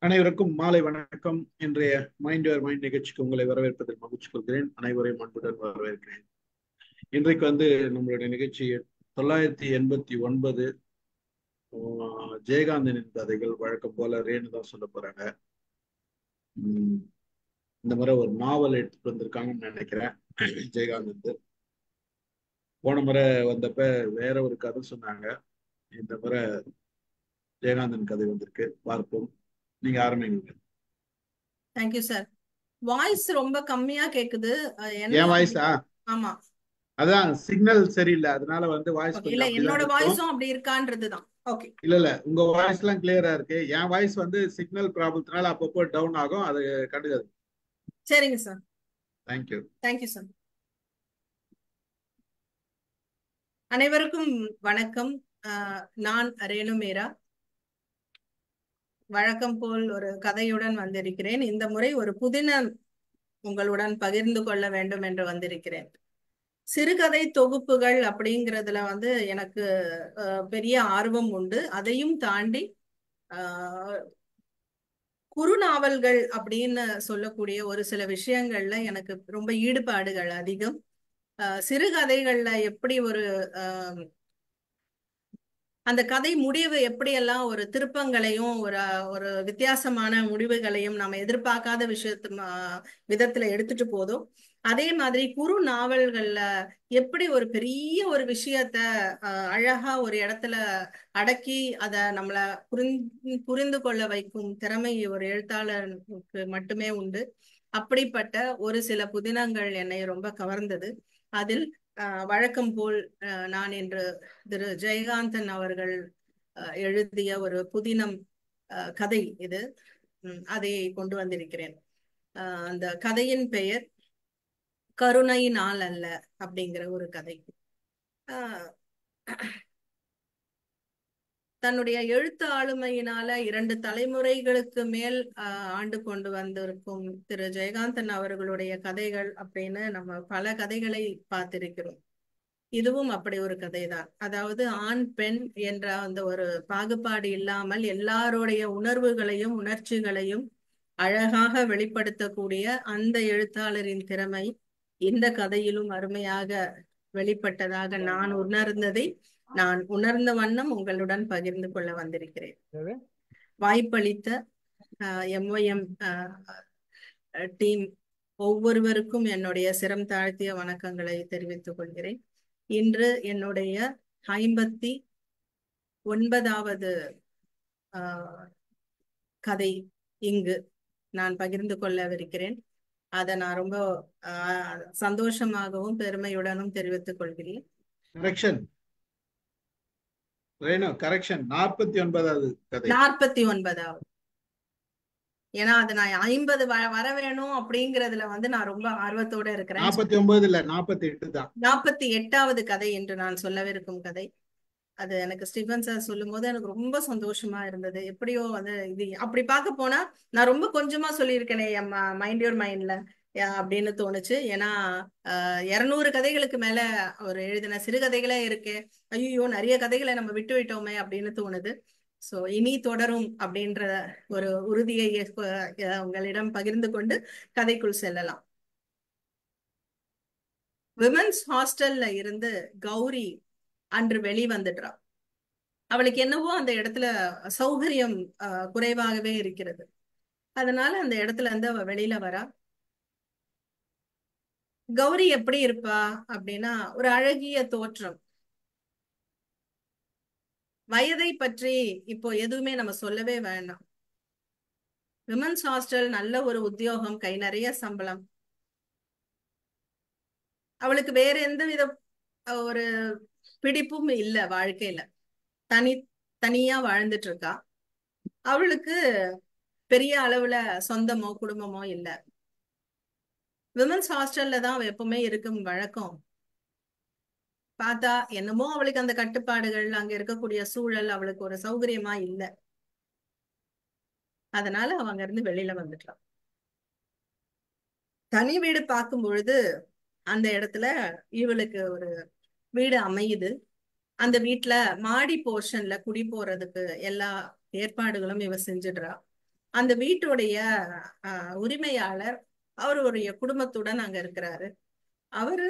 அனைவருக்கும் மாலை வணக்கம். இன்றைய மைண்ட் யுவர் மைண்ட் நிகழ்ச்சிக்கு உங்களை வரவேற்பதில் மகிழ்ச்சி கொள்கிறேன். அனைவரையும் அன்புடன் வரவேற்கிறேன். இன்றைக்கு நம்மளுடைய நிகழ்ச்சி 989 ஜெயகாந்தனின் கதைகள். வழக்கம் போல ரேணு தான் சொல்ல போறாங்க. இந்த முறை ஒரு நாவல் எடுத்துட்டு வந்திருக்காங்கன்னு நினைக்கிறேன். ஜெயகாந்தன் போன முறை வந்தப்ப வேற ஒரு கதை சொன்னாங்க. இந்த முறை ஜெயகாந்தன் கதை வந்திருக்கு, பார்ப்போம். நீங்க ஆரம்பிங்க. Thank you sir. வாய்ஸ் ரொம்ப கம்மியா கேக்குது. என் வாய்ஸா? ஆமா, அதான் சிக்னல் சரியில்லை, அதனால வாய்ஸ் இல்ல கொஞ்சம் அப்படிதான் என்னோட இருக்கும். வாய்ஸும் அப்படி இருக்கான்றதுதான். ஓகே, இல்ல உங்க வாய்ஸ் எல்லாம் கிளியரா இருக்கு. என் வாய்ஸ் சிக்னல் ப்ராப்ளத்தினால அப்பப்போ டவுன் ஆகும், அது கண்டுக்காது. சரிங்க சார். தேங்க்யூ. Thank you sir. அனைவருக்கும் வணக்கம். நான் ரேணு மீரா. வழக்கம் போல் ஒரு கதையுடன் வந்திருக்கிறேன். இந்த முறை ஒரு புதினம் உங்களுடன் பகிர்ந்து கொள்ள வேண்டும் என்று வந்திருக்கிறேன். சிறுகதை தொகுப்புகள் அப்படிங்கிறதுல எனக்கு பெரிய ஆர்வம் உண்டு. அதையும் தாண்டி குறுநாவல்கள் அப்படின்னு சொல்லக்கூடிய ஒரு சில விஷயங்கள்ல எனக்கு ரொம்ப ஈடுபாடுகள் அதிகம். சிறுகதைகள்ல எப்படி அந்த கதை முடிவு எப்படியெல்லாம் ஒரு திருப்பங்களையும் ஒரு வித்தியாசமான முடிவுகளையும் நம்ம எதிர்பார்க்காத விதத்துல எடுத்துட்டு போதும். அதே மாதிரி குறு நாவல்கள்ல எப்படி ஒரு பெரிய ஒரு விஷயத்த அழகா ஒரு இடத்துல அடக்கி அதை நம்மள புரிந்து கொள்ள வைக்கும் திறமை ஒரு எழுத்தாளருக்கு மட்டுமே உண்டு. அப்படிப்பட்ட ஒரு சில புதினங்கள் என்னை ரொம்ப கவர்ந்தது. அதில் வழக்கம் போல் நான் இன்று திரு ஜெயகாந்தன் அவர்கள் எழுதிய ஒரு புதினம் கதை இது. அதை கொண்டு வந்திருக்கிறேன். அந்த கதையின் பெயர் கருணை நாள் அல்ல அப்படிங்கிற ஒரு கதை. தன்னுடைய எழுத்து ஆளுமையினால 2 தலைமுறைகளுக்கு மேல் ஆண்டு கொண்டு வந்திருக்கும் திரு ஜெயகாந்தன் அவர்களுடைய கதைகள் அப்படின்னு நம்ம பல கதைகளை பார்த்திருக்கிறோம். இதுவும் அப்படி ஒரு கதைதான். அதாவது ஆண் பெண் என்ற அந்த ஒரு பாகுபாடு இல்லாமல் எல்லாருடைய உணர்வுகளையும் உணர்ச்சிகளையும் அழகாக வெளிப்படுத்தக்கூடிய அந்த எழுத்தாளரின் திறமை இந்த கதையிலும் அருமையாக வெளிப்பட்டதாக நான் உணர்ந்த வண்ணம் உங்களுடன் பகிர்ந்து கொள்ள வந்திருக்கிறேன். வாய்ப்பளித்த MYM டீம் ஒவ்வொருவருக்கும் என்னுடைய சிரம் தாழ்த்திய வணக்கங்களை தெரிவித்துக் கொள்கிறேன். இன்று என்னுடைய 59வது கதை இங்கு நான் பகிர்ந்து கொள்ளவிருக்கிறேன். அதை நான் ரொம்ப சந்தோஷமாகவும் பெருமையுடனும் தெரிவித்துக் கொள்கிறேன். கரெக்ஷன் 49வது கதை. 49வது. ஏன்னா அது நான் 50 வர வேணும் அப்படிங்கறதுல நான் ரொம்ப ஆர்வத்தோட இருக்கிறேன். 49 இல்ல 48 தான். 48வது கதை என்று நான் சொல்லவிருக்கும் கதை. அது எனக்கு ஸ்டீபன் சார் சொல்லும் போது எனக்கு ரொம்ப சந்தோஷமா இருந்தது. எப்படியோ இது அப்படி பார்க்க போனா நான் ரொம்ப கொஞ்சமா சொல்லியிருக்கேனே மைண்ட் யுவர் மைண்ட்ல அப்படின்னு தோணுச்சு. ஏன்னா 200 கதைகளுக்கு மேல அவர் எழுதின சிறுகதைகளே இருக்கு. ஐயோ, நிறைய கதைகளை நம்ம விட்டு விட்டோமே அப்படின்னு தோணுது. சோ இனி தொடரும் அப்படின்ற ஒரு உறுதியை உங்களிடம் பகிர்ந்து கொண்டு கதைக்குள் செல்லலாம். விமென்ஸ் ஹாஸ்டல்ல இருந்து கௌரி அன்று வெளிவந்துடுறா. அவளுக்கு என்னவோ அந்த இடத்துல சௌகரியம் குறைவாகவே இருக்கிறது. அதனால அந்த இடத்துல இருந்து அவ வெளியில வரா. கௌரி எப்படி இருப்பா அப்படின்னா, ஒரு அழகிய தோற்றம். வயதை பற்றி இப்போ எதுவுமே நம்ம சொல்லவே வேண்டாம். விமென்ஸ் ஹாஸ்டல், நல்ல ஒரு உத்தியோகம், கை நிறைய சம்பளம். அவளுக்கு வேற எந்த வித ஒரு பிடிப்பும் இல்ல வாழ்க்கையில. தனியா வாழ்ந்துட்டு இருக்கா. அவளுக்கு பெரிய அளவுல சொந்தமோ குடும்பமோ இல்ல. விமென்ஸ் ஹாஸ்டல்ல தான் அவ எப்பவுமே இருக்கும் வழக்கம். பார்த்தா என்னமோ அவளுக்கு அந்த கட்டுப்பாடுகள், அங்க இருக்கக்கூடிய சூழல் அவளுக்கு ஒரு சௌகரியமா இல்லை. அதனால அவங்க இருந்து வெளியில வந்துட்டான். தனி வீடு பார்க்கும் பொழுது அந்த இடத்துல இவளுக்கு ஒரு வீடு அமையுது. அந்த வீட்டுல மாடி போர்ஷன்ல குடி போறதுக்கு எல்லா ஏற்பாடுகளும் இவ செஞ்சிடுறா. அந்த வீட்டுடைய உரிமையாளர் அவருடைய குடும்பத்துடன் அங்க இருக்கிறாரு. அவரு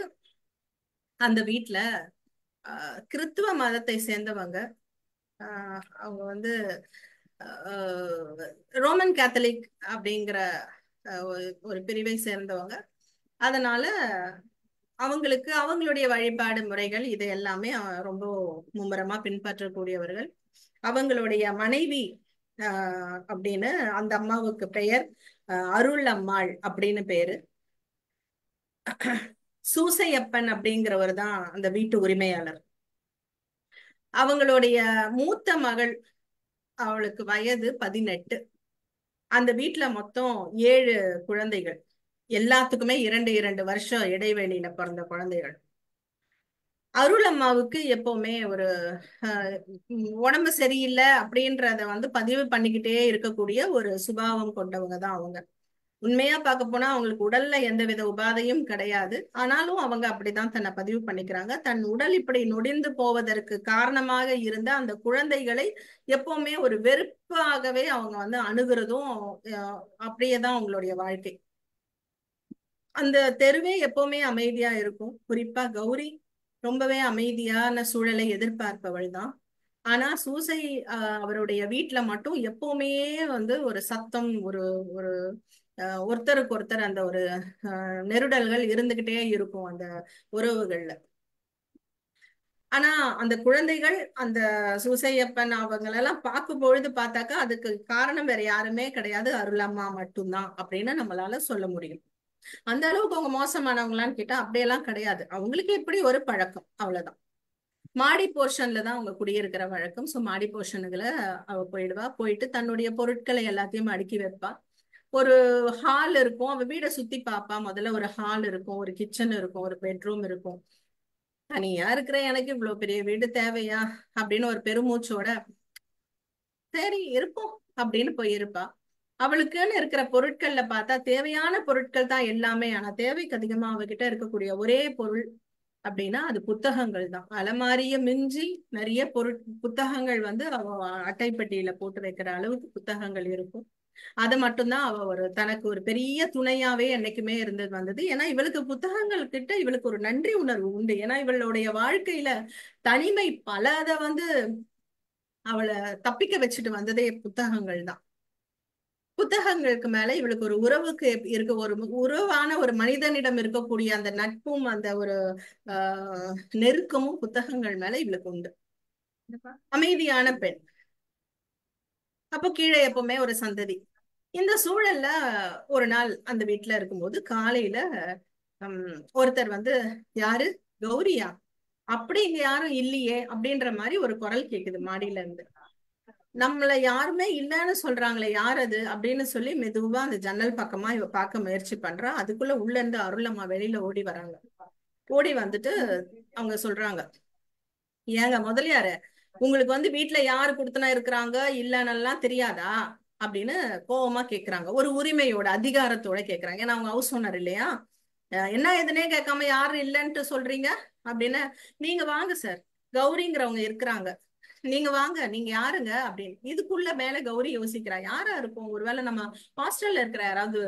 அந்த வீட்டுல கிறித்துவ மதத்தை சேர்ந்தவங்க. அவங்க வந்து ரோமன் கேத்தலிக் அப்படிங்கிற ஒரு பிரிவை சேர்ந்தவங்க. அதனால அவங்களுக்கு அவங்களுடைய வழிபாடு முறைகள் இது எல்லாமே ரொம்ப மும்முரமா பின்பற்றக்கூடியவர்கள். அவங்களுடைய மனைவி அப்படின்னு அந்த அம்மாவுக்கு பெயர் அருள் அம்மாள் அப்படின்னு பேரு. சூசையப்பன் அப்படிங்கிறவர் தான் அந்த வீட்டு உரிமையாளர். அவங்களுடைய மூத்த மகள், அவளுக்கு வயது 18. அந்த வீட்டுல மொத்தம் 7 குழந்தைகள், எல்லாத்துக்குமே 2 வருஷம் இடைவெளியில பிறந்த குழந்தைகள். அருள் அம்மாவுக்கு எப்பவுமே ஒரு உடம்பு சரியில்லை அப்படின்றத வந்து பதிவு பண்ணிக்கிட்டே இருக்கக்கூடிய ஒரு சுபாவம் கொண்டவங்க தான் அவங்க. உண்மையா பார்க்க போனா அவங்களுக்கு உடல்ல எந்தவித உபாதையும் கிடையாது. ஆனாலும் அவங்க அப்படிதான் தன்னை பதிவு பண்ணிக்கிறாங்க. தன் உடல் இப்படி நொடிந்து போவதற்கு காரணமாக இருந்த அந்த குழந்தைகளை எப்பவுமே ஒரு வெறுப்பாகவே அவங்க வந்து அணுகிறதும் அப்படியேதான் அவங்களுடைய வாழ்க்கை. அந்த தெருவே எப்பவுமே அமைதியா இருக்கும். குறிப்பா கௌரி ரொம்பவே அமைதியான சூழலை எதிர்பார்ப்பவள் தான். ஆனா சூசை அவருடைய வீட்டுல மட்டும் எப்பவுமே வந்து ஒரு சத்தம், ஒரு ஒரு ஒருத்தருக்கு ஒருத்தர் அந்த ஒரு நெருடல்கள் இருந்துகிட்டே இருக்கும் அந்த உறவுகள்ல. ஆனா அந்த குழந்தைகள் அந்த சூசையப்பன் அவங்களெல்லாம் பார்க்கும் பொழுது பார்த்தாக்கா அதுக்கு காரணம் வேற யாருமே கிடையாது, அருளம்மா மட்டும்தான் அப்படின்னு நம்மளால சொல்ல முடியும். அந்த அளவுக்கு அவங்க மோசமானவங்களான்னு கேட்டா அப்படியெல்லாம் கிடையாது. அவங்களுக்கு எப்படி ஒரு பழக்கம், அவ்வளவுதான். மாடி போர்ஷன்ல தான் அவங்க குடியிருக்கிற வழக்கம். சோ மாடி போர்ஷனுக்குள்ள அவ போயிடுவா. போயிட்டு தன்னுடைய பொருட்களை எல்லாத்தையும் அடுக்கி வைப்பா. ஒரு ஹால் இருக்கும், அவ வீடை சுத்தி பாப்பா. முதல்ல ஒரு ஹால் இருக்கும், ஒரு கிச்சன் இருக்கும், ஒரு பெட்ரூம் இருக்கும். தனியா இருக்கிற எனக்கு இவ்வளவு பெரிய வீடு தேவையா அப்படின்னு ஒரு பெருமூச்சோட சரி இருப்போம் அப்படின்னு போயிருப்பா. அவளுக்குன்னு இருக்கிற பொருட்கள்ல பார்த்தா தேவையான பொருட்கள் தான் எல்லாமே. ஆனா தேவைக்கு அதிகமா அவகிட்ட இருக்கக்கூடிய ஒரே பொருள் அப்படின்னா அது புத்தகங்கள் தான். அலமாரிய மிஞ்சி நிறைய புத்தகங்கள் வந்து அவ அட்டைப்பட்டியில போட்டு வைக்கிற அளவுக்கு புத்தகங்கள் இருக்கும். அது மட்டும்தான் அவ தனக்கு ஒரு பெரிய துணையாவே என்னைக்குமே இருந்தது வந்தது. ஏன்னா இவளுக்கு புத்தகங்கள் கிட்ட இவளுக்கு ஒரு நன்றி உணர்வு உண்டு. ஏன்னா இவளுடைய வாழ்க்கையில தனிமை பலத வந்து அவளை தப்பிக்க வச்சுட்டு வந்ததே புத்தகங்கள் தான். புத்தகங்களுக்கு மேல இவளுக்கு ஒரு உறவுக்கு இருக்க ஒரு உறவான ஒரு மனிதனிடம் இருக்கக்கூடிய அந்த நட்பும் அந்த ஒரு நெருக்கமும் புத்தகங்கள் மேல இவளுக்கு உண்டு. அமைதியான பெண். அப்போ கீழே எப்பவுமே ஒரு சந்ததி. இந்த சூழல்ல ஒரு நாள் அந்த வீட்டுல இருக்கும்போது காலையில ஒருத்தர் வந்து, யாரு, கௌரியா, அப்படி இங்க யாரும் இல்லையே அப்படின்ற மாதிரி ஒரு குரல் கேக்குது மாடியில இருந்து. நம்மள யாருமே இல்லைன்னு சொல்றாங்களே, யார் அது அப்படின்னு சொல்லி மெதுவா அந்த ஜன்னல் பக்கமா இவ பார்க்க முயற்சி பண்றா. அதுக்குள்ள உள்ள இருந்து அருளம்மா வெளியில ஓடி வராங்க. ஓடி வந்துட்டு அவங்க சொல்றாங்க, ஏங்க முதலியாரு, உங்களுக்கு வந்து வீட்டுல யாரு கொடுத்தனா இருக்கிறாங்க இல்லைன்னெல்லாம் தெரியாதா அப்படின்னு கோவமா கேக்குறாங்க. ஒரு உரிமையோட அதிகாரத்தோட கேக்குறாங்க. ஏன்னா அவங்க ஹவுஸ் ஓனர் இல்லையா. என்ன எதுனே கேட்காம யாரு இல்லைன்ட்டு சொல்றீங்க அப்படின்னு. நீங்க வாங்க சார், கௌரிங்கிறவங்க இருக்கிறாங்க, நீங்க வாங்க, நீங்க யாருங்க அப்படின்னு. இதுக்குள்ள மேல கௌரி யோசிக்கிறா, யாரா இருக்கும், ஒருவேளை நம்ம ஹாஸ்டல்ல இருக்கிற யாராவது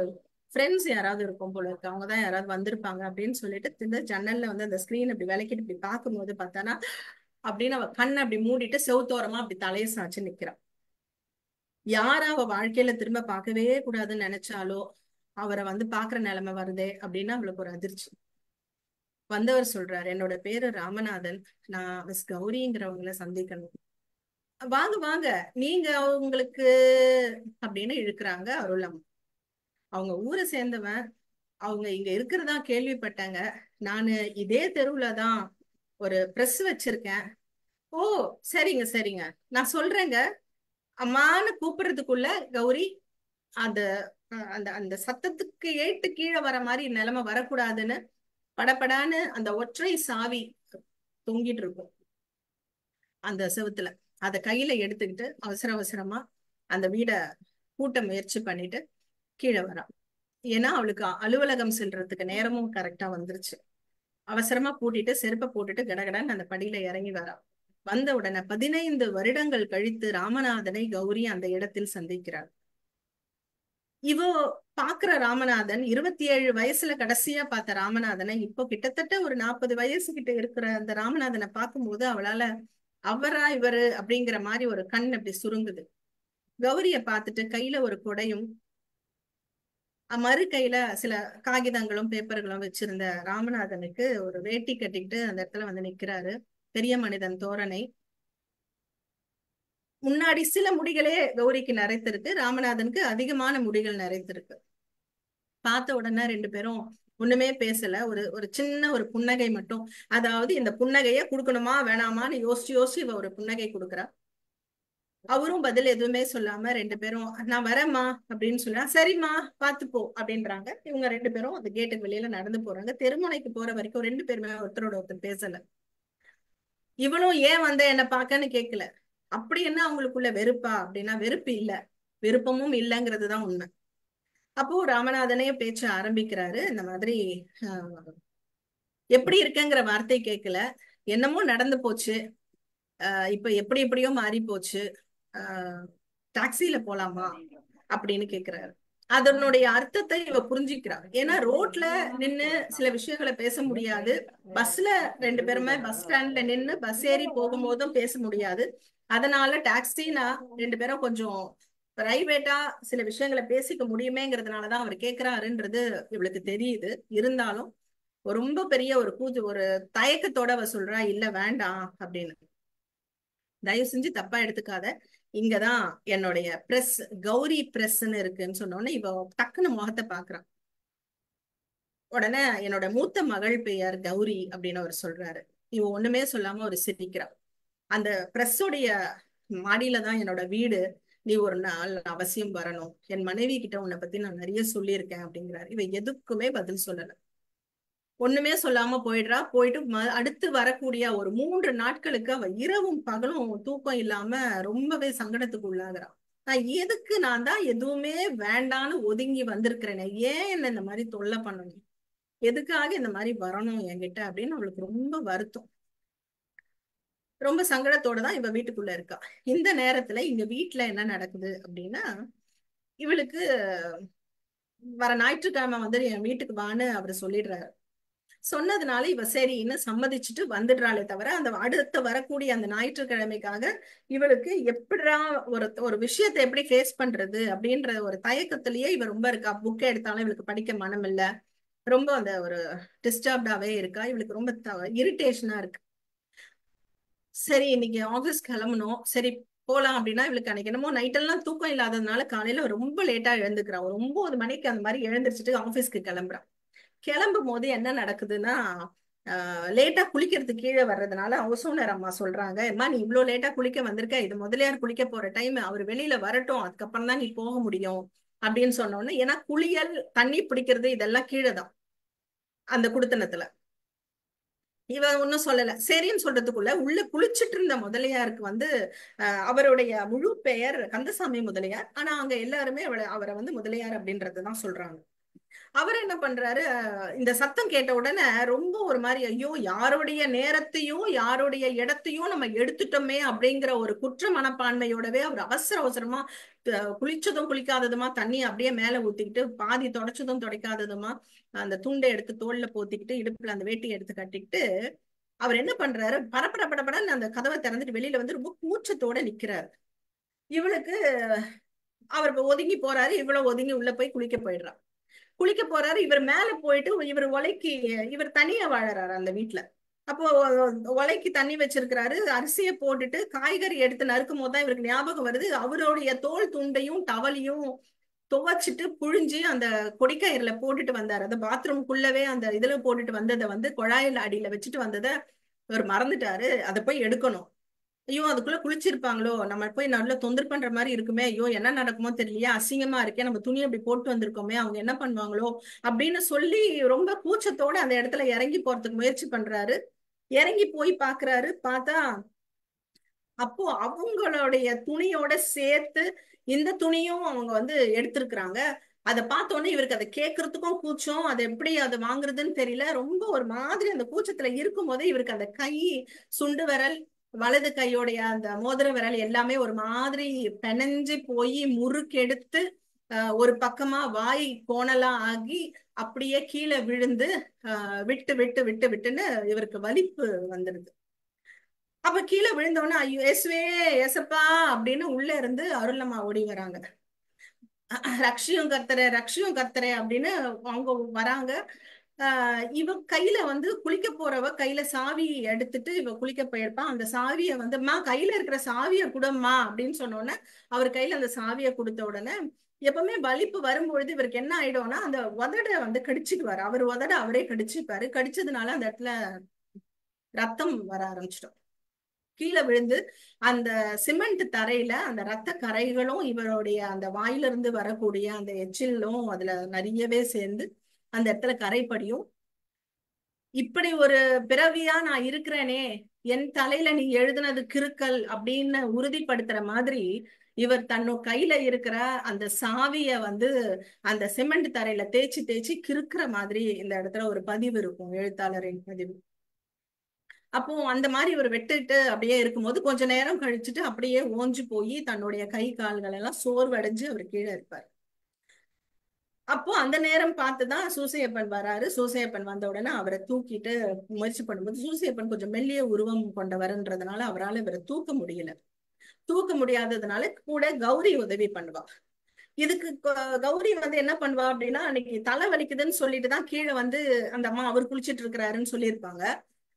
ஃப்ரெண்ட்ஸ் யாராவது இருக்கும் போல இருக்கு, அவங்கதான் யாராவது வந்திருப்பாங்க அப்படின்னு சொல்லிட்டு இந்த ஜன்னல்ல வந்து அந்த ஸ்கிரீன் அப்படி விளக்கிட்டு இப்படி பார்க்கும்போது பார்த்தானா அப்படின்னு அவ கண்ணை அப்படி மூடிட்டு செவுத்தோரமா அப்படி தலையை சாச்சு நிக்கிறா. யாரா அவ வாழ்க்கையில திரும்ப பார்க்கவே கூடாதுன்னு நினைச்சாலோ அவரை வந்து பாக்குற நிலைமை வருதே அப்படின்னு அவளுக்கு ஒரு அதிர்ச்சி. வந்தவர் சொல்றாரு, என்னோட பேரு ராமநாதன், நான் மிஸ் கௌரிங்கிறவங்கள சந்திக்கணும். வாங்க வாங்க, நீங்க அவங்களுக்கு அப்படின்னு இழுக்கிறாங்க அருளம். அவங்க ஊரை சேர்ந்தவன், அவங்க இங்க இருக்கிறதா கேள்விப்பட்டாங்க. நானு இதே தெருவுலதான் ஒரு பிரஸ் வச்சிருக்கேன். ஓ சரிங்க சரிங்க, நான் சொல்றேங்க அம்மான்னு கூப்பிடுறதுக்குள்ள கௌரி அந்த அந்த அந்த சத்தத்துக்கு ஏட்டு கீழே வர மாதிரி நிலைமை வரக்கூடாதுன்னு படப்படான்னு அந்த ஒற்றை சாவி தொங்கிட்டு இருக்கும் அந்த செவுத்துல, அத கையில எடுத்துக்கிட்டு அவசர அவசரமா அந்த வீடை பூட்ட முயற்சி பண்ணிட்டு கீழே வரா. ஏன்னா அவளுக்கு அலுவலகம் செல்றதுக்கு நேரமும் கரெக்டா வந்துருச்சு. அவசரமா பூட்டிட்டு செருப்பை போட்டுட்டு கடகடன்னு அந்த படியில இறங்கி வரா. வந்த உடனே 15 வருடங்கள் கழித்து ராமநாதனை கௌரி அந்த இடத்தில் சந்திக்கிறார். இவ பாக்குற ராமநாதன் 27 வயசுல கடைசியா பார்த்த ராமநாதனை இப்போ கிட்டத்தட்ட ஒரு 40 வயசு கிட்ட இருக்கிற அந்த ராமநாதனை பார்க்கும்போது அவளால அவரா இவரு அப்படிங்கிற மாதிரி ஒரு கண் அப்படி சுருங்குது. கௌரிய பார்த்துட்டு கையில ஒரு கொடையும் மறு கையில சில காகிதங்களும் பேப்பர்களும் வச்சிருந்த ராமநாதனுக்கு ஒரு வேட்டி கட்டிக்கிட்டு அந்த இடத்துல வந்து நிக்கிறாரு. பெரிய மனிதன் தோரணை. முன்னாடி சில முடிகளே கௌரிக்கு நரைத்திருக்கு, ராமநாதனுக்கு அதிகமான முடிகள் நரைத்திருக்கு. பார்த்த உடனே ரெண்டு பேரும் ஒண்ணுமே பேசல. ஒரு ஒரு சின்ன ஒரு புன்னகை மட்டும். அதாவது இந்த புன்னகைய கொடுக்கணுமா வேணாமான்னு யோசிச்சு யோசிச்சு இவ ஒரு புன்னகை கொடுக்குறா. அவரும் பதில் எதுவுமே சொல்லாம ரெண்டு பேரும் நான் வரேம்மா அப்படின்னு சொல்ல, சரிம்மா பாத்துப்போ அப்படின்றாங்க. இவங்க ரெண்டு பேரும் அந்த கேட்டுக்கு வெளியில நடந்து போறாங்க. தெருமுனைக்கு போற வரைக்கும் ரெண்டு பேருமே ஒருத்தரோட ஒருத்தர் பேசல. இவளும் ஏன் வந்த என்ன பாக்கன்னு கேட்கல. அப்படி என்ன அவங்களுக்குள்ள வெறுப்பா அப்படின்னா வெறுப்பு இல்ல, விருப்பமும் இல்லைங்கிறதுதான் உண்மை. அப்போ ராமநாதனே பேச்ச ஆரம்பிக்கிறாரு. இந்த மாதிரி ஆஹ் எப்படி இருக்கங்கிற வார்த்தை கேட்கல, என்னமோ நடந்து போச்சு, இப்ப எப்படி எப்படியோ மாறி போச்சு, டாக்ஸில போலாமா அப்படின்னு கேக்குறாரு. அதனுடைய அர்த்தத்தை இவ புரிஞ்சுக்கிறா. ஏன்னா ரோட்ல நின்னு சில விஷயங்களை பேச முடியாது, பஸ்ல ரெண்டு பேருமே பஸ் ஸ்டாண்ட்ல நின்னு பஸ் ஏறி போகும்போதும் பேச முடியாது. அதனால டாக்ஸினா ரெண்டு பேரும் கொஞ்சம் பிரைவேட்டா சில விஷயங்களை பேசிக்க முடியுமேங்கிறதுனாலதான் அவர் கேட்கிறாருன்றது இவளுக்கு தெரியுது. இருந்தாலும் ரொம்ப பெரிய ஒரு ஒரு தயக்கத்தோட அவ சொல்றா, இல்ல வேண்டாம் அப்படின்னு. தயவு செஞ்சு தப்பா எடுத்துக்காத, இங்கதான் என்னுடைய பிரஸ், கௌரி பிரஸ்ன்னு இருக்குன்னு சொன்னோன்னே இவ டக்குன்னு முகத்தை பாக்குறான். உடனே என்னோட மூத்த மகள் பெயர் கௌரி அப்படின்னு அவர் சொல்றாரு. இவ ஒண்ணுமே சொல்லாம ஒரு சிரிக்கிறா. அந்த பிரஸ்ஸுடைய மாடியில தான் என்னோட வீடு, நீ ஒரு நாள் அவசியம் வரணும், என் மனைவி கிட்ட உன்னை பத்தி நான் நிறைய சொல்லியிருக்கேன் அப்படிங்கிறாரு. இவ எதுக்குமே பதில் சொல்லல, ஒண்ணுமே சொல்லாம போயிடுறா. போயிட்டு அடுத்து வரக்கூடிய ஒரு 3 நாட்களுக்கு அவ இரவும் பகலும் தூக்கம் இல்லாம ரொம்பவே சங்கடத்துக்கு உள்ளாகிறா. நான் தான் எதுவுமே வேண்டான்னு ஒதுங்கி வந்திருக்கிறேனே, ஏன் என்ன இந்த மாதிரி தொல்லை பண்ணணும், எதுக்காக இந்த மாதிரி வரணும் என்கிட்ட அப்படின்னு அவளுக்கு ரொம்ப வருத்தம். ரொம்ப சங்கடத்தோட தான் இவ வீட்டுக்குள்ள இருக்கா. இந்த நேரத்துல இங்க வீட்டுல என்ன நடக்குது அப்படின்னா, இவளுக்கு வர ஞாயிற்றுக்கிழமை வந்து என் வீட்டுக்கு வான்னு அவர் சொல்லிடுறாரு. சொன்னதுனால இவ சரின்னு சம்மதிச்சுட்டு வந்துடுறாளே தவிர, அந்த அடுத்த வரக்கூடிய அந்த ஞாயிற்றுக்கிழமைக்காக இவளுக்கு எப்படிடா ஒரு ஒரு விஷயத்தை எப்படி ஃபேஸ் பண்றது அப்படின்ற ஒரு தயக்கத்திலேயே இவ ரொம்ப இருக்கா. புக்கை எடுத்தாலும் இவளுக்கு படிக்க மனம் இல்ல, ரொம்ப அந்த ஒரு டிஸ்டர்ப்டாவே இருக்கா. இவளுக்கு ரொம்ப இரிட்டேஷனா இருக்கு. சரி இன்னைக்கு ஆபீஸ் கிளம்பணும், சரி போலாம் அப்படின்னா இவளுக்கு அன்னைக்கு என்னமோ நைட்டெல்லாம் தூக்கம் இல்லாததுனால காலையில ரொம்ப லேட்டா எழுந்துக்கிறா. ஒரு 9 மணிக்கு அந்த மாதிரி எழுந்திரிச்சிட்டு ஆபீஸ்க்கு கிளம்புறான். கிளம்பும் போது என்ன நடக்குதுன்னா, லேட்டா குளிக்கிறதுக்கு கீழே வர்றதுனால ஹவுஸ் ஓனர் அம்மா சொல்றாங்க, அம்மா நீ இவ்வளவு லேட்டா குளிக்க வந்திருக்க, இது முதலியார் குளிக்க போற டைம், அவர் வெளியில வரட்டும் அதுக்கப்புறம் தான் நீ போக முடியும் அப்படின்னு சொன்னோன்னு. ஏன்னா குளியல் தண்ணி பிடிக்கிறது இதெல்லாம் கீழே தான் அந்த குடுத்தனத்துல. இவ ஒன்னும் சொல்லல, சரின்னு சொல்றதுக்குள்ள உள்ள குளிச்சுட்டு இருந்த முதலியாருக்கு வந்து அவருடைய முழு பெயர் கந்தசாமி முதலியார், ஆனா அங்க எல்லாருமே அவரை வந்து முதலியார் அப்படின்றதுதான் சொல்றாங்க. அவர் என்ன பண்றாரு, இந்த சத்தம் கேட்ட உடனே ரொம்ப ஒரு மாதிரி, ஐயோ யாருடைய நேரத்தையும் யாருடைய இடத்தையும் நம்ம எடுத்துட்டோமே அப்படிங்கிற ஒரு குற்ற மனப்பான்மையோடவே அவர் அவசர அவசரமா குளிச்சதும் குளிக்காததுமா தண்ணி அப்படியே மேல ஊத்திக்கிட்டு, பாதி தொடச்சதும் துடைக்காததுமா அந்த துண்டை எடுத்து தோல்ல போத்திக்கிட்டு இடுப்புல அந்த வேட்டியை எடுத்து கட்டிக்கிட்டு அவர் என்ன பண்றாரு, படப்பட படப்படன்னு அந்த கதவை திறந்துட்டு வெளியில வந்து ரொம்ப கூச்சத்தோட நிக்கிறாரு. இவளுக்கு அவர் ஒதுங்கி போறாரு, இவ்வளவு ஒதுங்கி உள்ள போய் குளிக்க போயிடுறான். குளிக்க போறாரு, இவர் மேல போயிட்டு இவர் ஒலைக்கு, இவர் தனியா வாழறாரு அந்த வீட்டுல. அப்போ ஒலைக்கு தண்ணி வச்சிருக்கிறாரு, அரிசியை போட்டுட்டு காய்கறி எடுத்து நறுக்கும் போதுதான் இவருக்கு ஞாபகம் வருது, அவருடைய தோல் துண்டையும் டவலையும் துவைச்சிட்டு புழிஞ்சு அந்த கொடிக்கயிறுல போட்டுட்டு வந்தாரு. அந்த பாத்ரூம்குள்ளவே அந்த இதுல போட்டுட்டு வந்ததை வந்து குழாயில அடியில வச்சுட்டு வந்ததை இவர் மறந்துட்டாரு. அதை போய் எடுக்கணும். ஐயோ அதுக்குள்ள குளிச்சிருப்பாங்களோ, நம்ம போய் நல்லா தொந்தர் பண்ற மாதிரி இருக்குமே, ஐயோ என்ன நடக்குமோ தெரியலையா, அசிங்கமா இருக்கே, நம்ம துணி அப்படி போட்டு வந்திருக்கோமே, அவங்க என்ன பண்ணுவாங்களோ அப்படின்னு சொல்லி ரொம்ப கூச்சத்தோட அந்த இடத்துல இறங்கி போறதுக்கு முயற்சி பண்றாரு. இறங்கி போய் பாக்குறாரு. பார்த்தா அப்போ அவங்களுடைய துணியோட சேர்த்து இந்த துணியும் அவங்க வந்து எடுத்திருக்கிறாங்க. அதை பார்த்தோன்னே இவருக்கு அதை கேட்கறதுக்கும் கூச்சம், அதை எப்படி அதை வாங்குறதுன்னு தெரியல. ரொம்ப ஒரு மாதிரி அந்த கூச்சத்துல இருக்கும் போதே இவருக்கு அந்த கை சுண்டு விரல், வலது கையோடைய அந்த மோதிர விரல் எல்லாமே ஒரு மாதிரி பெனஞ்சு போய் முறுக்கெடுத்து ஒரு பக்கமா வாய் கோணலா ஆகி அப்படியே கீழே விழுந்து விட்டு விட்டு விட்டு விட்டுன்னு இவருக்கு வலிப்பு வந்துடுது. அப்ப கீழே விழுந்தோடனே ஐயோ இயேசுவே இயேசப்பா அப்படின்னு உள்ள இருந்து அருளம்மா ஓடி வராங்க. ரக்ஷியும் கர்த்தரே ரக்ஷியும் கர்த்தரே அப்படின்னு அவங்க வராங்க. இவ கையில வந்து குளிக்க போறவ கையில சாவி எடுத்துட்டு இவ குளிக்க போயிருப்பான். அந்த சாவியை வந்து அம்மா கையில இருக்கிற சாவியை குடம்மா அப்படின்னு சொன்னோடனே அவர் கையில அந்த சாவியை கொடுத்த உடனே எப்பவுமே வலிப்பு வரும்பொழுது இவருக்கு என்ன ஆயிடும்னா அந்த உதட வந்து கடிச்சுக்குவாரு. அவர் உதட அவரே கடிச்சுப்பாரு. கடிச்சதுனால அந்த இடத்துல ரத்தம் வர ஆரம்பிச்சிடும். கீழே விழுந்து அந்த சிமெண்ட் தரையில அந்த ரத்த கரைகளும் இவருடைய அந்த வாயிலிருந்து வரக்கூடிய அந்த எச்சிலும் அதுல நிறையவே சேர்ந்து அந்த இடத்துல கரைப்படியும். இப்படி ஒரு பிறவியா நான் இருக்கிறேனே, என் தலையில நீ எழுதுனது கிறுக்கல் அப்படின்னு உறுதிப்படுத்துற மாதிரி இவர் கையில இருக்கிற அந்த சாவிய வந்து அந்த சிமெண்ட் தரையில தேய்ச்சி தேய்ச்சி கிறுக்குற மாதிரி இந்த இடத்துல ஒரு பதிவு இருக்கும், எழுத்தாளரின் பதிவு. அப்போ அந்த மாதிரி இவர் வெட்டுட்டு அப்படியே இருக்கும்போது கொஞ்ச நேரம் கழிச்சுட்டு அப்படியே ஓஞ்சு போய் தன்னுடைய கை கால்கள் எல்லாம் சோர்வடைஞ்சு அவர் கீழே இருப்பார். அப்போ அந்த நேரம் பார்த்துதான் சூசையப்பன் வராரு. சூசையப்பன் வந்த உடனே அவரை தூக்கிட்டு முயற்சி பண்ணும்போது சூசையப்பன் கொஞ்சம் மெல்லிய உருவம் கொண்டவர்ன்றதுனால அவரால் இவரை தூக்க முடியல. தூக்க முடியாததுனால கூட கௌரி உதவி பண்ணுவா. இதுக்கு கௌரி வந்து என்ன பண்ணுவா அப்படின்னா, அன்னைக்கு தலை வலிக்குதுன்னு சொல்லிட்டுதான் கீழே வந்து அந்த அம்மா அவர் குளிச்சிட்டு இருக்கிறாருன்னு சொல்லியிருப்பாங்க.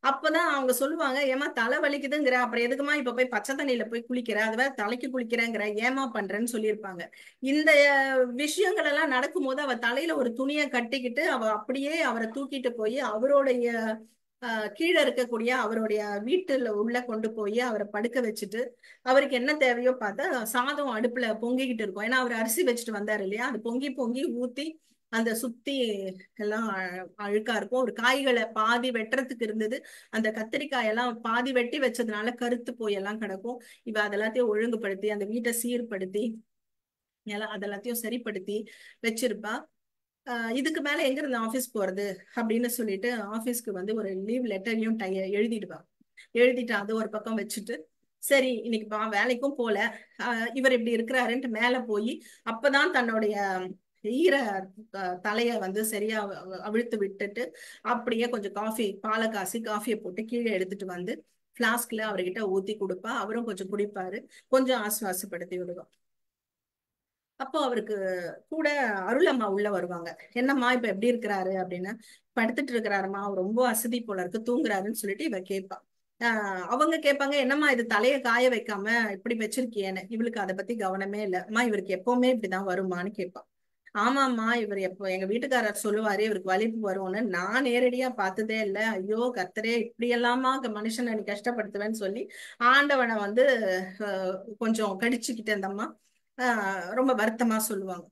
அப்பதான் அவங்க சொல்லுவாங்க, ஏமா தலை வலிக்குதுங்கிற அப்புறம் எதுக்குமா இப்ப போய் பச்சை தண்ணியில போய் குளிக்கிற, அது வேற தலைக்கு குளிக்கிறேங்கிற, ஏமா பண்றேன்னு சொல்லியிருப்பாங்க. இந்த விஷயங்கள் எல்லாம் நடக்கும்போது அவ தலையில ஒரு துணியை கட்டிக்கிட்டு அவ அப்படியே அவரை தூக்கிட்டு போய் அவருடைய கீழே இருக்கக்கூடிய அவருடைய வீட்டுல உள்ள கொண்டு போய் அவரை படுக்க வச்சுட்டு அவருக்கு என்ன தேவையோ பார்த்தா சாதம் அடுப்புல பொங்கிக்கிட்டு இருக்கும். ஏன்னா அவர் அரிசி வச்சுட்டு வந்தாரு இல்லையா, அது பொங்கி பொங்கி ஊத்தி அந்த சுத்தி எல்லாம் அழுக்கா இருக்கும். ஒரு காய்களை பாதி வெட்டுறதுக்கு இருந்தது, அந்த கத்திரிக்காய் எல்லாம் பாதி வெட்டி வச்சதுனால கருத்து போய் எல்லாம் கிடக்கும். இவ அதெல்லாத்தையும் ஒழுங்குபடுத்தி அந்த வீட்டை சீர்படுத்தி எல்லாம் அதெல்லாத்தையும் சரிப்படுத்தி வச்சிருப்பா. இதுக்கு மேல எங்க இருந்து ஆபீஸ் போறது அப்படின்னு சொல்லிட்டு ஆபீஸ்க்கு வந்து ஒரு லீவ் லெட்டரையும் எழுதிடுவா. எழுதிட்டு அது ஒரு பக்கம் வச்சுட்டு சரி இன்னைக்கு வேலைக்கும் போல இவர் இப்படி இருக்கிறாருன்ட்டு மேல போய் அப்பதான் தன்னுடைய ஈர தலைய வந்து சரியா அவிழ்த்து விட்டுட்டு அப்படியே கொஞ்சம் பாலை காசி காஃபியை போட்டு கீழே எடுத்துட்டு வந்து பிளாஸ்க்ல அவர்கிட்ட ஊத்தி கொடுப்பா. அவரும் கொஞ்சம் குடிப்பாரு, கொஞ்சம் ஆசுவாசப்படுத்தி விடுவோம். அப்போ அவருக்கு கூட அருளம்மா உள்ள வருவாங்க. என்னம்மா இப்ப எப்படி இருக்கிறாரு அப்படின்னு. படுத்துட்டு இருக்கிறாருமா, அவர் ரொம்ப அசதி போல இருக்கு, தூங்குறாருன்னு சொல்லிட்டு இவ கேட்பா. அவங்க கேட்பாங்க, என்னம்மா இது தலைய காய வைக்காம இப்படி வச்சிருக்கியேன்னு. இவளுக்கு அதை பத்தி கவனமே இல்லை. அம்மா இவருக்கு எப்பவுமே இப்படிதான் வருமான்னு கேட்பா. ஆமாம்மா இவர் எப்போ எங்க வீட்டுக்காரர் சொல்லுவாரு இவருக்கு வலிப்பு வரும்னு, நான் நேரடியா பார்த்ததே இல்லை. ஐயோ கர்த்தரே இப்படி எல்லாமா மனுஷனை நீ கஷ்டப்படுத்துவேன்னு சொல்லி ஆண்டவனை வந்து கொஞ்சம் கடிச்சுக்கிட்டு இருந்தம்மா ரொம்ப வருத்தமா சொல்லுவாங்க.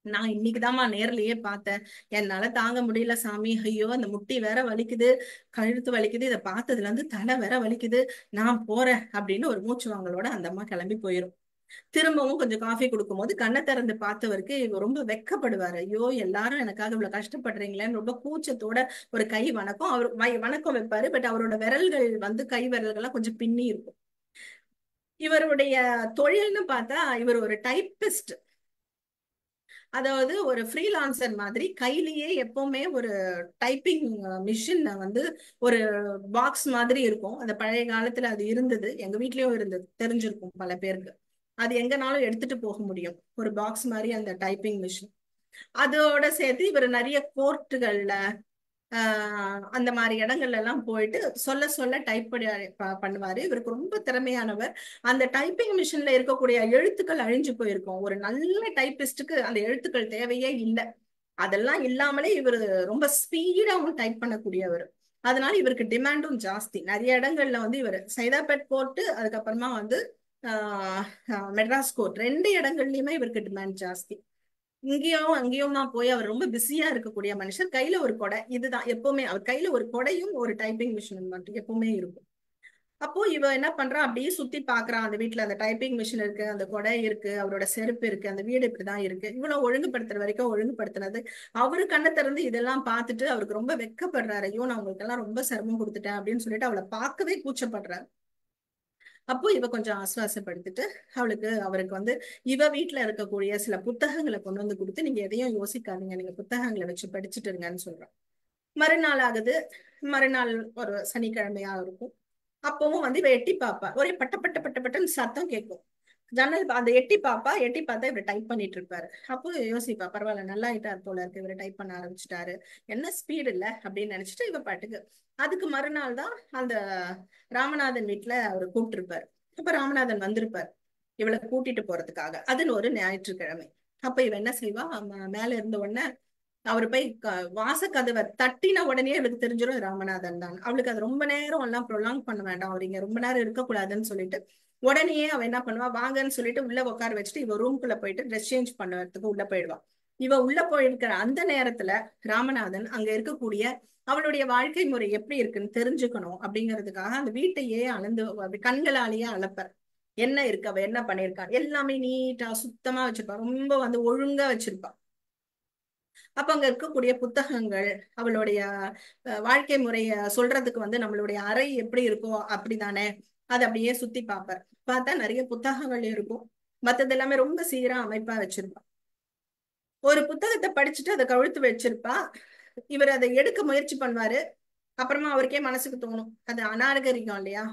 நான் இன்னைக்குதாம்மா நேர்லயே பார்த்தேன், என்னால தாங்க முடியல சாமி, ஐயோ அந்த முட்டி வேற வலிக்குது, கழுத்து வலிக்குது, இதை பார்த்ததுல இருந்து தலை வேற வலிக்குது, நான் போறேன் அப்படின்னு ஒரு மூச்சு வாங்கலோட அந்த அம்மா கிளம்பி போயிரும். திரும்பவும் கொஞ்சம் காஃபி கொடுக்கும்போது கண்ணை திறந்து பார்த்தவருக்கு ரொம்ப வெக்கப்படுவாரு. ஐயோ எல்லாரும் எனக்காக இவ்வளவு கஷ்டப்படுறீங்களேன்னு ரொம்ப கூச்சத்தோட ஒரு கை வணக்கம் அவர் வணக்கம் வைப்பாரு. பட் அவரோட விரல்கள் வந்து கை விரல்கள்லாம் கொஞ்சம் பின்னி இருக்கும். இவருடைய தொழில்னு பார்த்தா இவர் ஒரு டைப்பிஸ்ட். அதாவது ஒரு ஃப்ரீலான்சர் மாதிரி கையிலேயே எப்பவுமே ஒரு டைப்பிங் மிஷின் வந்து ஒரு பாக்ஸ் மாதிரி இருக்கும். அந்த பழைய காலத்துல அது இருந்தது, எங்க வீட்லயும் இருந்தது, தெரிஞ்சிருக்கும் பல பேருக்கு. அது எங்கனாலும் எடுத்துட்டு போக முடியும், ஒரு பாக்ஸ் மாதிரி அந்த டைப்பிங் மிஷின். அதோட சேர்த்து இவர் நிறைய கோர்ட்டுகள்ல அந்த மாதிரி இடங்கள்ல எல்லாம் போயிட்டு சொல்ல சொல்ல டைப் பண்ணுவாரு. இவருக்கு ரொம்ப திறமையானவர். அந்த டைப்பிங் மிஷின்ல இருக்கக்கூடிய எழுத்துக்கள் அழிஞ்சு போயிருக்கும். ஒரு நல்ல டைப்பிஸ்டுக்கு அந்த எழுத்துக்கள் தேவையே இல்லை. அதெல்லாம் இல்லாமலே இவர் ரொம்ப ஸ்பீடாவும் டைப் பண்ணக்கூடியவர். அதனால இவருக்கு டிமாண்டும் ஜாஸ்தி. நிறைய இடங்கள்ல வந்து இவர் சைதாப்பேட் கோர்ட்டு, அதுக்கப்புறமா வந்து மெட்ராஸ் கோர்ட், 2 இடங்கள்லயுமே இவருக்கு டிமாண்ட் ஜாஸ்தி. இங்கேயும் அங்கேயுமா போய் அவர் ரொம்ப பிஸியா இருக்கக்கூடிய மனுஷர். கையில ஒரு கொடை, இதுதான் எப்பவுமே அவர் கையில ஒரு கொடையும் ஒரு டைப்பிங் மிஷின் மட்டும் எப்பவுமே இருக்கும். அப்போ இவ என்ன பண்றா, அப்படியே சுத்தி பாக்குறான். அந்த வீட்டுல அந்த டைப்பிங் மிஷின் இருக்கு, அந்த கொடை இருக்கு, அவரோட செருப்பு இருக்கு, அந்த வீடு இப்படிதான் இருக்கு. இவ்வளவு ஒழுங்குபடுத்துற வரைக்கும் ஒழுங்குபடுத்தினது. அவரு கண்ணை திறந்து இதெல்லாம் பார்த்துட்டு அவருக்கு ரொம்ப வெக்கப்படுறாரு. ஐயோ நான் உங்களுக்கு எல்லாம் ரொம்ப சிரமம் கொடுத்துட்டேன் அப்படின்னு சொல்லிட்டு அவளை பார்க்கவே கூச்சப்படுறாரு. அப்போ இவ கொஞ்சம் ஆசுவாசப்படுத்திட்டு அவருக்கு வந்து இவ வீட்டுல இருக்கக்கூடிய சில புத்தகங்களை கொண்டு வந்து கொடுத்து, நீங்க எதையும் யோசிக்காதீங்க, நீங்க புத்தகங்களை வச்சு படிச்சுட்டு இருங்கன்னு சொல்றோம். மறுநாள் ஆகுது. மறுநாள் ஒரு சனிக்கிழமையா இருக்கும். அப்பவும் வந்து இவ எட்டி பாப்பா. ஒரே பட்ட பட்ட பட்ட பட்டன்னு சத்தம் கேட்கும். அந்த எட்டி பாப்பா. எட்டி பார்த்தா இவர் டைப் பண்ணிட்டு இருப்பாரு. அப்போ யோசிப்பா, பரவாயில்ல, நல்லா ஆயிட்டார் போல இருக்கு, இவர் டைப் பண்ண ஆரம்பிச்சுட்டாரு, என்ன ஸ்பீடு இல்ல அப்படின்னு நினைச்சிட்டு இவ பாட்டுக்கு. அதுக்கு மறுநாள் தான் அந்த ராமநாதன் வீட்டுல அவரு கூப்பிட்டுருப்பாரு. அப்ப ராமநாதன் வந்திருப்பார் இவளை கூட்டிட்டு போறதுக்காக. அதுன்னு ஒரு ஞாயிற்றுக்கிழமை. அப்ப இவ என்ன செய்வா, மேல இருந்த உடனே அவரு போய் வாசக்கதவை தட்டின உடனே அவளுக்கு தெரிஞ்சிடும் ராமநாதன் தான். அவளுக்கு அது ரொம்ப நேரம் எல்லாம் ப்ரொலாங் பண்ண வேண்டாம், அவர் இங்க ரொம்ப நேரம் இருக்கக்கூடாதுன்னு சொல்லிட்டு உடனேயே அவ என்ன பண்ணுவா, வாங்கன்னு சொல்லிட்டு உள்ள உட்கார வச்சுட்டு இவ ரூம்குள்ள போயிட்டு ட்ரெஸ் சேஞ்ச் பண்ணுறதுக்கு உள்ள போயிடுவா. இவ உள்ள போயிருக்கிற அந்த நேரத்துல ராமநாதன் அங்க இருக்கக்கூடிய அவளுடைய வாழ்க்கை முறை எப்படி இருக்குன்னு தெரிஞ்சுக்கணும் அப்படிங்கிறதுக்காக அந்த வீட்டையே அளந்து கண்களாலேயே அளப்பார். என்ன இருக்கு, அவ என்ன பண்ணிருக்கா, எல்லாமே நீட்டா சுத்தமா வச்சிருப்பா, ரொம்ப வந்து ஒழுங்கா வச்சிருப்பா. அப்ப அங்க இருக்கக்கூடிய புத்தகங்கள், அவளுடைய வாழ்க்கை முறைய சொல்றதுக்கு வந்து நம்மளுடைய அறை எப்படி இருக்கோ அப்படிதானே, அதை அப்படியே சுத்தி பார்ப்பார். பார்த்தா நிறைய புத்தகங்கள் இருக்கும். மத்தது எல்லாமே ரொம்ப சீரா அமைப்பா வச்சிருப்பா. ஒரு புத்தகத்தை படிச்சுட்டு அதை கழுத்து வச்சிருப்பா. இவர் அதை எடுக்க முயற்சி பண்ணுவாரு. அப்புறமா அவருக்கே மனசுக்கு தோணும், அது அநாகரிகம் இல்லையா,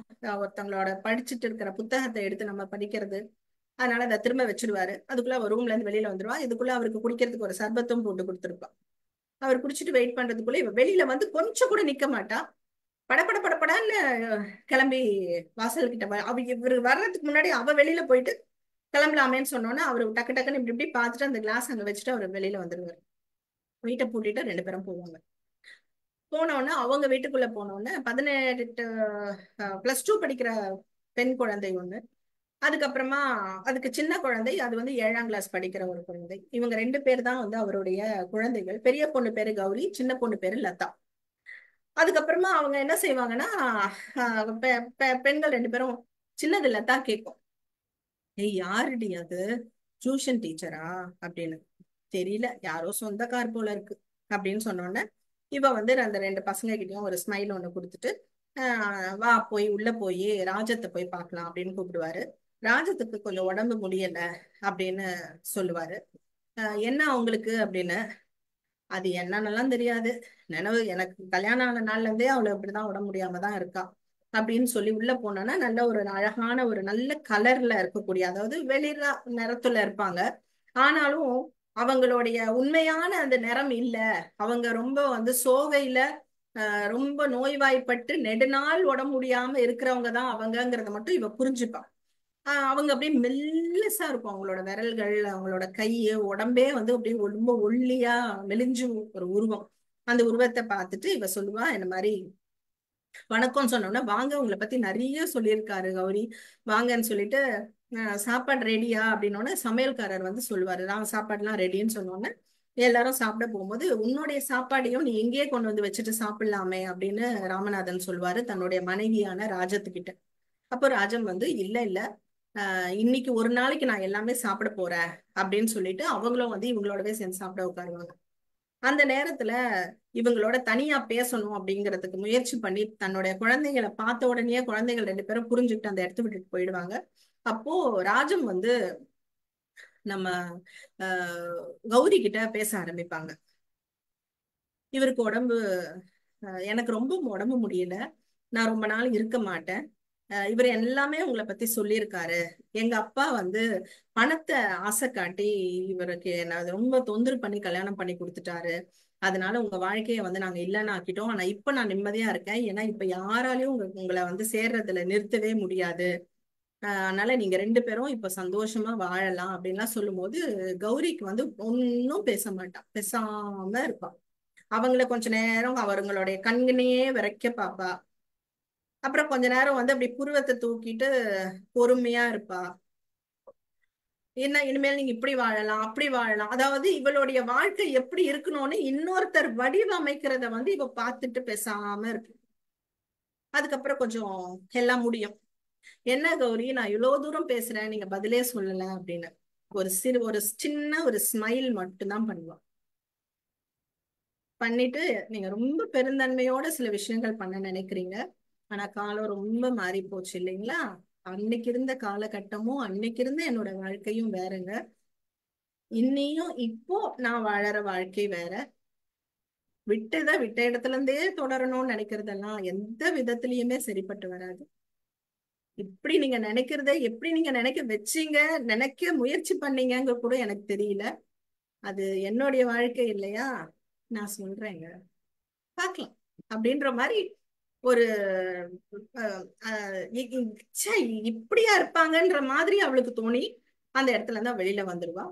ஒருத்தவங்களோட படிச்சுட்டு இருக்கிற புத்தகத்தை எடுத்து நம்ம படிக்கிறது. அதனால அதை திரும்ப வச்சிருவாரு. அதுக்குள்ள அவர் ரூம்ல இருந்து வெளியில வந்துருவா. இதுக்குள்ள அவருக்கு குடிக்கிறதுக்கு ஒரு சர்பத்தும் போட்டு கொடுத்துருப்பா. அவர் குடிச்சிட்டு வெயிட் பண்றதுக்குள்ள இவ வெளியில வந்து கொஞ்சம் கூட நிக்க மாட்டா. படபட படப்படான்னு கிளம்பி வாசல் கிட்ட இவரு வர்றதுக்கு முன்னாடி அவ வெளியில போயிட்டு கிளம்பலாமேன்னு சொன்னோன்னா அவரு டக்கு டக்குன்னு இப்படி இப்படி பார்த்துட்டு அந்த கிளாஸ் அங்க வச்சுட்டு அவர் வெளியில வந்துருவாரு. வீட்டை பூட்டிட்டு ரெண்டு பேரும் போவாங்க. போனோடனே அவங்க வீட்டுக்குள்ள போனோடனே 18 +2 படிக்கிற பெண் குழந்தை ஒண்ணு, அதுக்கப்புறமா அதுக்கு சின்ன குழந்தை, அது வந்து 7ஆம் கிளாஸ் படிக்கிற ஒரு குழந்தை. இவங்க ரெண்டு பேர் தான் வந்து அவருடைய குழந்தைகள். பெரிய பொண்ணு பேரு கௌரி, சின்ன பொண்ணு பேரு லதா. அதுக்கப்புறமா அவங்க என்ன செய்வாங்கன்னா, பெண்கள் ரெண்டு பேரும், சின்னது லதா கேட்கும், ஏய் யாருடி அது, டியூஷன் டீச்சரா அப்படின்னு. தெரியல, யாரோ சொந்தக்கார் போல இருக்கு அப்படின்னு சொன்னோடனே இவ வந்து அந்த ரெண்டு பசங்க கிட்டயும் ஒரு ஸ்மைல் ஒண்ணு கொடுத்துட்டு, வா போய் உள்ள போய் ராஜத்தை போய் பார்க்கலாம் அப்படின்னு கூப்பிடுவாரு. ராஜத்துக்கு கொஞ்சம் உடம்பு முடியல அப்படின்னு சொல்லுவாரு. என்ன அவங்களுக்கு அப்படின்னு. அது என்னன்னெல்லாம் தெரியாது, நினைவு எனக்கு கல்யாணம் ஆன நாள்ல இருந்தே அவளை இப்படிதான் உடம்பு முடியாம தான் இருக்கா அப்படின்னு சொல்லி உள்ள போனோன்னா, நல்ல ஒரு அழகான ஒரு நல்ல கலர்ல இருக்கக்கூடிய, அதாவது வெளிர நிறத்துல இருப்பாங்க. ஆனாலும் அவங்களுடைய உண்மையான அந்த நிறம் இல்ல, அவங்க ரொம்ப வந்து சோகையில ரொம்ப நோய்வாய்ப்பட்டு நெடுநாள் உடம்பு முடியாம இருக்கிறவங்க தான் அவங்கங்கிறத மட்டும் இவ புரிஞ்சுப்பா. அவங்க அப்படியே மெல்லிசா இருக்கும், அவங்களோட விரல்கள், அவங்களோட கை, உடம்பே வந்து அப்படியே ரொம்ப ஒல்லியா மெலிஞ்சு ஒரு உருவம். அந்த உருவத்தை பார்த்துட்டு இவ சொல்லுவா, இந்த மாதிரி வணக்கம் சொன்னோம்னா, வாங்க உங்களை பத்தி நிறைய சொல்லியிருக்காரு கௌரி, வாங்கன்னு சொல்லிட்டு சாப்பாடு ரெடியா அப்படின்னோடனே சமையல்காரர் வந்து சொல்லுவாரு, நான் சாப்பாடுலாம் ரெடின்னு சொன்னோன்னே எல்லாரும் சாப்பிட போகும்போது, உன்னுடைய சாப்பாடையும் நீ எங்கேயே கொண்டு வந்து வச்சுட்டு சாப்பிடலாமே அப்படின்னு ராமநாதன் சொல்லுவாரு தன்னுடைய மனைவியான ராஜத்துக்கிட்ட. அப்போ ராஜம் வந்து, இல்ல இல்ல, இன்னைக்கு ஒரு நாளைக்கு நான் எல்லாமே சாப்பிட போறேன் அப்படின்னு சொல்லிட்டு அவங்களும் வந்து இவங்களோடவே சேர்ந்து சாப்பிட உட்காருவாங்க. அந்த நேரத்துல இவங்களோட தனியா பேசணும் அப்படிங்கிறதுக்கு முயற்சி பண்ணி தன்னுடைய குழந்தைகளை பார்த்த உடனே குழந்தைகள் ரெண்டு பேரும் புரிஞ்சுக்கிட்டு அந்த இடத்த விட்டுட்டு போயிடுவாங்க. அப்போ ராஜம் வந்து நம்ம கௌரி கிட்ட பேச ஆரம்பிப்பாங்க. இவருக்கு உடம்பு, எனக்கு ரொம்ப உடம்பு முடியல, நான் ரொம்ப நாள் இருக்க மாட்டேன், இவர் எல்லாமே உங்களை பத்தி சொல்லியிருக்காரு, எங்க அப்பா வந்து பணத்தை ஆசை காட்டி இவருக்கு என்ன ரொம்ப தொந்தரவு பண்ணி கல்யாணம் பண்ணி கொடுத்துட்டாரு, அதனால உங்க வாழ்க்கைய வந்து நாங்க இல்லைன்னு ஆக்கிட்டோம், ஆனா இப்ப நான் நிம்மதியா இருக்கேன், ஏன்னா இப்ப யாராலையும் உங்களை வந்து சேர்றதுல நிறுத்தவே முடியாது, அதனால நீங்க ரெண்டு பேரும் இப்ப சந்தோஷமா வாழலாம் அப்படின்லாம் சொல்லும் போது கௌரிக்கு வந்து ஒன்னும் பேச மாட்டான், பேசாம இருப்பான். அவங்கள கொஞ்ச நேரம் அவங்களுடைய கண்களையே விரைக்க பாப்பா. அப்புறம் கொஞ்ச நேரம் வந்து அப்படி புருவத்தை தூக்கிட்டு பொறுமையா இருப்பா. என்ன, இனிமேல் நீங்க இப்படி வாழலாம் அப்படி வாழலாம், அதாவது இவளுடைய வாழ்க்கை எப்படி இருக்கணும்னு இன்னொருத்தர் வடிவமைக்கிறத வந்து இவ பார்த்துட்டு பேசாம இருக்கு. அதுக்கப்புறம் கொஞ்சம் எல்லாம் முடியும். என்ன கௌரி, நான் இவ்வளவு தூரம் பேசுறேன், நீங்க பதிலே சொல்லல அப்படின்னு ஒரு சின்ன ஒரு ஸ்மைல் மட்டும்தான் பண்ணுவான். பண்ணிட்டு, நீங்க ரொம்ப பெருந்தன்மையோட சில விஷயங்கள் பண்ண நினைக்கிறீங்க, ஆனா காலம் ரொம்ப மாறி போச்சு இல்லைங்களா, அன்னைக்கு இருந்த காலகட்டமும் அன்னைக்கு இருந்த என்னோட வாழ்க்கையும் வேறங்க. இன்னையும் இப்போ நான் வாழற வாழ்க்கை வேற. விட்ட இடத்துல இருந்தே தொடரணும்னு நினைக்கிறதெல்லாம் எந்த விதத்திலயுமே சரிப்பட்டு வராது. இப்படி நீங்க நினைக்கிறத எப்படி நீங்க நினைக்க வச்சீங்க, நினைக்க முயற்சி பண்ணீங்க கூட எனக்கு தெரியல. அது என்னுடைய வாழ்க்கை இல்லையா, நான் சொல்றேங்க, பார்க்கலாம் அப்படின்ற மாதிரி ஒரு இப்படியா இருப்பாங்கன்ற மாதிரி அவளுக்கு தோணி அந்த இடத்துல இருந்தா வெளியில வந்துருவா.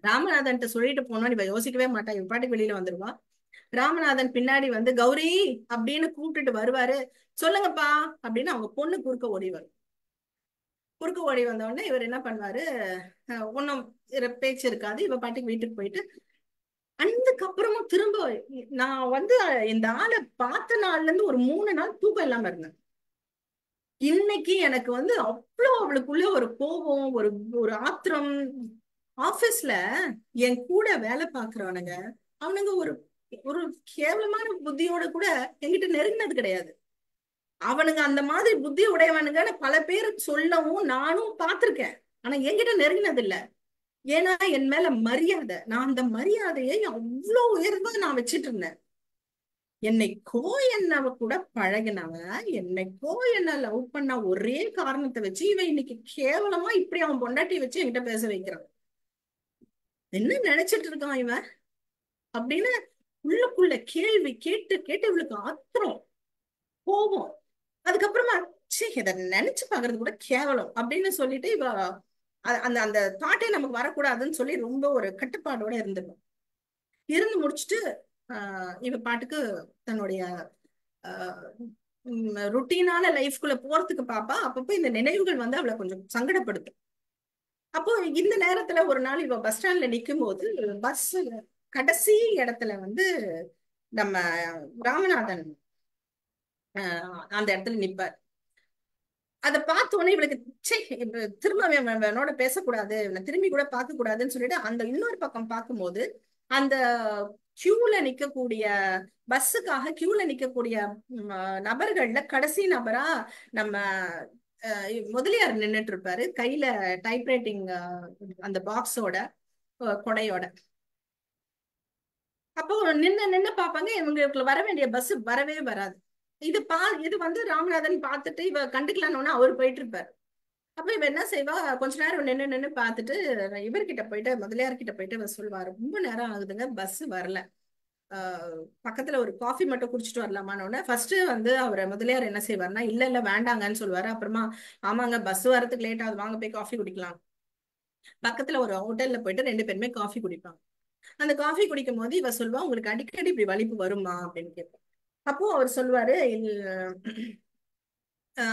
ராமநாதன் சொல்லிட்டு போனோம், இவ யோசிக்கவே மாட்டா, இவ பாட்டுக்கு வெளியில வந்துருவா. ராமநாதன் பின்னாடி வந்து கௌரி அப்படின்னு கூப்பிட்டுட்டு வருவாரு. சொல்லுங்கப்பா அப்படின்னு அவங்க பொண்ணு குறுக்க ஓடி வரும். குறுக்க ஓடி வந்த உடனே இவர் என்ன பண்ணுவாரு, ஒன்னும் பேச்சு இருக்காது, இவ பாட்டுக்கு வீட்டுக்கு போயிட்டு அதுக்கப்புறமும் திரும்ப நான் வந்து இந்த ஆளை பார்த்த நாள்ல இருந்து ஒரு 3 நாள் தூக்கம் இல்லாம இருந்தேன். இன்னைக்கு எனக்கு வந்து அவ்வளோ அவளுக்குள்ள ஒரு கோபம், ஒரு ஒரு ஆத்திரம். ஆபீஸ்ல என் கூட வேலை பாக்குறவனுங்க, அவனுங்க ஒரு ஒரு கேவலமான புத்தியோட கூட என்கிட்ட நெருங்கினது கிடையாது. அவனுங்க அந்த மாதிரி புத்தி உடையவனுங்கன்னு பல பேர் சொல்லவும் நானும் பார்த்திருக்கேன். ஆனா என்கிட்ட நெருங்கினது இல்ல. ஏன்னா என் மேல மரியாதை, நான் அந்த மரியாதையை அவ்வளவு உயர்வா நான் வச்சிட்டு இருந்தேன். என்னைக்கோ என்னவ கூட பழகினவன், என்னைக்கோ என்ன லவ் பண்ண ஒரே காரணத்தை வச்சு இவன் இன்னைக்கு கேவலமா இப்படி அவன் பொண்டாட்டி வச்சு என்கிட்ட பேச வைக்கிறான். என்ன நினைச்சிட்டு இருக்கான் இவன் அப்படின்னு உள்ளுக்குள்ள கேள்வி கேட்டு கேட்டு இவளுக்கு ஆத்திரம், கோபம். அதுக்கப்புறமா சே இதை நினைச்சு பாக்குறது கூட கேவலம் அப்படின்னு சொல்லிட்டு இவ அந்த அந்த தாட்டே நமக்கு வரக்கூடாதுன்னு சொல்லி ரொம்ப ஒரு கட்டுப்பாடோட இருந்துடும். இருந்து முடிச்சுட்டு இவ பாட்டுக்கு தன்னுடைய ருட்டீனான லைஃப்குள்ள போறதுக்கு பாப்பா. அப்பப்போ இந்த நினைவுகள் வந்து அவளை கொஞ்சம் சங்கடப்படுத்தும். அப்போ இந்த நேரத்துல ஒரு நாள் இவ பஸ் ஸ்டாண்ட்ல நிக்கும் போது பஸ் கடைசி இடத்துல வந்து நம்ம ராமநாதன் அந்த இடத்துல நிப்பார். அதை பார்த்த உடனே இவளுக்கு சே திரும்ப என்னோட பேசக்கூடாது, இவனை திரும்பி கூட பார்க்க கூடாதுன்னு சொல்லிட்டு அந்த இன்னொரு பக்கம் பார்க்கும்போது அந்த கியூல நிக்கக்கூடிய பஸ்ஸுக்காக கியூல நிக்கக்கூடிய நபர்கள்ல கடைசி நபரா நம்ம முதலியார் நின்னுட்டு இருப்பாரு, கையில டைப்ரைட்டிங் அந்த பாக்ஸோட கொடையோட. அப்போ நின்னு பாப்பாங்க, இவங்களுக்கு வர வேண்டிய பஸ் வரவே வராது. இது வந்து ராமநாதன் பார்த்துட்டு இவ கண்டுக்கலான்னு அவரு போயிட்டு இருப்பாரு. அப்ப இவ என்ன செய்வா, கொஞ்ச நேரம் நின்னு பார்த்துட்டு இவர்கிட்ட போயிட்டு முதலியார்கிட்ட போயிட்டு இவ சொல்லுவா, ரொம்ப நேரம் ஆகுதுங்க, பஸ் வரல, பக்கத்துல ஒரு காஃபி மட்டும் குடிச்சிட்டு வரலாமான்னு. ஃபர்ஸ்ட் வந்து அவர் முதலியார் என்ன செய்வார்னா, இல்ல இல்ல வேண்டாங்கன்னு சொல்லுவாரு. அப்புறமா ஆமாங்க பஸ் வரதுக்கு லேட் ஆகுது, வாங்க போய் காஃபி குடிக்கலாம். பக்கத்துல ஒரு ஹோட்டல்ல போயிட்டு 2 பேருமே காஃபி குடிப்பாங்க. அந்த காஃபி குடிக்கும் போது இவ சொல்லுவா, உங்களுக்கு அடிக்கடி இப்படி வலிப்பு வருமா அப்படின்னு கேட்பா. அப்போ அவர் சொல்லுவாரு,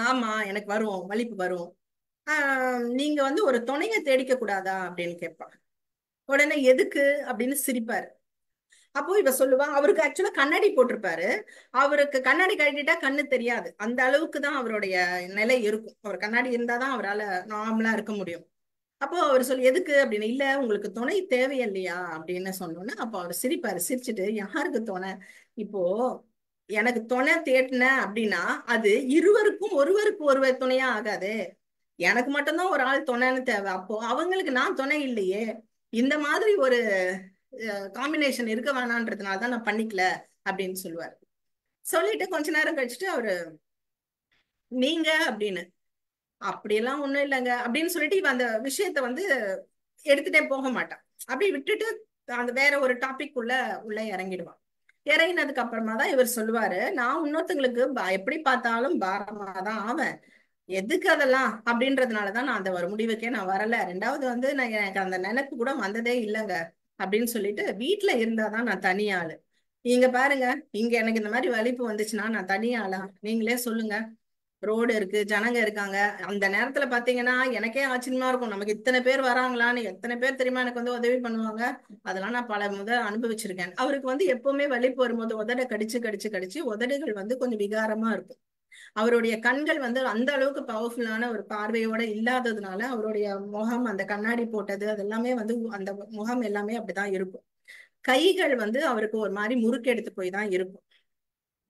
ஆமா எனக்கு வரும், வலிப்பு வரும். நீங்க வந்து ஒரு துணையை தேடிக்க கூடாதா அப்படின்னு கேட்பா. உடனே எதுக்கு அப்படின்னு சிரிப்பாரு. அப்போ இவ சொல்லுவா, அவருக்கு ஆக்சுவலா கண்ணாடி போட்டிருப்பாரு, அவருக்கு கண்ணாடி கழட்டிட்டா கண்ணு தெரியாது, அந்த அளவுக்கு தான் அவருடைய நிலை இருக்கும். அவர் கண்ணாடி இருந்தாதான் அவரால் நார்மலா இருக்க முடியும். அப்போ அவர் சொல்லி எதுக்கு அப்படின்னு, இல்ல உங்களுக்கு துணை தேவையில்லையா அப்படின்னு சொன்னோன்னு அப்போ அவர் சிரிப்பாரு. சிரிச்சுட்டு, யாருக்கு துணை, இப்போ எனக்கு துணை தேடின அப்படின்னா அது இருவருக்கும் ஒருவருக்கு ஒருவர் துணையா ஆகாது, எனக்கு மட்டும்தான் ஒரு ஆள் துணைன்னு தேவை, அப்போ அவங்களுக்கு நான் துணை இல்லையே, இந்த மாதிரி ஒரு காம்பினேஷன் இருக்க வேணான்றதுனாலதான் நான் பண்ணிக்கல அப்படின்னு சொல்லுவார். சொல்லிட்டு கொஞ்ச நேரம் கழிச்சுட்டு அவரு நீங்க அப்படின்னு, அப்படியெல்லாம் ஒண்ணும் இல்லைங்க அப்படின்னு சொல்லிட்டு இவ அந்த விஷயத்த வந்து எடுத்துட்டே போக மாட்டான். அப்படி விட்டுட்டு அந்த வேற ஒரு டாபிக் உள்ள இறங்கிடுவான். இறங்கினதுக்கு அப்புறமா தான் இவர் சொல்லுவாரு, நான் இன்னொருத்தங்களுக்கு எப்படி பார்த்தாலும் பாரமா தான் ஆவேன், எதுக்கு அதெல்லாம் அப்படின்றதுனாலதான் நான் அந்த ஒரு முடிவுக்கே நான் வரல. ரெண்டாவது வந்து நான் எனக்கு அந்த நினைப்பு கூட வந்ததே இல்லைங்க அப்படின்னு சொல்லிட்டு, வீட்டுல இருந்தாதான் நான் தனியாளு. நீங்க பாருங்க, இங்க எனக்கு இந்த மாதிரி வலிப்பு வந்துச்சுன்னா நான் தனியாளா, நீங்களே சொல்லுங்க. ரோடு இருக்கு, ஜனங்க இருக்காங்க, அந்த நேரத்துல பாத்தீங்கன்னா எனக்கே ஆச்சரியமா இருக்கும், நமக்கு இத்தனை பேர் வராங்களான்னு. எத்தனை பேர் தெரியுமா எனக்கு வந்து உதவி பண்ணுவாங்க, அதெல்லாம் நான் பல அனுபவிச்சிருக்கேன். அவருக்கு வந்து எப்பவுமே வலிப்பு வரும்போது உதட கடிச்சு கடிச்சு கடிச்சு உதடுகள் வந்து கொஞ்சம் விகாரமா இருக்கும். அவருடைய கண்கள் வந்து அந்த அளவுக்கு பவர்ஃபுல்லான ஒரு பார்வையோட இல்லாததுனால அவருடைய முகம், அந்த கண்ணாடி போட்டது அதெல்லாமே வந்து அந்த முகம் எல்லாமே அப்படிதான் இருக்கும். கைகள் வந்து அவருக்கு ஒரு மாதிரி முறுக்கு எடுத்து போய் தான் இருக்கும்.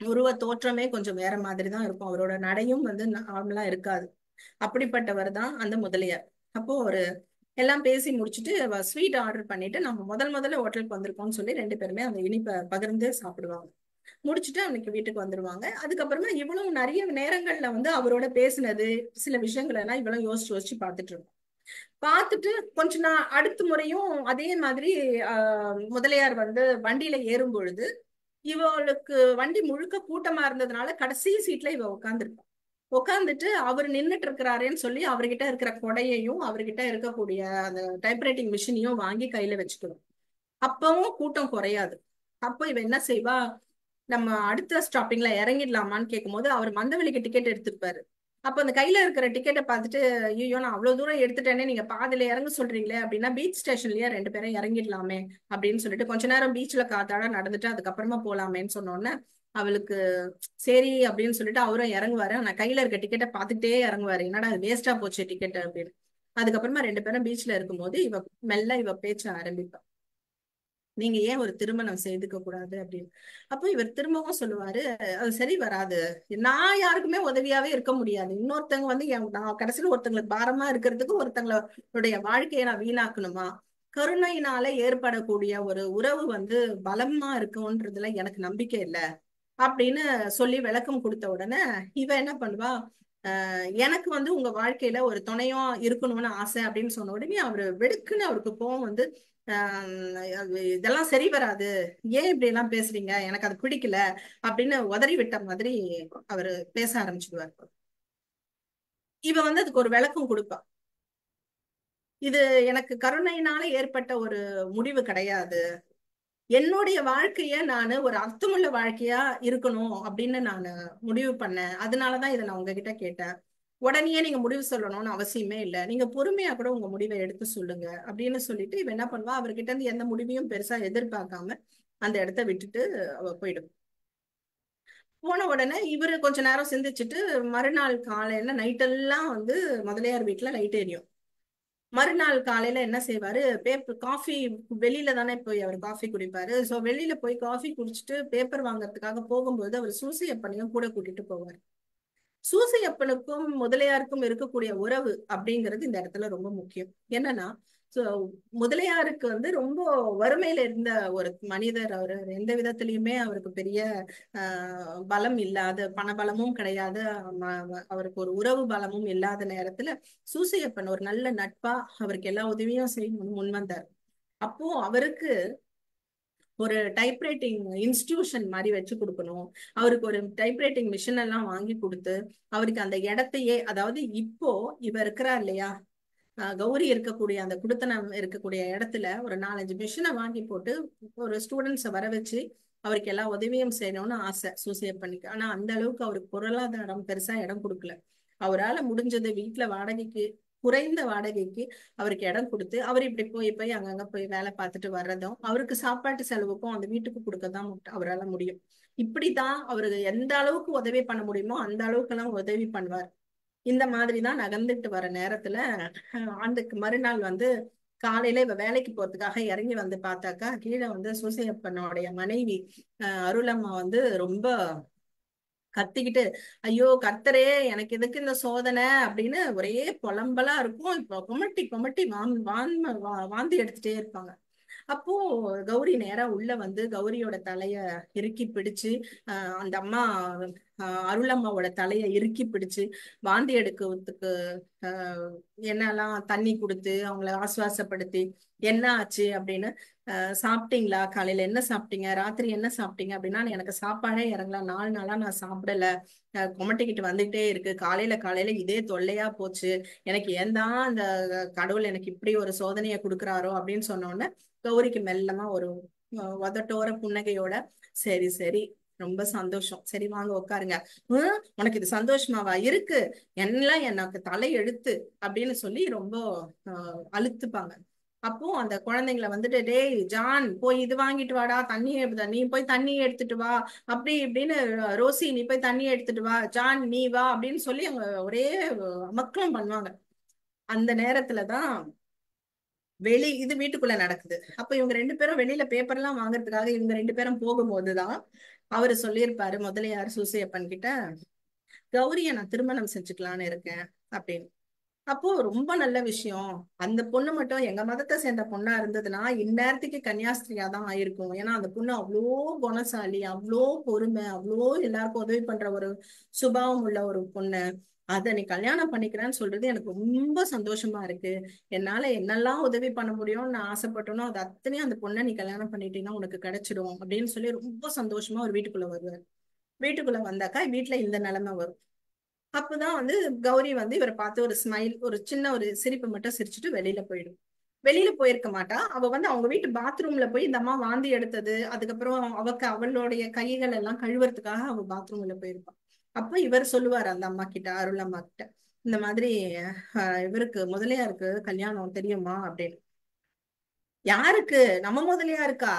உருவ தோற்றமே கொஞ்சம் வேற மாதிரி தான் இருக்கும். அவரோட நடையும் வந்து நார்மலா இருக்காது. அப்படிப்பட்டவர் தான் அந்த முதலியார். அப்போ ஒரு எல்லாம் பேசி முடிச்சுட்டு ஸ்வீட் ஆர்டர் பண்ணிட்டு நம்ம முதல்ல ஹோட்டலுக்கு வந்திருக்கோம்னு சொல்லி ரெண்டு பேருமே அந்த இனிப்பை பகிர்ந்து சாப்பிடுவாங்க. முடிச்சுட்டு அன்னைக்கு வீட்டுக்கு வந்துருவாங்க. அதுக்கப்புறமா இவ்வளவு நிறைய நேரங்கள்ல அவரோட பேசினது சில விஷயங்கள் எல்லாம் இவ்வளவு யோசிச்சு யோசிச்சு பார்த்துட்டு இருக்கோம். பார்த்துட்டு கொஞ்ச நாள் அடுத்த முறையும் அதே மாதிரி முதலியார் வண்டியில ஏறும் பொழுது இவளுக்கு வண்டி முழுக்க கூட்டமா இருந்ததுனால கடைசி சீட்ல இவ உட்காந்துருப்பா. உட்காந்துட்டு அவர் நின்றுட்டு இருக்கிறாரேன்னு சொல்லி அவர்கிட்ட இருக்கிற கொடையையும் அவர்கிட்ட இருக்கக்கூடிய அந்த டைப்ரைட்டிங் மிஷினையும் வாங்கி கையில வச்சுக்கணும். அப்பவும் கூட்டம் குறையாது. அப்போ இவ என்ன செய்வா, நம்ம அடுத்த ஸ்டாப்பிங்ல இறங்கிடலாமான்னு கேட்கும்போது அவர் மந்தவெளிக்கு டிக்கெட் எடுத்துருப்பாரு. அப்ப அந்த கையில இருக்கிற டிக்கெட்டை பார்த்துட்டு, ஐயோ நான் அவ்வளவு தூரம் எடுத்துட்டேனே, நீங்க பாதியில இறங்க சொல்றீங்களே அப்படின்னா பீச் ஸ்டேஷன்லயே ரெண்டு பேரும் இறங்கிடலாமே அப்படின்னு சொல்லிட்டு கொஞ்ச நேரம் பீச்ல காத்தாட நடந்துட்டு அதுக்கப்புறமா போலாமேன்னு சொன்னோன்னே அவளுக்கு சரி அப்படின்னு சொல்லிட்டு அவரும் இறங்குவாரு. ஆனா கையில இருக்க டிக்கெட்டை பார்த்துட்டே இறங்குவாரு, என்னடா அது வேஸ்டா போச்சு டிக்கெட் அப்படின்னு. அதுக்கப்புறமா ரெண்டு பேரும் பீச்ல இருக்கும்போது இவ பேச்ச ஆரம்பிப்பா, நீங்க ஏன் ஒரு திருமணம் செய்துக்க கூடாது அப்படின்னு. அப்போ இவர் திரும்பவும் சொல்லுவாரு, அது சரி வராது, நான் யாருக்குமே உதவியாவே இருக்க முடியாது, இன்னொருத்தவங்க நான் கடைசியில ஒருத்தங்களுக்கு பாரமா இருக்கிறதுக்கு ஒருத்தங்களுடைய வாழ்க்கையை நான் வீணாக்கணுமா, கருணையினால ஏற்படக்கூடிய ஒரு உறவு பலமா இருக்கும்ன்றதுல எனக்கு நம்பிக்கை இல்லை அப்படின்னு சொல்லி விளக்கம் கொடுத்த உடனே இவ என்ன பண்ணுவா, எனக்கு உங்க வாழ்க்கையில ஒரு துணையா இருக்கணும்னு ஆசை அப்படின்னு சொன்ன உடனே அவரு வெடுக்குன்னு அவருக்கு கோவம் இதெல்லாம் சரி வராது, ஏன் இப்படி எல்லாம் பேசுறீங்க, எனக்கு அது பிடிக்கல அப்படின்னு உதறி விட்ட மாதிரி அவரு பேச ஆரம்பிச்சுடுவார். இவ அதுக்கு ஒரு விளக்கம் கொடுப்பா, இது எனக்கு கருணையினால ஏற்பட்ட ஒரு முடிவு கிடையாது, என்னுடைய வாழ்க்கைய நானு ஒரு அர்த்தமுள்ள வாழ்க்கையா இருக்கணும் அப்படின்னு நான் முடிவு பண்ணேன், அதனாலதான் இதை நான் உங்ககிட்ட கேட்டேன், உடனே நீங்க முடிவு சொல்லணும்னு அவசியமே இல்லை, நீங்க பொறுமையா கூட உங்க முடிவை எடுத்து சொல்லுங்க அப்படின்னு சொல்லிட்டு இவ என்ன பண்ணுவா, அவர்கிட்ட இருந்து எந்த முடிவையும் பெருசா எதிர்பார்க்காம அந்த இடத்த விட்டுட்டு அவ போயிடும். போன உடனே இவரு கொஞ்ச நேரம் சிந்திச்சுட்டு மறுநாள் காலையில நைட்டெல்லாம் முதலியார் வீட்டுல லைட் எரியும். மறுநாள் காலையில என்ன செய்வாரு, பேப்பர் காஃபி, வெளியில தானே போய் அவர் காஃபி குடிப்பாரு, சோ வெளியில போய் காஃபி குடிச்சிட்டு பேப்பர் வாங்குறதுக்காக போகும்போது அவர் சூசையப்பனையும் கூட கூட்டிட்டு போவார். சூசையப்பனுக்கும் முதலியாருக்கும் இருக்கக்கூடிய உறவு அப்படிங்கிறது இந்த இடத்துல ரொம்ப முக்கியம். என்னன்னா முதலியாருக்கு ரொம்ப வறுமையில இருந்த ஒரு மனிதர், அவரு எந்த விதத்திலயுமே அவருக்கு பெரிய பலம் இல்லாத, பண பலமும் கிடையாது, அவருக்கு ஒரு உறவு பலமும் இல்லாத நேரத்துல சூசையப்பன் ஒரு நல்ல நட்பா அவருக்கு எல்லா உதவியும் செய்யணும்னு முன் வந்தார். அப்போ அவருக்கு ஒரு டைப்ரைட்டிங் இன்ஸ்டிடியூஷன் மாதிரி வச்சு கொடுக்கணும், அவருக்கு ஒரு டைப்ரைட்டிங் மிஷின் எல்லாம் வாங்கி கொடுத்து அவருக்கு அந்த இடத்தையே, அதாவது இப்போ இவ இருக்கிறா இல்லையா, கௌரி இருக்கக்கூடிய அந்த குடுத்தனம் இருக்கக்கூடிய இடத்துல ஒரு 4-5 மிஷினை வாங்கி போட்டு ஒரு ஸ்டூடெண்ட்ஸை வர வச்சு அவருக்கு எல்லா உதவியும் செய்யணும்னு ஆசை சூசையப்பனுக்கு. ஆனா அந்த அளவுக்கு அவருக்கு பொருளாதாரம் பெருசா இடம் கொடுக்கல. அவரால் முடிஞ்சது வீட்டுல வாடகைக்கு, குறைந்த வாடகைக்கு அவருக்கு இடம் கொடுத்து அவர் இப்படி போய் போய் அங்கங்க போய் வேலை பார்த்துட்டு வர்றதும் அவருக்கு சாப்பாட்டு செலவுக்கும் அந்த வீட்டுக்கு கொடுக்கதான் அவரால் முடியும். இப்படிதான் அவருக்கு எந்த அளவுக்கு உதவி பண்ண முடியுமோ அந்த அளவுக்கு எல்லாம் உதவி பண்ணுவார். இந்த மாதிரிதான் நகர்ந்துட்டு வர நேரத்துல ஆண்டுக்கு மறுநாள் காலையில இவ வேலைக்கு போறதுக்காக இறங்கி பார்த்தாக்கா கீழே சூசையப்பனுடைய மனைவி அருளம்மா ரொம்ப கத்திக்கிட்டு, ஐயோ கர்த்தரே எனக்கு எதுக்கு இந்த சோதனை அப்படின்னு ஒரே புலம்பலா இருக்கும். இப்போ குமட்டி குமட்டி வாந்தி எடுத்துட்டே இருப்பாங்க. அப்போ கௌரி நேரா உள்ள கௌரியோட தலைய இறுக்கி பிடிச்சு, அந்த அம்மா அருளம்மாவோட தலைய இறுக்கி பிடிச்சு வாந்தி எடுக்கிறதுக்கு என்னெல்லாம் தண்ணி கொடுத்து அவங்கள ஆசுவாசப்படுத்தி என்ன ஆச்சு அப்படின்னு, சாப்பிட்டீங்களா, காலையில என்ன சாப்பிட்டீங்க, ராத்திரி என்ன சாப்பிட்டீங்க அப்படின்னா, எனக்கு சாப்பாடே இறங்கல, 4 நாளா நான் சாப்பிடல, குமட்டிக்கிட்டு வந்துகிட்டே இருக்கு, காலையில இதே தொல்லையா போச்சு, எனக்கு ஏன் தான் அந்த கடவுள் எனக்கு இப்படி ஒரு சோதனையை கொடுக்குறாரோ அப்படின்னு சொன்னோன்னே கௌரிக்கு மெல்லமா ஒரு உதட்டோர புன்னகையோட, சரி சரி ரொம்ப சந்தோஷம், சரி வாங்க உட்காருங்க, உனக்கு இது சந்தோஷமாவா இருக்கு, எல்லாம் எனக்கு தலை எழுத்து அப்படின்னு சொல்லி ரொம்ப அழுத்துப்பாங்க. அப்போ அந்த குழந்தைங்களை டேய் ஜான் போய் இது வாங்கிட்டு வாடா, நீ போய் தண்ணி எடுத்துட்டு வா, அப்படி இப்படின்னு, ரோசி நீ போய் தண்ணி எடுத்துட்டு வா, ஜான் நீ வா அப்படின்னு சொல்லி அவங்க ஒரே அமக்கலம் பண்ணுவாங்க. அந்த நேரத்துலதான் இது வீட்டுக்குள்ள நடக்குது. அப்ப இவங்க ரெண்டு பேரும் வெளியில பேப்பர் எல்லாம் வாங்குறதுக்காக இவங்க ரெண்டு பேரும் போகும்போதுதான் அவரு சொல்லியிருப்பாரு முதலியார் சூசையப்பன் கிட்ட, கௌரிய நான் திருமணம் செஞ்சுக்கலான்னு இருக்கேன், அப்படின்னு. அப்போ ரொம்ப நல்ல விஷயம். அந்த பொண்ணு மட்டும் எங்க மதத்தை சேர்ந்த பொண்ணா இருந்ததுன்னா இந்நேரத்துக்கு கன்னியாஸ்திரியா தான் ஆயிருக்கும். ஏன்னா அந்த பொண்ணு அவ்வளோ குணசாலி, அவ்வளோ பொறுமை, அவ்வளோ எல்லாருக்கும் உதவி பண்ற ஒரு சுபாவம் உள்ள ஒரு பொண்ணு. அத நீ கல்யாணம் பண்ணிக்கிறேன்னு சொல்றது எனக்கு ரொம்ப சந்தோஷமா இருக்கு. என்னால என்னெல்லாம் உதவி பண்ண முடியும்னு நான் ஆசைப்பட்டனோ அது அத்தனையும் அந்த பொண்ணை நீ கல்யாணம் பண்ணிட்டீங்கன்னா உனக்கு கிடைச்சிடும் அப்படின்னு சொல்லி ரொம்ப சந்தோஷமா ஒரு வீட்டுக்குள்ள வருவார். வீட்டுக்குள்ள வந்தாக்கா வீட்டுல இந்த நிலைமை வரும். அப்பதான் வந்து கௌரி வந்து இவரை பார்த்து ஒரு ஸ்மைல், ஒரு சின்ன ஒரு சிரிப்பு மட்டும் சிரிச்சுட்டு வெளியில போயிடும். வெளியில போயிருக்க மாட்டா. அவ வந்து அவங்க வீட்டு பாத்ரூம்ல போய் இந்த அம்மா வாந்தி எடுத்தது, அதுக்கப்புறம் அவளுடைய கைகள் எல்லாம் கழுவுறதுக்காக அவ பாத்ரூம்ல போயிருப்பான். அப்ப இவர் சொல்லுவாரு அந்த அம்மா கிட்ட, அருள் அம்மா கிட்ட, இந்த மாதிரி இவருக்கு முதலியாருக்கு கல்யாணம் தெரியுமா அப்படின்னு. யாருக்கு? நம்ம முதலியாருக்கா?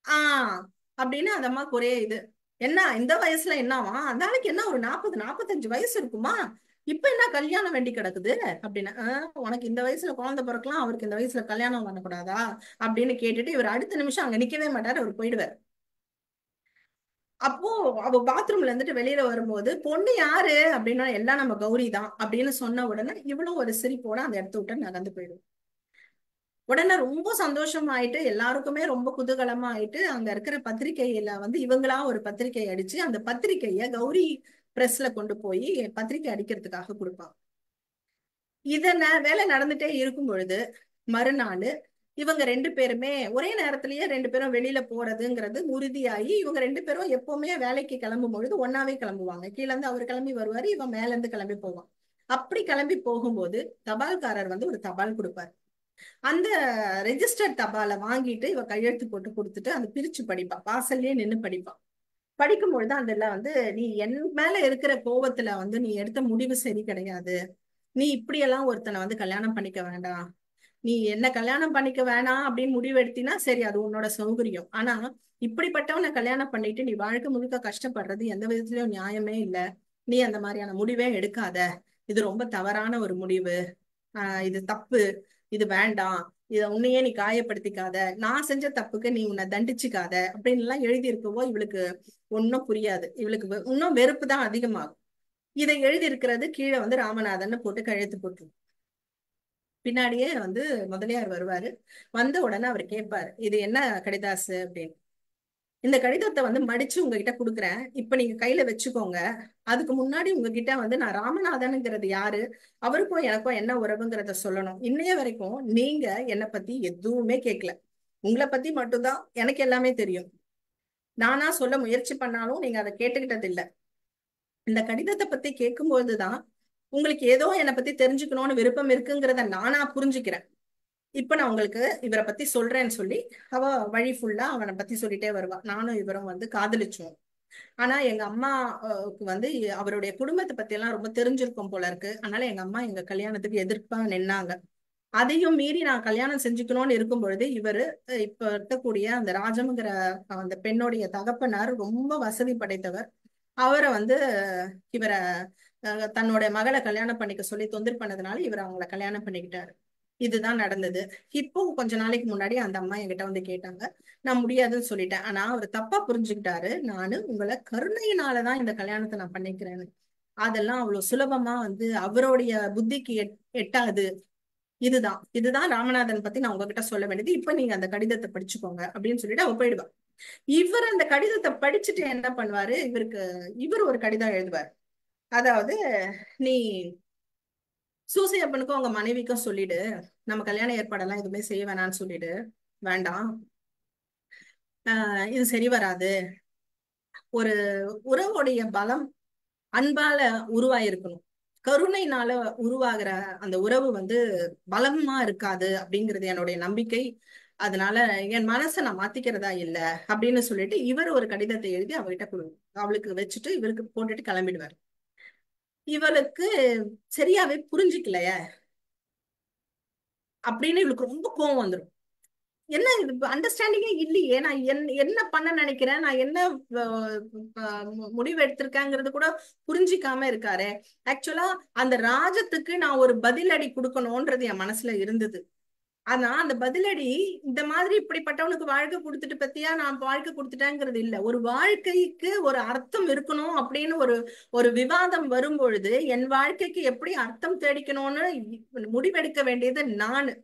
ஆஹ் அப்படின்னு அந்த அம்மாக்கு ஒரே இது. என்ன இந்த வயசுல என்னவா? அந்த ஆளுக்கு என்ன ஒரு 40 45 வயசு இருக்குமா? இப்ப என்ன கல்யாணம் வேண்டி கிடக்குது அப்படின்னு. உனக்கு இந்த வயசுல குழந்தை பிறக்கலாம், அவருக்கு இந்த வயசுல கல்யாணம் பண்ணக்கூடாதா அப்படின்னு கேட்டுட்டு இவர் அடுத்த நிமிஷம் அங்க நிக்கவே மாட்டாரு, அவர் போயிடுவார். அப்போ அவ பாத்ரூம்ல இருந்துட்டு வெளியில வரும்போது பொண்ணு யாரு அப்படின்னா எல்லாம் நம்ம கௌரி தான் அப்படின்னு சொன்ன உடனே இவ்வளவு ஒரு சிரிப்போட அந்த இடத்த விட்டு நடந்து போயிடும். உடனே ரொம்ப சந்தோஷம் ஆயிட்டு எல்லாருக்குமே ரொம்ப குதூகலமா ஆயிட்டு அங்க இருக்கிற பத்திரிகையில வந்து இவங்களா ஒரு பத்திரிகை அடிச்சு அந்த பத்திரிகைய கௌரி பிரஸ்ல கொண்டு போய் பத்திரிகை அடிக்கிறதுக்காக கொடுப்பாங்க. வேலை நடந்துட்டே இருக்கும் பொழுது மறுநாள் இவங்க 2 பேருமே ஒரே நேரத்திலேயே 2 பேரும் வெளியில போறதுங்கிறது உறுதியாகி இவங்க 2 பேரும் எப்பவுமே வேலைக்கு கிளம்பும் பொழுது ஒன்னாவே கிளம்புவாங்க. கீழ இருந்து அவர் கிளம்பி வருவாரு, இவன் மேல இருந்து கிளம்பி போவான். அப்படி கிளம்பி போகும்போது தபால்காரர் வந்து ஒரு தபால் கொடுப்பாரு. அந்த ரெஜிஸ்டர் தபாலை வாங்கிட்டு இவ கையெழுத்து போட்டு கொடுத்துட்டு அந்த பிரிச்சு படிப்பா, வாசல்லயே நின்னு படிப்பா. படிக்கும் பொழுது அந்த வந்து நீ என் மேல இருக்கிற கோவத்துல வந்து நீ எடுத்த முடிவு சரி கிடையாது. நீ இப்படியெல்லாம் ஒருத்தனை வந்து கல்யாணம் பண்ணிக்க வேண்டாம். நீ என்ன கல்யாணம் பண்ணிக்க வேணாம் அப்படின்னு முடிவு எடுத்தினா சரி, அது உன்னோட சௌகரியம். ஆனா இப்படிப்பட்டவனை கல்யாணம் பண்ணிட்டு நீ வாழ்க்கை முழுக்க கஷ்டப்படுறது எந்த விதத்துலயும் நியாயமே இல்லை. நீ அந்த மாதிரியான முடிவே எடுக்காத. இது ரொம்ப தவறான ஒரு முடிவு. இது தப்பு, இது வேண்டாம், இத உன்னையே நீ காயப்படுத்திக்காத, நான் செஞ்ச தப்புக்கு நீ உன்னை தண்டிச்சுக்காத அப்படின்னு எல்லாம் எழுதி இருக்கவோ இவளுக்கு ஒன்னும் புரியாது. இவளுக்கு இன்னும் வெறுப்பு தான் அதிகமாகும். இதை எழுதி இருக்கிறது கீழே வந்து ராமநாதன் போட்டு கழுத்து போட்டு பின்னாடியே வந்து முதலியார் வருவாரு. வந்த உடனே அவர் கேட்பாரு, இது என்ன கடிதாசு அப்படின்னு. இந்த கடிதத்தை வந்து மடிச்சு உங்ககிட்ட கொடுக்குறேன், இப்ப நீங்க கையில வச்சுக்கோங்க. அதுக்கு முன்னாடி உங்ககிட்ட வந்து நான் ராமநாதனுங்கிறது யாரு, அவருக்கும் எனக்கும் என்ன உறவுங்கிறத சொல்லணும். இன்னைய வரைக்கும் நீங்க என்னை பத்தி எதுவுமே கேட்கல. உங்களை பத்தி மட்டும்தான் எனக்கு எல்லாமே தெரியும். நானா சொல்ல முயற்சி பண்ணாலும் நீங்க அதை கேட்டுக்கிட்டது இல்ல. இந்த கடிதத்தை பத்தி கேட்கும்போதுதான் உங்களுக்கு ஏதோ என்னை பத்தி தெரிஞ்சுக்கணும்னு விருப்பம் இருக்குங்கிறத நானா புரிஞ்சுக்கிறேன். இப்ப நான் உங்களுக்கு இவரை பத்தி சொல்றேன்னு சொல்லி அவ வழி ஃபுல்லா அவனை பத்தி சொல்லிட்டே வருவா. நானும் இவரும் வந்து காதலிச்சோம். ஆனா எங்க அம்மாவுக்கு வந்து அவருடைய குடும்பத்தை பத்தி எல்லாம் ரொம்ப தெரிஞ்சிருக்கும் போல இருக்கு. அதனால எங்க அம்மா எங்க கல்யாணத்துக்கு எதிர்ப்பா நின்னாங்க. அதையும் மீறி நான் கல்யாணம் செஞ்சுக்கணும்னு இருக்கும் பொழுது இவரு இப்ப இருக்கக்கூடிய அந்த ராஜம்ங்கிற அந்த பெண்ணுடைய தகப்பனார் ரொம்ப வசதி படைத்தவர். அவரை வந்து இவரை தன்னோட மகளை கல்யாணம் பண்ணிக்க சொல்லி தொந்தரவு பண்ணதுனால இவர் அவங்கள கல்யாணம் பண்ணிக்கிட்டாரு. இதுதான் நடந்தது. இப்போ கொஞ்ச நாளைக்கு முன்னாடி அந்த அம்மா என்கிட்ட வந்து கேட்டாங்க. நான் முடியாதுன்னு சொல்லிட்டேன். ஆனா அவர் தப்பா புரிஞ்சுக்கிட்டாரு. நானு உங்களை கருணையினாலதான் இந்த கல்யாணத்தை நான் பண்ணிக்கிறேன்னு. அதெல்லாம் அவ்வளவு சுலபமா வந்து அவருடைய புத்திக்கு எட்டாது. இதுதான் ராமநாதன் பத்தி நான் உங்ககிட்ட சொல்ல வேண்டியது. இப்ப நீங்க அந்த கடிதத்தை படிச்சுக்கோங்க அப்படின்னு சொல்லிட்டு அவ போயிடுவா. இவர் அந்த கடிதத்தை படிச்சுட்டு என்ன பண்ணுவாரு, இவர் ஒரு கடிதம் எழுதுவார். அதாவது, நீ சூசையப்பனுக்கும் அவங்க மனைவிக்கும் சொல்லிடு, நம்ம கல்யாண ஏற்பாடெல்லாம் எதுவுமே செய்ய வேணாம்னு சொல்லிடு, வேண்டாம், இது சரி வராது. ஒரு உறவுடைய பலம் அன்பால உருவாயிருக்கணும். கருணைனால உருவாகிற அந்த உறவு வந்து பலமா இருக்காது அப்படிங்கிறது என்னுடைய நம்பிக்கை. அதனால என் மனசை நான் மாத்திக்கிறதா இல்ல அப்படின்னு சொல்லிட்டு இவர் ஒரு கடிதத்தை எழுதி அவகிட்ட அவளுக்கு வச்சுட்டு இவருக்கு போட்டுட்டு கிளம்பிடுவார். இவளுக்கு சரியாவே புரிஞ்சுக்கலைய அப்படின்னு இவளுக்கு ரொம்ப கோவம் வந்துடும். என்ன இது அண்டர்ஸ்டாண்டிங்கே இல்லையே, நான் என்ன பண்ண நினைக்கிறேன், நான் என்ன முடிவு எடுத்திருக்கேங்கிறது கூட புரிஞ்சிக்காம இருக்காரு. ஆக்சுவலா அந்த ராஜத்துக்கு நான் ஒரு பதிலடி கொடுக்கணும்ன்றது என் மனசுல இருந்தது. ஆனா அந்த பதிலடி இந்த மாதிரி இப்படிப்பட்டவனுக்கு வாழ்க்கை கொடுத்துட்டு பத்தியா நான் வாழ்க்கை கொடுத்துட்டேங்கிறது இல்ல. ஒரு வாழ்க்கைக்கு ஒரு அர்த்தம் இருக்கணும் அப்படின்னு ஒரு விவாதம் வரும் பொழுது என் வாழ்க்கைக்கு எப்படி அர்த்தம் தேடிக்கணும்னு முடிவெடுக்க வேண்டியது நானு.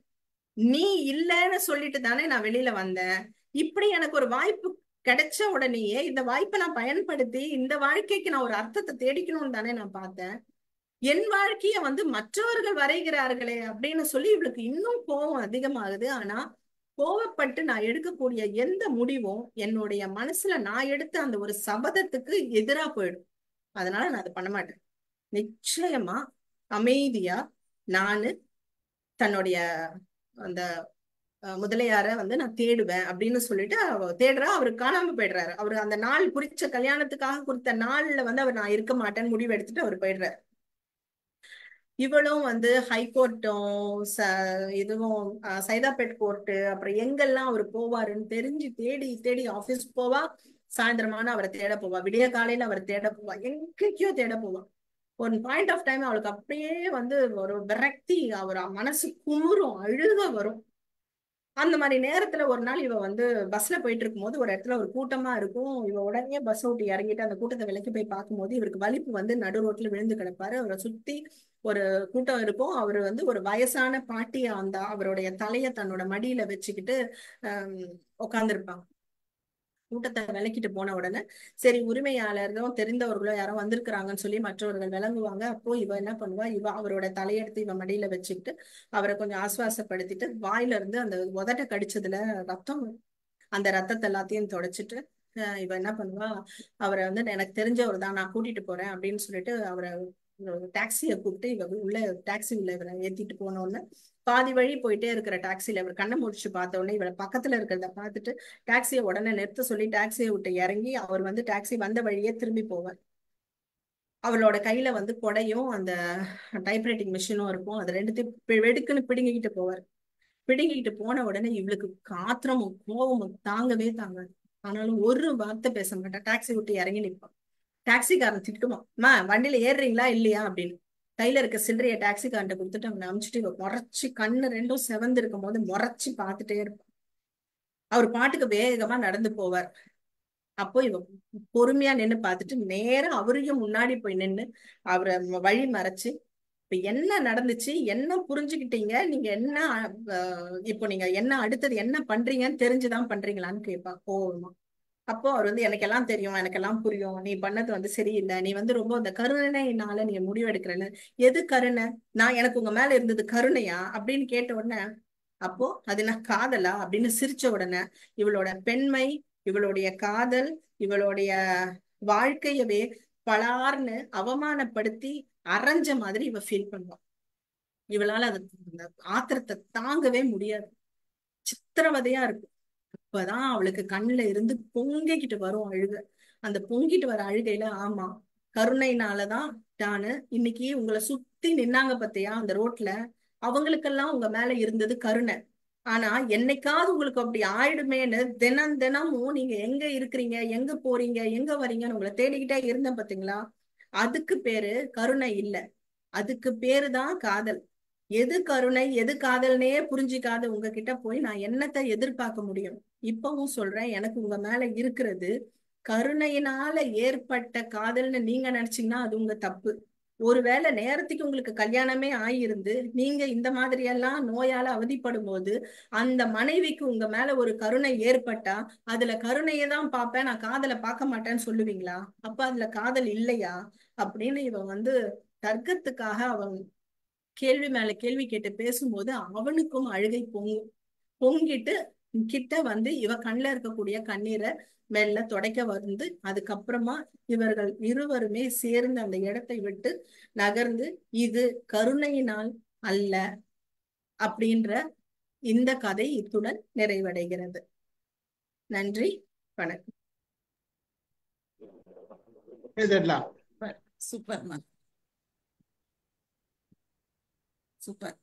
நீ இல்லைன்னு சொல்லிட்டு தானே நான் வெளியில வந்தேன். இப்படி எனக்கு ஒரு வாய்ப்பு கிடைச்ச உடனேயே இந்த வாய்ப்பை நான் பயன்படுத்தி இந்த வாழ்க்கைக்கு நான் ஒரு அர்த்தத்தை தேடிக்கணும்னு தானே நான் பார்த்தேன். என் வாழ்க்கைய மற்றவர்கள் வரைகிறார்களே அப்படின்னு சொல்லி இவளுக்கு இன்னும் கோபம் அதிகமாகுது. ஆனா கோவப்பட்டு நான் எடுக்கக்கூடிய எந்த முடிவும் என்னுடைய மனசுல நான் எடுத்த அந்த ஒரு சபதத்துக்கு எதிரா போயிடும். அதனால நான் அதை பண்ண மாட்டேன். நிச்சயமா அமைதியா நானு தன்னுடைய அந்த முதலியார நான் தேடுவேன் அப்படின்னு சொல்லிட்டு தேடுறா. அவரு காணாம போயிடுறாரு. அவரு அந்த நாள் குறிச்ச கல்யாணத்துக்காக குறித்த நாள்ல அவர் நான் இருக்க மாட்டேன்னு முடிவு எடுத்துட்டு அவர் போயிடுறாரு. இவளும் ஹைகோர்ட்டும் இதுவும் சைதாப்பேட் கோர்ட்டு அப்புறம் எங்கெல்லாம் அவர் போவாருன்னு தெரிஞ்சு தேடி தேடி ஆபீஸ் போவா. சாயந்தரமான அவரை தேட போவா. விடிய காலையில அவரை தேட போவா. எங்கேயோ தேட போவா. ஒரு பாயிண்ட் ஆஃப் டைம் அவளுக்கு அப்படியே ஒரு விரக்தி, அவர் மனசு குமுறும், அழுக வரும். அந்த மாதிரி நேரத்துல ஒரு நாள் இவ பஸ்ல போயிட்டு இருக்கும்போது ஒரு இடத்துல ஒரு கூட்டமா இருக்கும். இவ உடனே பஸ் விட்டு இறங்கிட்டு அந்த கூட்டத்தை விலக்கி போய் பார்க்கும்போது இவருக்கு வலிப்பு நடு ரோட்ல விழுந்து கிடப்பாரு. அவரை சுத்தி ஒரு கூட்டம் இருக்கும். அவரு ஒரு வயசான பாட்டிய அவருடைய தலைய தன்னோட மடியில வச்சுக்கிட்டு உட்கார்ந்துருப்பாங்க. கூட்டத்தை விலக்கிட்டு போன உடனே சரி உரிமையாளர்களும் தெரிந்தவர்களோ யாரோ வந்திருக்கிறாங்கன்னு சொல்லி மற்றவர்கள் விளங்குவாங்க. அப்போ இவ என்ன பண்ணுவா, இவ அவரோட தலையெடுத்து இவ மடியில வச்சுக்கிட்டு அவரை கொஞ்சம் ஆசுவாசப்படுத்திட்டு வாயில இருந்து அந்த உதட்ட கடிச்சதுல ரத்தம், அந்த ரத்தத்தை எல்லாத்தையும் தொடச்சிட்டு இவ என்ன பண்ணுவா, அவரை எனக்கு தெரிஞ்சவர் தான், நான் கூட்டிட்டு போறேன் அப்படின்னு சொல்லிட்டு அவரை டாக்ஸியை கூப்பிட்டு இவ உள்ள டாக்ஸி உள்ள இவரை ஏத்திட்டு போனோன்னு பாதி வழி போயிட்டே இருக்கிற டாக்ஸில இவர் கண்ணை முடிச்சு பார்த்த உடனே இவரை பக்கத்துல இருக்கிறத பார்த்துட்டு டாக்ஸியை உடனே நிறுத்த சொல்லி டாக்ஸியை விட்டு இறங்கி அவர் டாக்ஸி வந்த வழியே திரும்பி போவார். அவளோட கையில கொடையும் அந்த டைப்ரைட்டிங் மிஷினும் இருக்கும். அது ரெண்டுத்தையும் வெடுக்குன்னு பிடுங்கிக்கிட்டு போவார். பிடுங்கிட்டு போன உடனே இவளுக்கு காத்திரமும் கோபமும் தாங்கவே தாங்காது. ஆனாலும் ஒரு வார்த்தை பேச மாட்டா. டாக்ஸி விட்டு இறங்கி நிற்பான். டாக்ஸிக்காரன் திட்டுமா, வண்டியில ஏறுறீங்களா இல்லையா அப்படின்னு. கையில இருக்க சில்லறைய டாக்ஸிக்காரன்ட்ட கொடுத்துட்டு அவனை அமுச்சுட்டு இவ முறைச்சு கண்ணு ரெண்டும் செவந்து இருக்கும் போது முறைச்சு பார்த்துட்டே இருப்பான். அவர் பாட்டுக்கு வேகமா நடந்து போவார். அப்போ இவ பொறுமையா நின்னு பார்த்துட்டு நேரா அவரையும் முன்னாடி போய் நின்னு அவரை வழி மறைச்சு இப்ப என்ன நடந்துச்சு, என்ன புரிஞ்சுக்கிட்டீங்க, நீங்க என்ன இப்போ நீங்க என்ன அடுத்தது என்ன பண்றீங்கன்னு தெரிஞ்சுதான் பண்றீங்களான்னு கேட்பா கோவமா. அப்போ அவர் எனக்கு எல்லாம் தெரியும், எனக்கு எல்லாம் புரியும், நீ பண்ணது சரியில்லை, நீ ரொம்ப அந்த கருணைனால நீ முடிவெடுக்கிறேன்னு. எது கருணை? நான் எனக்கு உங்க மேல இருந்தது கருணையா அப்படின்னு கேட்ட உடனே அப்போ அது நான் காதலா அப்படின்னு சிரிச்ச உடனே இவளோட பெண்மை, இவளுடைய காதல், இவளுடைய வாழ்க்கையவே பலார்னு அவமானப்படுத்தி அரைஞ்ச மாதிரி இவ ஃபீல் பண்ணுவான். இவளால அது ஆத்திரத்தை தாங்கவே முடியாது. சித்திரவதையா இருக்கு. அப்பதான் அவளுக்கு கண்ணுல இருந்து பொங்கிக்கிட்டு வரும் அழுக. அந்த பொங்கிட்டு வர அழுகையில ஆமா, கருணையினாலதான் நானு இன்னைக்கு உங்களை சுத்தி நின்னாங்க பத்தியா அந்த ரோட்ல, அவங்களுக்கெல்லாம் உங்க மேல இருந்தது கருணை. ஆனா என்னைக்காவது உங்களுக்கு அப்படி ஆயிடுமேன்னு தினம் தினமும் நீங்க எங்க இருக்கிறீங்க, எங்க போறீங்க, எங்க வரீங்கன்னு உங்களை தேடிக்கிட்டே இருந்தேன் பாத்தீங்களா, அதுக்கு பேரு கருணை இல்ல, அதுக்கு பேருதான் காதல். எது கருணை எது காதல்னே புரிஞ்சிக்காத உங்ககிட்ட போய் நான் என்னத்தை எதிர்பார்க்க முடியும்? இப்பவும் சொல்றேன், எனக்கு உங்க மேல இருக்கிறது கருணையினால ஏற்பட்ட காதல்னு நீங்க நினைச்சீங்கன்னா அது உங்க தப்பு. ஒருவேளை நேரத்துக்கு உங்களுக்கு கல்யாணமே ஆயிருந்து நீங்க இந்த மாதிரி எல்லாம் நோயால அவதிப்படும் போது அந்த மனைவிக்கு உங்க மேல ஒரு கருணை ஏற்பட்டா அதுல கருணையை தான் பார்ப்பேன், நான் காதலை பார்க்க மாட்டேன்னு சொல்லுவீங்களா? அப்ப அதுல காதல் இல்லையா அப்படின்னு இவன் தர்க்கத்துக்காக அவன் கேள்வி மேல கேள்வி கேட்டு பேசும்போது அவனுக்கும் அழுகை பொங்கிட்டு கிட்ட இவ கண்ணுல இருக்கக்கூடிய கண்ணீரை மெல்ல துடைக்க அதுக்கப்புறமா இவர்கள் இருவருமே சேர்ந்து அந்த இடத்தை விட்டு நகர்ந்து இது கருணையினால் அல்ல அப்படின்ற இந்த கதை இத்துடன் நிறைவடைகிறது. நன்றி, வணக்கம். சூப்பர்மா, சூப்பர்.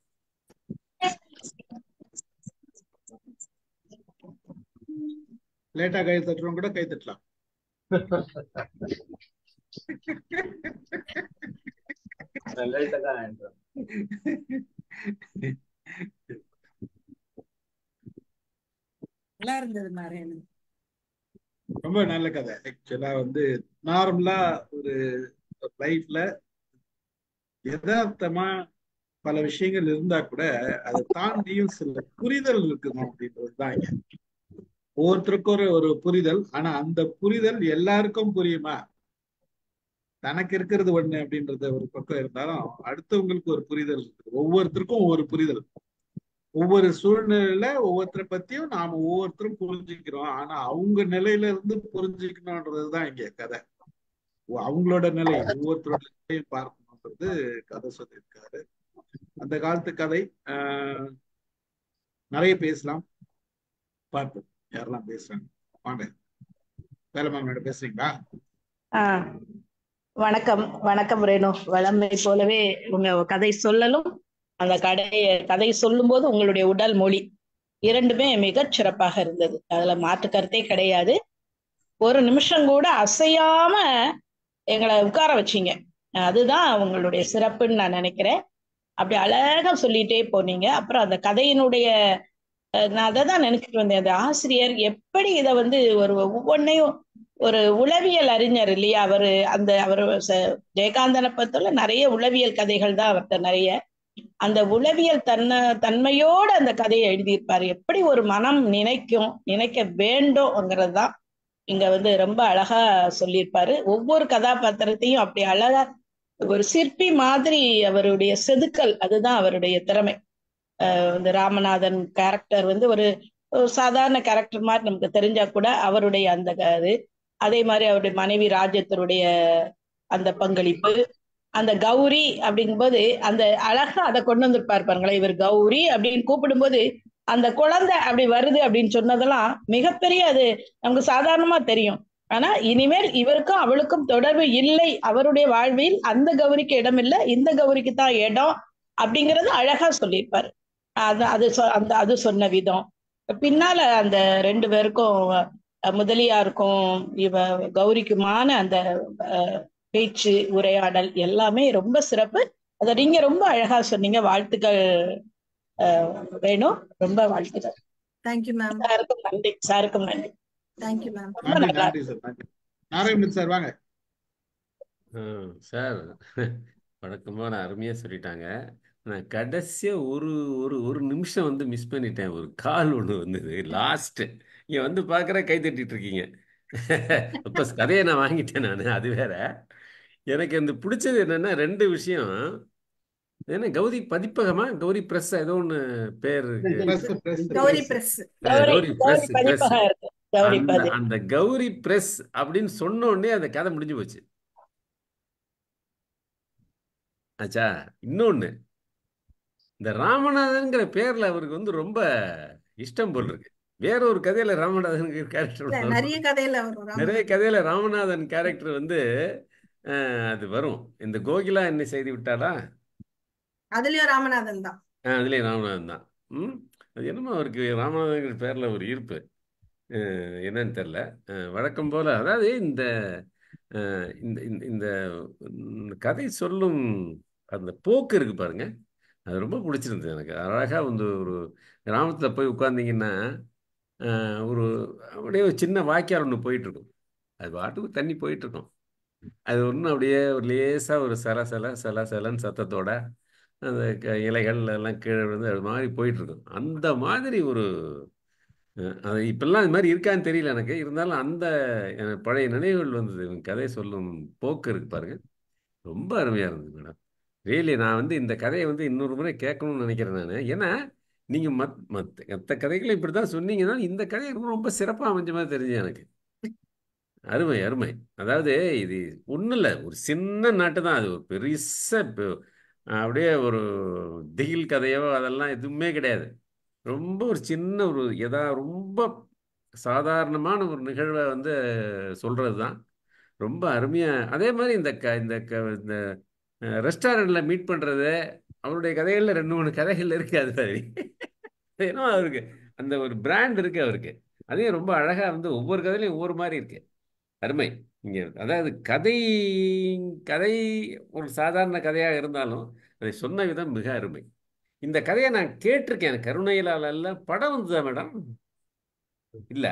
லேட்டா கை தட்டுறோம் கூட கை தட்டலாம். நல்லா இருந்தது நாராயணன். ரொம்ப நல்ல கதை. ஆக்சுவலா வந்து நார்மலா ஒரு லைஃப்ல யதார்த்தமா பல விஷயங்கள் இருந்தா கூட அதை தாண்டியும் சில புரிதல் இருக்கணும் அப்படின்றது தான் இங்க. ஒவ்வொருத்தருக்கும் ஒரு ஒரு புரிதல். ஆனா அந்த புரிதல் எல்லாருக்கும் புரியுமா? தனக்கு இருக்கிறது ஒண்ணு அப்படின்றது ஒரு பக்கம் இருந்தாலும் அடுத்தவங்களுக்கு ஒரு புரிதல் இருக்குது. ஒவ்வொருத்தருக்கும் ஒவ்வொரு புரிதல். ஒவ்வொரு சூழ்நிலையில ஒவ்வொருத்தரை பத்தியும் நாம ஒவ்வொருத்தரும் புரிஞ்சுக்கிறோம். ஆனா அவங்க நிலையில இருந்து புரிஞ்சுக்கணும்ன்றதுதான் இங்க கதை. அவங்களோட நிலை, ஒவ்வொருத்தரோட நிலையும் பார்க்கணுன்றது கதை சொல்லியிருக்காரு. அந்த காலத்து கதை. நிறைய பேசலாம். பார்ப்போம் யாரெல்லாம் பேசுறாங்க. வாங்க, வேலைமாமனோட பேசுறீங்களா? ஆஹ் வணக்கம் வணக்கம் ரேணு. வளமை போலவே உங்க கதை சொல்லலும் அந்த கதை சொல்லும் போது உங்களுடைய உடல் மொழி இரண்டுமே மிகச் சிறப்பாக இருந்தது. அதுல மாற்று கருத்தே கிடையாது. ஒரு நிமிஷம் கூட அசையாம எங்களை உட்கார வச்சீங்க. அதுதான் உங்களுடைய சிறப்புன்னு நான் நினைக்கிறேன். அப்படி அழகா சொல்லிட்டே போனீங்க. அப்புறம் அந்த கதையினுடைய நான் அதை தான் நினைச்சிட்டு வந்தேன். அந்த ஆசிரியர் எப்படி இதை வந்து ஒரு ஒவ்வொன்னையும் ஒரு உளவியல் அறிஞர் இல்லையா அவரு. அவர் ஜெயகாந்தனை பத்தில நிறைய உளவியல் கதைகள் தான் அவர்கிட்ட நிறைய. அந்த உளவியல் தன்மையோட அந்த கதையை எழுதியிருப்பாரு. எப்படி ஒரு மனம் நினைக்க வேண்டும்ங்கிறது தான் இங்க வந்து ரொம்ப அழகா சொல்லியிருப்பாரு. ஒவ்வொரு கதாபாத்திரத்தையும் அப்படி அழகா ஒரு சிற்பி மாதிரி அவருடைய செதுக்கல், அதுதான் அவருடைய திறமை. இந்த ராமநாதன் கேரக்டர் வந்து ஒரு சாதாரண கேரக்டர் மாதிரி நமக்கு தெரிஞ்சா கூட அவருடைய அந்த இது, அதே மாதிரி அவருடைய மனைவி ராஜ்யத்தருடைய அந்த பங்களிப்பு, அந்த கௌரி அப்படிங்கும்போது அந்த அழகா அதை கொண்டு வந்திருப்பாரு பாருங்களேன். இவர் கௌரி அப்படின்னு கூப்பிடும்போது அந்த குழந்தை அப்படி வருது அப்படின்னு சொன்னதெல்லாம் மிகப்பெரிய, அது நமக்கு சாதாரணமா தெரியும். ஆனா இனிமேல் இவருக்கும் அவளுக்கும் தொடர்பு இல்லை, அவருடைய வாழ்வில் அந்த கௌரிக்கு இடம் இல்லை, இந்த கௌரிக்கு தான் இடம் அப்படிங்கறது அழகா சொல்லியிருப்பாரு. அது சொன்ன விதம், பின்னால அந்த ரெண்டு பேருக்கும் முதலியாருக்கும் கௌரிக்குமான அந்த பேச்சு உரையாடல் எல்லாமே ரொம்ப சிறப்பு. அதை நீங்க ரொம்ப அழகா சொன்னீங்க. வாழ்த்துக்கள் வேணும், ரொம்ப வாழ்த்துக்கள். Thank you ma'am. சாருக்கும் நன்றி. Thank you ma'am. நன்றி சார். நன்றி. நாராயணன் சார் வாங்க. சார் வழக்கமான அருமையா சொல்லிட்டாங்க. நான் கடைசியா ஒரு ஒரு ஒரு நிமிஷம் வந்து மிஸ் பண்ணிட்டேன். ஒரு கால் ஒன்று வந்தது லாஸ்ட். இங்க வந்து பார்க்குற கை தட்டிட்டு இருக்கீங்க. அப்ப கதையை நான் வாங்கிட்டேன் நான். அது வேற. எனக்கு இந்த பிடிச்சது என்னன்னா ரெண்டு விஷயம். என்ன கௌரி பதிப்பகமா கௌரி பிரஸ் ஏதோ ஒன்று பேர் இருக்கு. கௌரி பிரஸ். கௌரி பிரஸ். அந்த கௌரி பிரஸ் அப்படின்னு சொன்ன உடனே அந்த கதை முடிஞ்சு போச்சு. ஆச்சா, இன்னொன்னு, இந்த ராமநாதன்கிற பேர்ல அவருக்கு வந்து ரொம்ப இஷ்டம் போல் இருக்கு. வேற ஒரு கதையில ராமநாதன் கேரக்டர், நிறைய கதையில ராமநாதன் கேரக்டர் வந்து அது வரும். இந்த கோகிலா என்ன செய்து விட்டாளா, அதுலயும் ராமநாதன் தான். அதுலயும் ராமநாதன் தான். அது என்னமோ அவருக்கு ராமநாதன்கிற பேர்ல ஒரு ஈர்ப்பு என்னன்னு தெரியல. வழக்கம் போல, அதாவது இந்த இந்த கதை சொல்லும் அந்த போக்கு இருக்கு பாருங்க, அது ரொம்ப பிடிச்சிருந்தது எனக்கு. அழகாக வந்து ஒரு கிராமத்தில் போய் உட்கார்ந்தீங்கன்னா ஒரு அப்படியே ஒரு சின்ன வாய்க்கால் ஒன்று போயிட்டுருக்கும். அது பாட்டுக்கு தண்ணி போயிட்டுருக்கும். அது ஒன்றும் அப்படியே ஒரு லேசாக ஒரு சலன்னு சத்தத்தோட அந்த இலைகள் எல்லாம் கீழே விழுந்து அது மாதிரி போயிட்டுருக்கும். அந்த மாதிரி ஒரு அது இப்பெல்லாம் அது மாதிரி இருக்கான்னு தெரியல எனக்கு. இருந்தாலும் அந்த பழைய நினைவுகள் வந்தது. கதை சொல்லும் போக்கு இருக்கு பாருங்க, ரொம்ப அருமையாக இருந்தது மேடம். ரியலி நான் வந்து இந்த கதையை வந்து இன்னொரு முறை கேட்கணும்னு நினைக்கிறேன் நான். ஏன்னா நீங்கள் மற்ற கதைகளை இப்படி தான் சொன்னீங்கன்னா இந்த கதை ரொம்ப சிறப்பாக அமைஞ்ச மாதிரி தெரிஞ்சு எனக்கு. அருமை அருமை. அதாவது இது ஒன்றும் இல்லை, ஒரு சின்ன நாட்டு தான். அது ஒரு பெருச அப்படியே ஒரு திகில் கதையோ அதெல்லாம் எதுவுமே கிடையாது. ரொம்ப ஒரு சின்ன ஒரு ரொம்ப சாதாரணமான ஒரு நிகழ்வை வந்து சொல்கிறது தான். ரொம்ப அருமையாக. அதே மாதிரி இந்த ரெஸ்டாரண்ட்டில் மீட் பண்ணுறது, அவருடைய கதைகளில் 2-3 கதைகள் இருக்குது. அது மாதிரி ஏன்னா அவருக்கு அந்த ஒரு பிராண்ட் இருக்குது அவருக்கு. அதையும் ரொம்ப அழகாக வந்து ஒவ்வொரு கதையிலையும் ஒவ்வொரு மாதிரி இருக்குது. அருமை. இங்கே அதாவது கதை கதை ஒரு சாதாரண கதையாக இருந்தாலும் அதை சொன்ன விதம் மிக அருமை. இந்த கதையை நான் கேட்டிருக்கேன். கருணையிலால் அல்ல, படம் வந்துதா மேடம்? இல்ல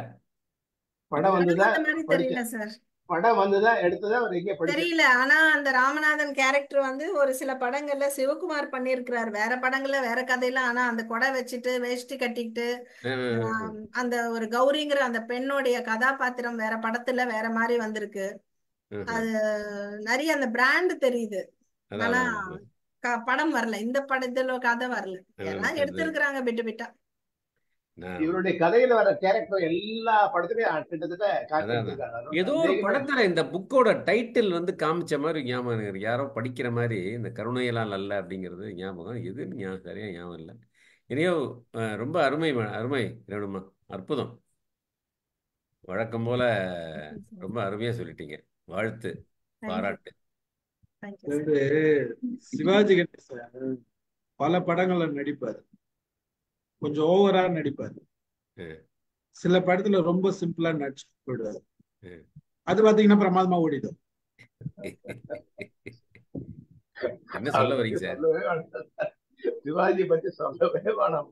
படம் படம் வந்ததா பார்த்த மாதிரி படிச்ச தெரியல சார். படம் வந்ததா எடுத்ததா அவர் எங்கே படிச்ச தெரியல. ஆனா அந்த ராமநாதன் கேரக்டர் வந்து ஒரு சில படங்கள்ல சிவகுமார் பண்ணியிருக்கிறார், வேற படங்கள்ல வேற கதையெல்லாம். ஆனா அந்த கொடை வச்சுட்டு வேஷ்டி கட்டிக்கிட்டு அந்த ஒரு கௌரிங்கிற அந்த பெண்ணுடைய கதாபாத்திரம் வேற படத்துல வேற மாதிரி வந்திருக்கு. அது நிறைய அந்த பிராண்ட் தெரியுது. ஆனா படம் வரல, இந்த படத்துல கதை வரல. எல்லாம் எடுத்திருக்கிறாங்க பிட்டு பிட்டா. இவருடைய கதையில வர கேரக்டர் எல்லா படத்துலயும் கிட்டத்தட்ட காட்டி வச்சிருக்காங்க. ஏதோ ஒரு படத்துல இந்த புக்கோட டைட்டில் வந்து காமிச்ச மாதிரி ஞாபகம் இருக்கு. யாரோ படிக்கிற மாதிரி இந்த கருணையெல்லாம் அல்ல அப்படிங்கிறது ஞாபகம். எது சரியா ஞாபகம் இல்லை. இனியோ ரொம்ப அருமை அருமை ரேணுமா, அற்புதம். வழக்கம் போல ரொம்ப அருமையா சொல்லிட்டீங்க. வாழ்த்து, பாராட்டு. சிவாஜி கணேசன் பல படங்கள்ல நடிப்பாரு, கொஞ்சம் ஓவரா நடிப்பாரு. சில படத்துல ரொம்ப சிம்பிளா நடிச்சு போயிடுவாரு. அது பாத்தீங்கன்னா பிரமாதமா ஓடிடும். என்ன சொல்ல வரீங்க சார்? சிவாஜி பத்தி சொல்லவே வேணாம்.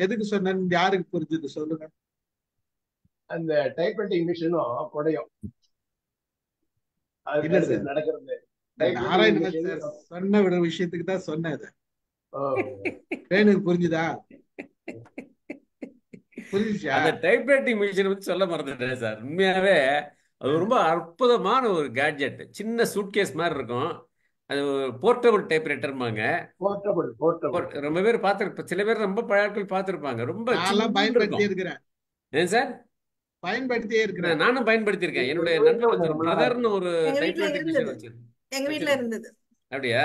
எதுக்கு சொன்னேன் யாருக்கு புரிஞ்சது சொல்லுங்க. அந்த டைப்ரைட்டிங் மிஷினும் கொடையும் நடக்கிறது. நாராயணன் சார் சொன்ன விட விஷயத்துக்கு தான் சொன்னேன். வேணுக்கு புரிஞ்சுதா? புரிஞ்சுச்சா? அந்த டைப்ரைட்டிங் மிஷின் பத்தி சொல்ல மறந்துட்டேன் சார். உண்மையாவே அது ரொம்ப அற்புதமான ஒரு கேட்ஜெட். சின்ன சூட்கேஸ் மாதிரி இருக்கும். அது போர்ட்டபிள் டைப்ரைட்டர்மாங்க. ரொம்ப பேர் பார்த்து, சில பேர் ரொம்ப பழாக்கள் பார்த்துருப்பாங்க. ரொம்ப பயன்படுத்தி இருக்கிறேன். ஏன் சார்? பயன்படுத்தியே இருக்கிறேன். நானும் பயன்படுத்தியிருக்கேன். என்னுடைய நண்பர் பிரதர்னு ஒரு டைப்ரைட்டிங் மிஷின் வச்சிருக்கேன். எங்க வீட்டுல இருந்தது. அப்படியா?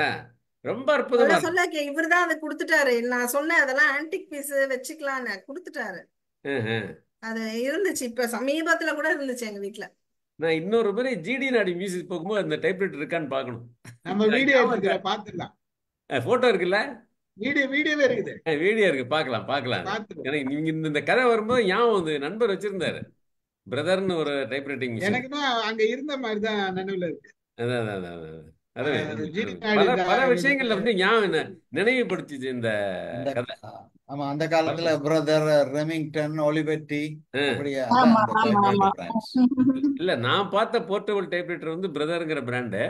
ரொம்ப அற்புதமா சொல்ல இவர்தான் அதை கொடுத்துட்டாரு. நான் சொன்னேன் அதெல்லாம் ஆன்டிக் பீஸ் வச்சுக்கலான்னு கொடுத்துட்டாரு. அது இருந்துச்சு, இப்ப சமீபத்துல கூட இருந்துச்சு எங்க வீட்டுல. நான் இன்னொரு முறை ஜிடி நாடி மியூசிக் போகும்போது அந்த டைப்ரைட்டர் இருக்கான்னு பார்க்கணும். நம்ம வீடியோ பார்த்துக்கலாம். போட்டோ இருக்குல்ல? வீடியோவே இருக்குது. வீடியோ இருக்கு, பார்க்கலாம். எனக்கு நீங்க இந்த கதை வரும்போது ஞாபகம் வந்து நண்பர் வச்சிருந்தாரு பிரதர்னு ஒரு டைப்ரைட்டிங் மிஷின். எனக்கு அங்க இருந்த மாதிரி தான் நினைவுல இருக்கு. பல விஷயங்கள்ல வந்து ஞாபகம் நினைவுபடுத்திச்சு இந்த கதை. ஆமா, அந்த காலத்துல பிரதர், ரெமிங்டன், ஒலிவெட்டி. இல்ல, நான் பார்த்த போர்ட்டபிள் டைப்ரைட்டர் வந்து பிரதர்ங்கிற பிராண்டு.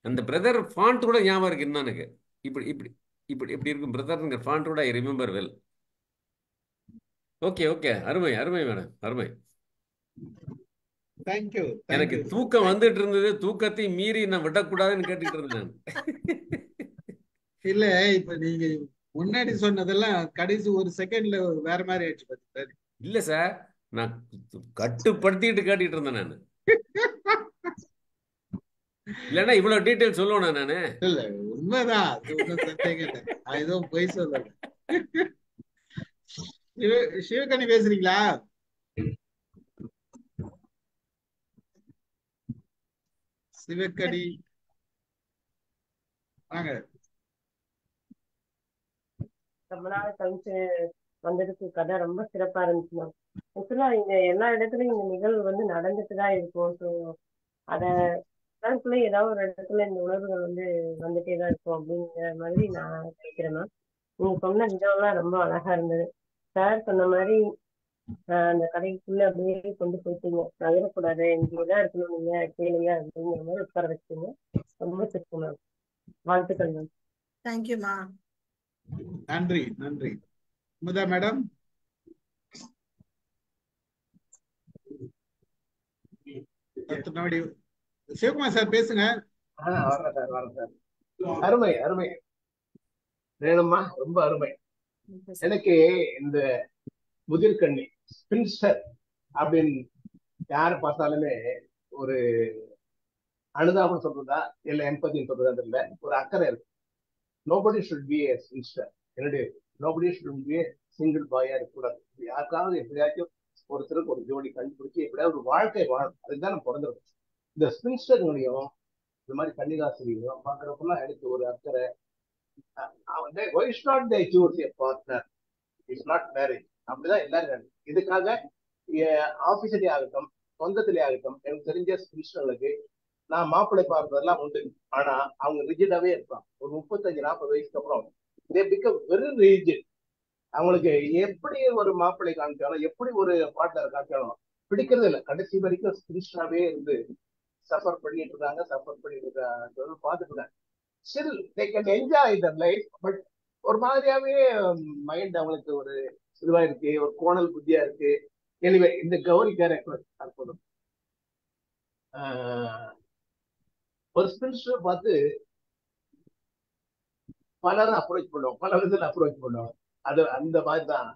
அந்த பிரதர் ஃபாண்ட் கூட ஞாபகம் இருக்கு இன்னும் எனக்கு. இப்படி இப்படி இப்படி எப்படி இருக்கும் பிரதர்ங்கிற ஃபாண்ட் கூட ஐ ரிமெம்பர் வெல். ஓகே, அருமை மேடம், அருமை. தேங்க்யூ. எனக்கு தூக்கம் வந்துட்டு இருந்தது. தூக்கத்தை மீறி நான் விடக்கூடாதுன்னு கேட்டுட்டு இருந்தேன். இல்ல, இப்ப நீங்க முன்னாடி சொன்னதெல்லாம் கடைசி ஒரு செகண்ட்ல வேற மாதிரி ஆயிடுச்சு. இல்ல சார், நான் கட்டுப்படுத்திட்டு கேட்டுட்டு இருந்தேன் நானு. இல்லன்னா இவ்வளவு டீடைல் சொல்லுவேன் நானு. இல்ல, உண்மைதான். எதுவும் பொய் சொல்லல. சிவகணி பேசுறீங்களா? சிவக்கடி வாங்க. ரொம்ப நாள் கழிச்சு வந்ததுக்கு கதை ரொம்ப சிறப்பா இருந்துச்சுன்னா, ஆக்சுவலா இங்க எல்லா இடத்துலயும் இந்த நிகழ்வு வந்து நடந்துட்டுதான் இருக்கும். ஸோ அத மனசுக்குள்ள ஏதாவது ஒரு இடத்துல இந்த உணர்வுகள் வந்து வந்துட்டேதான் இருக்கும் அப்படிங்கிற மாதிரி நான் நினைக்கிறேன்னா, நீங்க சொன்ன விதம்லாம் ரொம்ப அழகா இருந்தது. சார் சொன்ன மாதிரி அந்த கதைக்குள்ள அப்படியே கொண்டு போயிட்டீங்க. நகரக்கூடாது, இங்கேதான் இருக்கணும், நீங்க கேளுங்க அப்படிங்கிற மாதிரி உட்கார வச்சுங்க. ரொம்ப சிறப்பு மேம். வாழ்த்துக்கள் மேம். தேங்க்யூமா. நன்றி. முதா மேடம். சிவகுமார் சார் பேசுங்க. வரேன் சார். அருமை வேணுமா, ரொம்ப அருமை. எனக்கு இந்த முதிர்கண்ணி ஸ்பின்ஸ்டர் அப்படின்னு யாரை பார்த்தாலுமே ஒரு அனுதாபம் சொல்றதா இல்ல எம்பதி சொல்றதா தெரியல, ஒரு அக்கறை இருக்கு. Nobody should be a spinster. என்னுடைய nobody should be a single பாயா இருக்கக்கூடாது. யாருக்காவது எப்படியாச்சும் ஒருத்தருக்கு ஒரு ஜோடி கண்டுபிடிச்சு எப்படியாவது ஒரு வாழ்க்கை வாழும். அதுதான் நம்ம பிறந்திருக்கோம். இந்த ஸ்பின்ஸ்டர்களையும் இந்த மாதிரி கன்னிகாசிரியும் பாக்குறப்பெல்லாம் எனக்கு ஒரு அக்கறை. why should not they choose a partner? It's not marriage. அப்படிதான் எல்லாரும் இதுக்காக ஆபீஸ்லயே ஆகட்டும், சொந்தத்திலே ஆகட்டும், எனக்கு தெரிஞ்ச ஸ்பின்ஸ்டர்களுக்கு நான் மாப்பிள்ளை பார்ப்பதெல்லாம் உண்டு. ஆனா அவங்க ரிஜிடாவே இருப்பாங்க. ஒரு 35-40 வயசுக்கு அப்புறம் they become very rigid. அவங்களுக்கு எப்படி ஒரு மாப்பிள்ளை காமிச்சாலும் எப்படி ஒரு பார்ட்னர் காமிச்சாலும் பிடிக்கிறது இல்லை. கடைசி வரைக்கும் ஸ்பிரிச்சுவலாவே இருந்து சஃபர் பண்ணிட்டு இருக்காங்க பார்த்துட்டு இருக்காங்க. Still they can enjoy the life. But ஒரு மாதிரியாவே மைண்ட் அவங்களுக்கு ஒரு இதுவா இருக்கு, ஒரு கோணல் புத்தியா இருக்கு. எனிவே இந்த கௌரி கேரக்டர் அற்புதம். ஒரு ஸ்பிரிச்சுவல் பார்த்து பலரும் அப்ரோச் பண்ணுவோம், பல விதத்துல அப்ரோச் பண்ணுவோம். அது அந்த மாதிரி தான்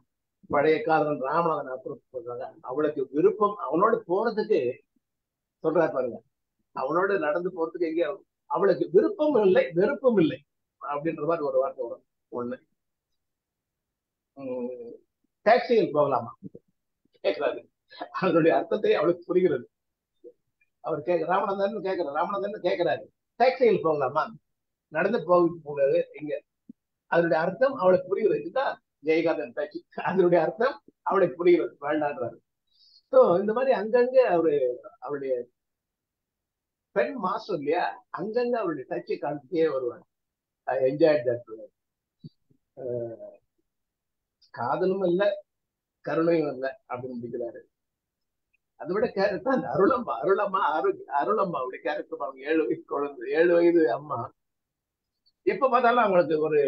பழைய காதலன் ராமநாதன் அப்ரோச் பண்றாங்க. அவளுக்கு விருப்பம் அவனோட போறதுக்கு சொல்றாரு பாருங்க, அவனோட நடந்து போறதுக்கு எங்கேயோ அவளுக்கு விருப்பம் இல்லை வெறுப்பும் இல்லை அப்படின்ற மாதிரி ஒரு வார்த்தை வரும். ஒண்ணு டாக்ஸியில் போகலாமா கேட்கிறாரு. அதனுடைய அர்த்தத்தை அவளுக்கு புரிகிறது. அவர் ராமநாதன் கேட்கிறாரு டாக்ஸியில் போகலாமா, நடந்து போகிறது எங்க, அதனுடைய அர்த்தம் அவளுக்கு புரிகிறது. இதுதான் ஜெயகாந்தன் டாக்ஸி, அதனுடைய அர்த்தம் அவளுக்கு புரிகிறது, வேண்டான்றாரு. ஸோ இந்த மாதிரி அங்கங்க அவருடைய பெண் மாஸ்டர் இல்லையா, அங்கங்க அவருடைய டச்சை காமிச்சிட்டே வருவாங்க. Enjoy that. காதலும் இல்லை கருணையும் இல்லை அப்படின்னு முடிக்கிறாரு. அதை விட கேரக்டர் அந்த அருளம்மா அவருடைய கேரக்டர் பாருங்க. 7 வயசு குழந்தை, 7 வயது அம்மா. எப்ப பார்த்தாலும் அவங்களுக்கு ஒரு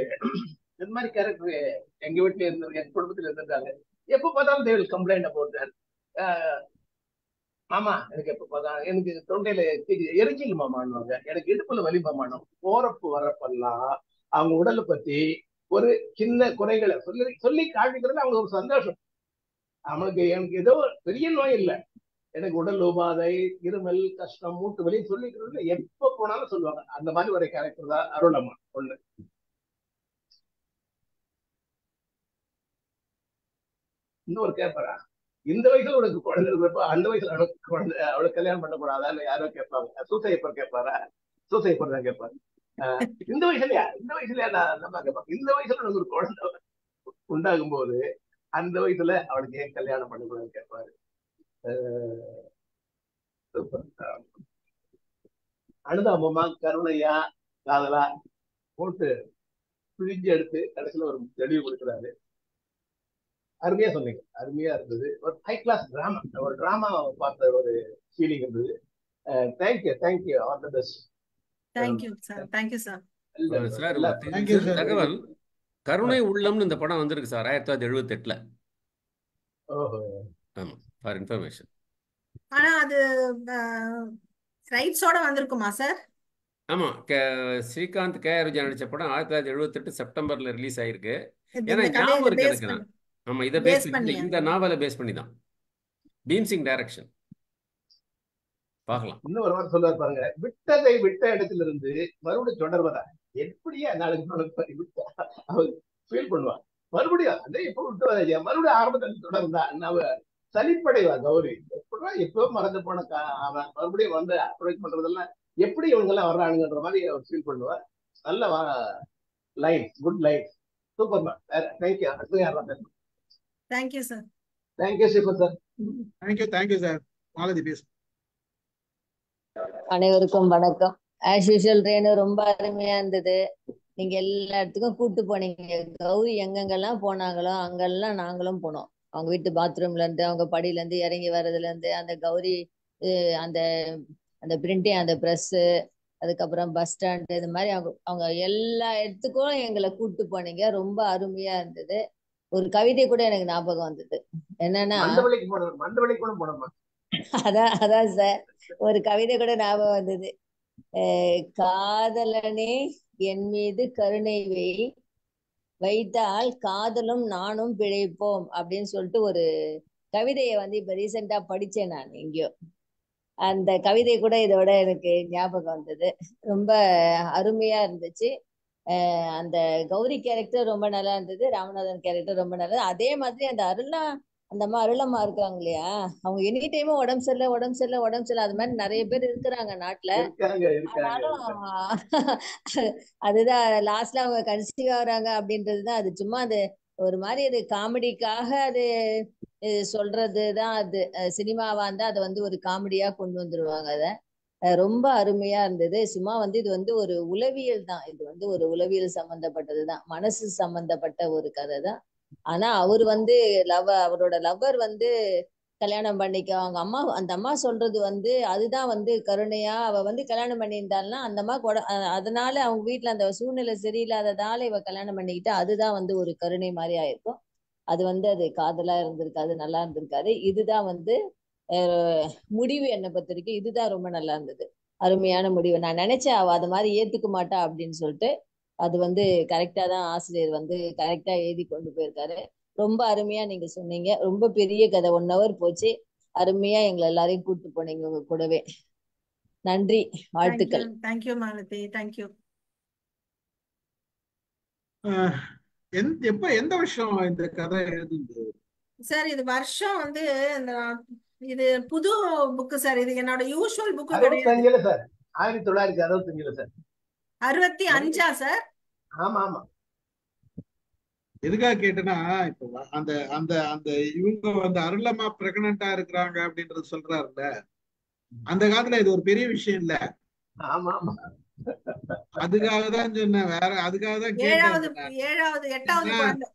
இந்த மாதிரி கேரக்டர் எங்க வீட்டுல இருந்தவங்க, என் குடும்பத்துல இருந்திருக்காங்க. எப்ப பார்த்தாலும் தேவை கம்ப்ளைண்ட் போட்டார். மாமா எனக்கு எப்ப பார்த்தா எனக்கு தொண்டையில எரிச்சல் மாமான்னுவாங்க, எனக்கு இடுப்புல வலி மாமானும். போறப்பு வரப்பெல்லாம் அவங்க உடலை பத்தி ஒரு சின்ன குறைகளை சொல்லி காண்பிக்கிறது அவங்களுக்கு ஒரு சந்தோஷம். அவனுக்கு எனக்கு ஏதோ பெரிய நோய் இல்லை, எனக்கு உடல் உபாதை, இருமல், கஷ்டம், மூட்டு வலி சொல்லிக்கிறது எப்ப போனாலும் சொல்லுவாங்க. அந்த மாதிரி ஒரு கேரக்டர் தான் அருளம்மா. ஒண்ணு. இன்னொரு கேட்பாரா, இந்த வயசுல உனக்கு குழந்தை இருக்கப்ப அந்த வயசுல அவளுக்கு கல்யாணம் பண்ணக்கூடாதான்னு யாரோ கேட்பாங்க. சூசையப்பர் கேட்பாரா? சூசையப்பர் தான் கேட்பாரு. இந்த வயசுலயா நான் நம்ம கேட்பாங்க, இந்த வயசுல உனக்கு ஒரு குழந்தை உண்டாகும் போது அந்த வயசுல அவளுக்கு ஏன் கல்யாணம் பண்ணக்கூடாதுன்னு கேட்பாரு. அனுதாபமா கருணையா காதலா போட்டு பிழிஞ்சு எடுத்து கடைசியில ஒரு தெளிவு கொடுக்குறாரு. அருமையா சொன்னீங்க, அருமையா இருந்தது. ஒரு ஹை கிளாஸ் டிராமா, ஒரு டிராமா பார்த்த ஒரு ஃபீலிங் இருந்தது. Thank you all the best. Thank you sir. Sir தகவல் கருணை உள்ளம்னு இந்த படம் வந்திருக்கு சார் 1978. ஓஹோ. ஆமா, ஃபார் இன்ஃபர்மேஷன். ஆனா அது ரைட்ஸோட வந்திருக்குமா சார்? ஆமா, ஸ்ரீகாந்த் KR விஜயா நடிச்ச படம் 1978 செப்டம்பர்ல ரிலீஸ் ஆயிருக்கு. ஏன்னா ஞாபகம் இருக்கு எனக்கு. நான் ஆமா, இதை பேஸ் பண்ணி இந்த நாவலை பேஸ் பண்ணி தான். பீம்சிங் டைரக்ஷன். பார்க்கலாம். இன்னொரு வாரம் சொல்லுவார் பாருங்க, விட்டதை விட்ட இடத்துல இருந்து மறுபடியும் தொடர்வதா எப்படியா நாளைக்கு அவர் ஃபீல் பண்ணுவான். மறுபடியும் அதே இப்போ விட்டு வர மறுபடியும் ஆரம்பத்தில் தொடர்ந்தா அவ சலிப்படைவா கௌரி. எப்படா எப்போ மறந்து போன அவன் மறுபடியும் வந்து அப்ரோச் பண்றதெல்லாம் எப்படி இவங்க எல்லாம் வர்றானுங்கன்ற மாதிரி அவர் ஃபீல் பண்ணுவார். நல்ல line, good line, super ma'am. Thank you. அடுத்து யாரெல்லாம் பேசணும்? Thank you sir. Thank you Sivan sir. Thank you sir. Malathi பேசு. அனைவருக்கும் வணக்கம். ஆஸ் யூஷுவல் ரேணு ரொம்ப அருமையா இருந்தது. நீங்க எல்லா இடத்துக்கும் கூட்டு போனீங்க. கௌரி எங்கெங்கெல்லாம் போனாங்களோ அங்கெல்லாம் நாங்களும் போனோம். அவங்க வீட்டு பாத்ரூம்ல இருந்து, அவங்க படியில இருந்து இறங்கி வர்றதுல இருந்து, அந்த கௌரி அந்த அந்த பிரிண்டிங், அந்த ப்ரெஸ், அதுக்கப்புறம் பஸ் ஸ்டாண்டு, இது மாதிரி அவங்க எல்லா இடத்துக்கும் எங்களை கூட்டு போனீங்க. ரொம்ப அருமையா இருந்தது. ஒரு கவிதை கூட எனக்கு ஞாபகம் வந்தது. என்னன்னா, அதான் சார், ஒரு கவிதை கூட ஞாபகம் வந்தது. காதலனே என் மீது கருணை வைத்தால் காதலும் நானும் பிழைப்போம் அப்படின்னு சொல்லிட்டு ஒரு கவிதையை இப்ப ரீசெண்டா படிச்சேன் நான் எங்கேயோ. அந்த கவிதை கூட இதோட எனக்கு ஞாபகம் வந்தது. ரொம்ப அருமையா இருந்துச்சு. அந்த கௌரி கேரக்டர் ரொம்ப நல்லா இருந்தது. ராமநாதன் கேரக்டர் ரொம்ப நல்லா. அதே மாதிரி அந்த அருளம்மா இருக்காங்க இல்லையா, அவங்க எனி டைமும் உடம்பு சரியில்லை அது மாதிரி நிறைய பேர் இருக்கிறாங்க நாட்டுல. ஆனாலும் அதுதான் லாஸ்ட்ல அவங்க கன்சீவ் ஆகுறாங்க அப்படின்றதுதான். அது சும்மா அது ஒரு மாதிரி அது காமெடிக்காக அது சொல்றதுதான். அது சினிமாவா இருந்தா அதை ஒரு காமெடியா கொண்டு வந்துருவாங்க. அதை ரொம்ப அருமையா இருந்தது. சும்மா இது ஒரு உளவியல் தான். இது ஒரு உளவியல் சம்பந்தப்பட்டதுதான், மனசு சம்பந்தப்பட்ட ஒரு கதை தான். ஆனா அவரோட லவ்வர் கல்யாணம் பண்ணிக்க அவங்க அம்மா, அந்த அம்மா சொல்றது அதுதான் கருணையா. அவ கல்யாணம் பண்ணியிருந்தாள்னா அந்த அம்மா கூட அதனால அவங்க வீட்டுல அந்த சூழ்நிலை சரியில்லாததால இவ கல்யாணம் பண்ணிக்கிட்டு அதுதான் ஒரு கருணை மாதிரி ஆயிருக்கும். அது காதலா இருந்திருக்காது, நல்லா இருந்திருக்காது. இதுதான் முடிவு. என்னை பொறுத்த வரைக்கும் இதுதான் ரொம்ப நல்லா இருந்தது. அருமையான முடிவு. நான் நினைச்சேன் அவ அது மாதிரி ஏத்துக்க மாட்டா அப்படின்னு சொல்லிட்டு. அது கரெக்டா தான் ஆசிரியர் கரெக்டா எழுதி கொண்டு போயிருக்காரு. ரொம்ப அருமையா நீங்க சொன்னீங்க. ரொம்ப பெரிய கதை, 1 hour போச்சு. அருமையா எங்களை எல்லாரையும் கூட்டு போனீங்க உங்க கூடவே. நன்றி, வாழ்த்துக்கள். Thank you Malathi, thank you. எந்த வருஷம் இந்த கதை எழுதுது சார்? இது வருஷம் இந்த இது புது புக்கு சார். இது என்னோட யூஷுவல் புக்கு கிடையாது. 65 சார், 1965 சார். 65 சார்? ஆமா ஆமா. எதுக்காக கேட்டேன்னா, இப்போ அந்த அந்த அந்த இவங்க அருளமா பிரெக்னண்டா இருக்கிறாங்க அப்படின்றது சொல்றாருல்ல, அந்த காலத்துல இது ஒரு பெரிய விஷயம் இல்ல. ஆமா ஆமா. அதுக்காக தான் சொன்னேன், வேற அதுக்காக தான் கேட்டேன். 8வது குழந்தை.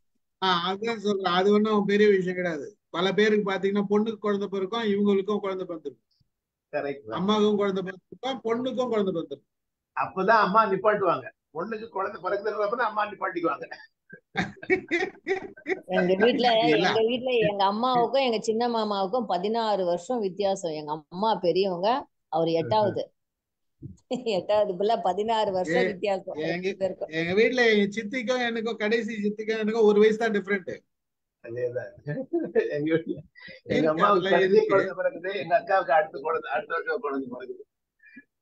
அதுதான் சொல்றேன், அது ஒன்றும் பெரிய விஷயம் கிடையாது. பல பேருக்கு பாத்தீங்கன்னா பொண்ணுக்கு குழந்தை பிறக்கும், இவங்களுக்கும் குழந்தை பிறந்திருக்கும், அம்மாவுக்கும் குழந்தை பிறந்திருக்கும், பொண்ணுக்கும் குழந்தை பிறந்திருக்கும். அப்பதான் அம்மா நிப்பாட்டுவாங்க. பொண்ணுக்கு குழந்தை பிறக்கிறப்ப அம்மா நிப்பாட்டிக்குவாங்க. எங்க வீட்டுல எங்க அம்மாவுக்கும் எங்க சின்ன மாமாவுக்கும் 16 வருஷம் வித்தியாசம். எங்க அம்மா பெரியவங்க, அவர் 8வது. 8வது பிள்ளை, 16 வருஷம் வித்தியாசம். எங்க வீட்டுல என் சித்திக்கும் எனக்கும், கடைசி சித்திக்கும் எனக்கும் 1 வயசு தான் டிஃபரெண்ட். அதேதான் எங்க வீட்டுல. எங்க அம்மாவுக்கு கடைசி குழந்தை பிறகுது, எங்க அக்காவுக்கு அடுத்த வருஷம் குழந்தை பிறகுது.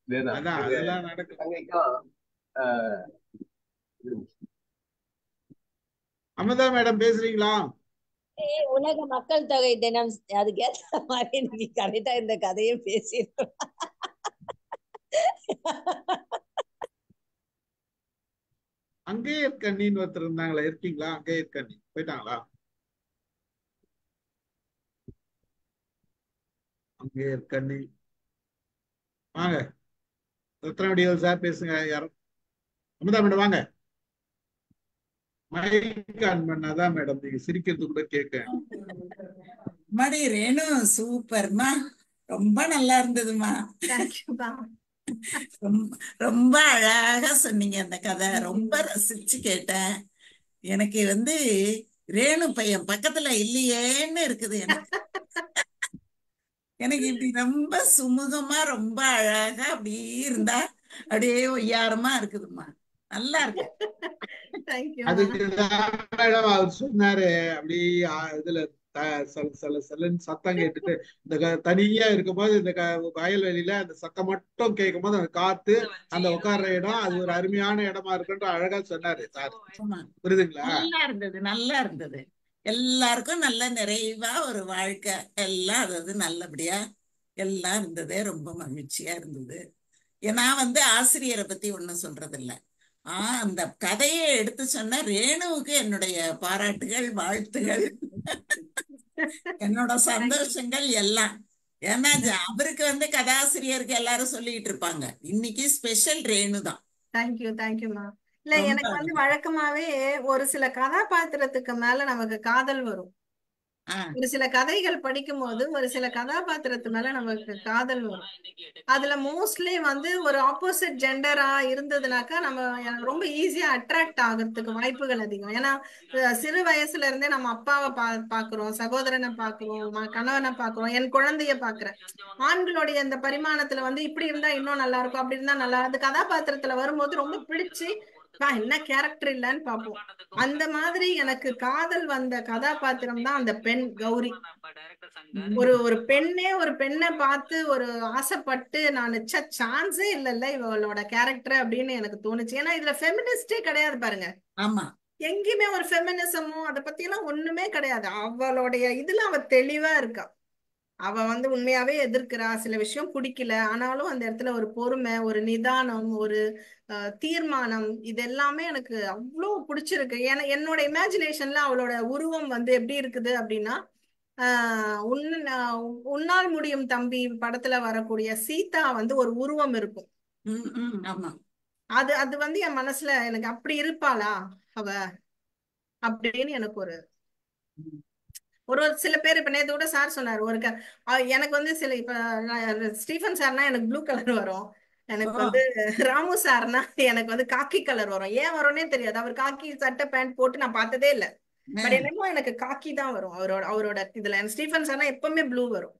அதெல்லாம் நடக்கும். அமுதா மேடம் பேசுறீங்களா? உலக மக்கள் தொகை தினம், அதுக்கேற்ற மாதிரி நீங்க கரெக்டா இந்த கதையை பேசிடுறோம். அங்கே இருக்கண்ணின்னு ஒருத்தர் இருந்தாங்களா, இருக்கீங்களா? அங்கே இருக்கண்ணி போயிட்டாங்களா? அங்கே இருக்கண்ணி வாங்க. ரத்னவடிகள் சார் பேசுங்க. யாரும் அமுதா மேடம் வாங்க. மைக் ஆன் பண்ணாதான் மேடம் நீங்க சிரிக்கிறது கூட கேட்க. மடி ரேணு சூப்பர்மா, ரொம்ப நல்லா இருந்ததுமா. ரொம்ப அழகா சொன்னீங்க அந்த கதை. ரொம்ப ரசிச்சு கேட்டேன். எனக்கு ரேணு பையன் பக்கத்துல இல்லையேன்னு இருக்குது எனக்கு. எனக்கு இப்படி ரொம்ப சுமூகமா ரொம்ப அழகா அப்படி இருந்தா அப்படியே ஒய்யாரமா இருக்குதுமா. நல்லா இருக்கு. அதுக்குதான் மேடம் அவர் சொன்னாரு. அப்படி இதுல சத்தம் கேட்டுட்டு இந்த தனியா இருக்கும்போது இந்த வயல்வெளியில அந்த சத்தம் மட்டும் கேட்கும் போது அந்த காத்து, அந்த உட்கார்ற இடம், அது ஒரு அருமையான இடமா இருக்குன்ற அழகா சொன்னாரு சார். புரியுதுங்களா? நல்லா இருந்தது, நல்லா இருந்தது. எல்லாருக்கும் நல்ல நிறைவா ஒரு வாழ்க்கை எல்லாம் அதாவது நல்லபடியா எல்லாம் இருந்தது. ரொம்ப மகிழ்ச்சியா இருந்தது. நான் ஆசிரியரை பத்தி ஒண்ணும் சொல்றது இல்ல. அந்த கதையை எடுத்து சொன்ன ரேணுவுக்கு என்னுடைய பாராட்டுகள், வாழ்த்துகள், என்னோட சந்தோஷங்கள் எல்லாம். ஏன்னா அவருக்கு கதாசிரியருக்கு எல்லாரும் சொல்லிட்டு இருப்பாங்க. இன்னைக்கு ஸ்பெஷல் ரேணு தான். தேங்க்யூமா. இல்ல, எனக்கு வழக்கமாவே ஒரு சில கதாபாத்திரத்துக்கு மேல நமக்கு காதல் வரும். ஒரு சில கதைகள் படிக்கும் போது ஒரு சில கதாபாத்திரத்து மேல நமக்கு காதல் வரும். அதுல மோஸ்ட்லி ஒரு ஆப்போசிட் ஜெண்டரா இருந்ததுனாக்கா நம்ம ரொம்ப ஈஸியா அட்ராக்ட் ஆகிறதுக்கு வாய்ப்புகள் அதிகம். ஏன்னா சிறு வயசுல இருந்தே நம்ம அப்பாவை பாக்குறோம், சகோதரனை பாக்குறோம், கணவனை பாக்குறோம், என் குழந்தைய பாக்குறேன். ஆண்களுடைய அந்த பரிமாணத்துல இப்படி இருந்தா இன்னும் நல்லா இருக்கும், அப்படி இருந்தா நல்லா, அந்த கதாபாத்திரத்துல வரும்போது ரொம்ப பிடிச்சு என்ன கேரக்டர் இல்லன்னு பாப்போம். அந்த மாதிரி எனக்கு காதல் வந்த கதாபாத்திரம் தான் அந்த பெண் கௌரி. ஒரு பெண்ணை பார்த்து ஒரு ஆசைப்பட்டு நான் சான்ஸே இல்லைல்ல இவளோட கேரக்டர் அப்படின்னு எனக்கு தோணுச்சு. ஏன்னா இதுல ஃபெமினிஸ்டே கிடையாது பாருங்க. ஆமா, எங்கேயுமே ஒரு ஃபெமினிசமோ அதை பத்தி எல்லாம் ஒண்ணுமே கிடையாது. அவளுடைய இதுல அவ தெளிவா இருக்கா. அவ உண்மையாவே எதிர்க்கிறா, சில விஷயம் பிடிக்கல, ஆனாலும் அந்த இடத்துல ஒரு பொறுமை, ஒரு நிதானம், ஒரு தீர்மானம், இது எல்லாமே எனக்கு அவ்வளவு பிடிச்சிருக்கு. ஏன்னா என்னோட இமேஜினேஷன்ல அவளோட உருவம் எப்படி இருக்குது அப்படின்னா, உன்னால் முடியும் தம்பி படத்துல வரக்கூடிய சீதா ஒரு உருவம் இருக்கும். அது என் மனசுல எனக்கு அப்படி இருப்பாளா அவ அப்படின்னு எனக்கு ஒரு ஒரு சில பேர் இப்ப நேத்து கூட சார் சொன்னார் எனக்கு வந்து சில இப்ப ஸ்டீஃபன் சார்னா எனக்கு ப்ளூ கலர் வரும், எனக்கு வந்து ராமு சார்னா எனக்கு வந்து காக்கி கலர் வரும். ஏன் வரும்னே தெரியாது. அவர் காக்கி சட்டை பேண்ட் போட்டு நான் பார்த்ததே இல்லை. பட் என்னமோ எனக்கு காக்கி தான் வரும் அவரோட இதுல. ஸ்டீஃபன் சார்னா எப்பவுமே ப்ளூ வரும்.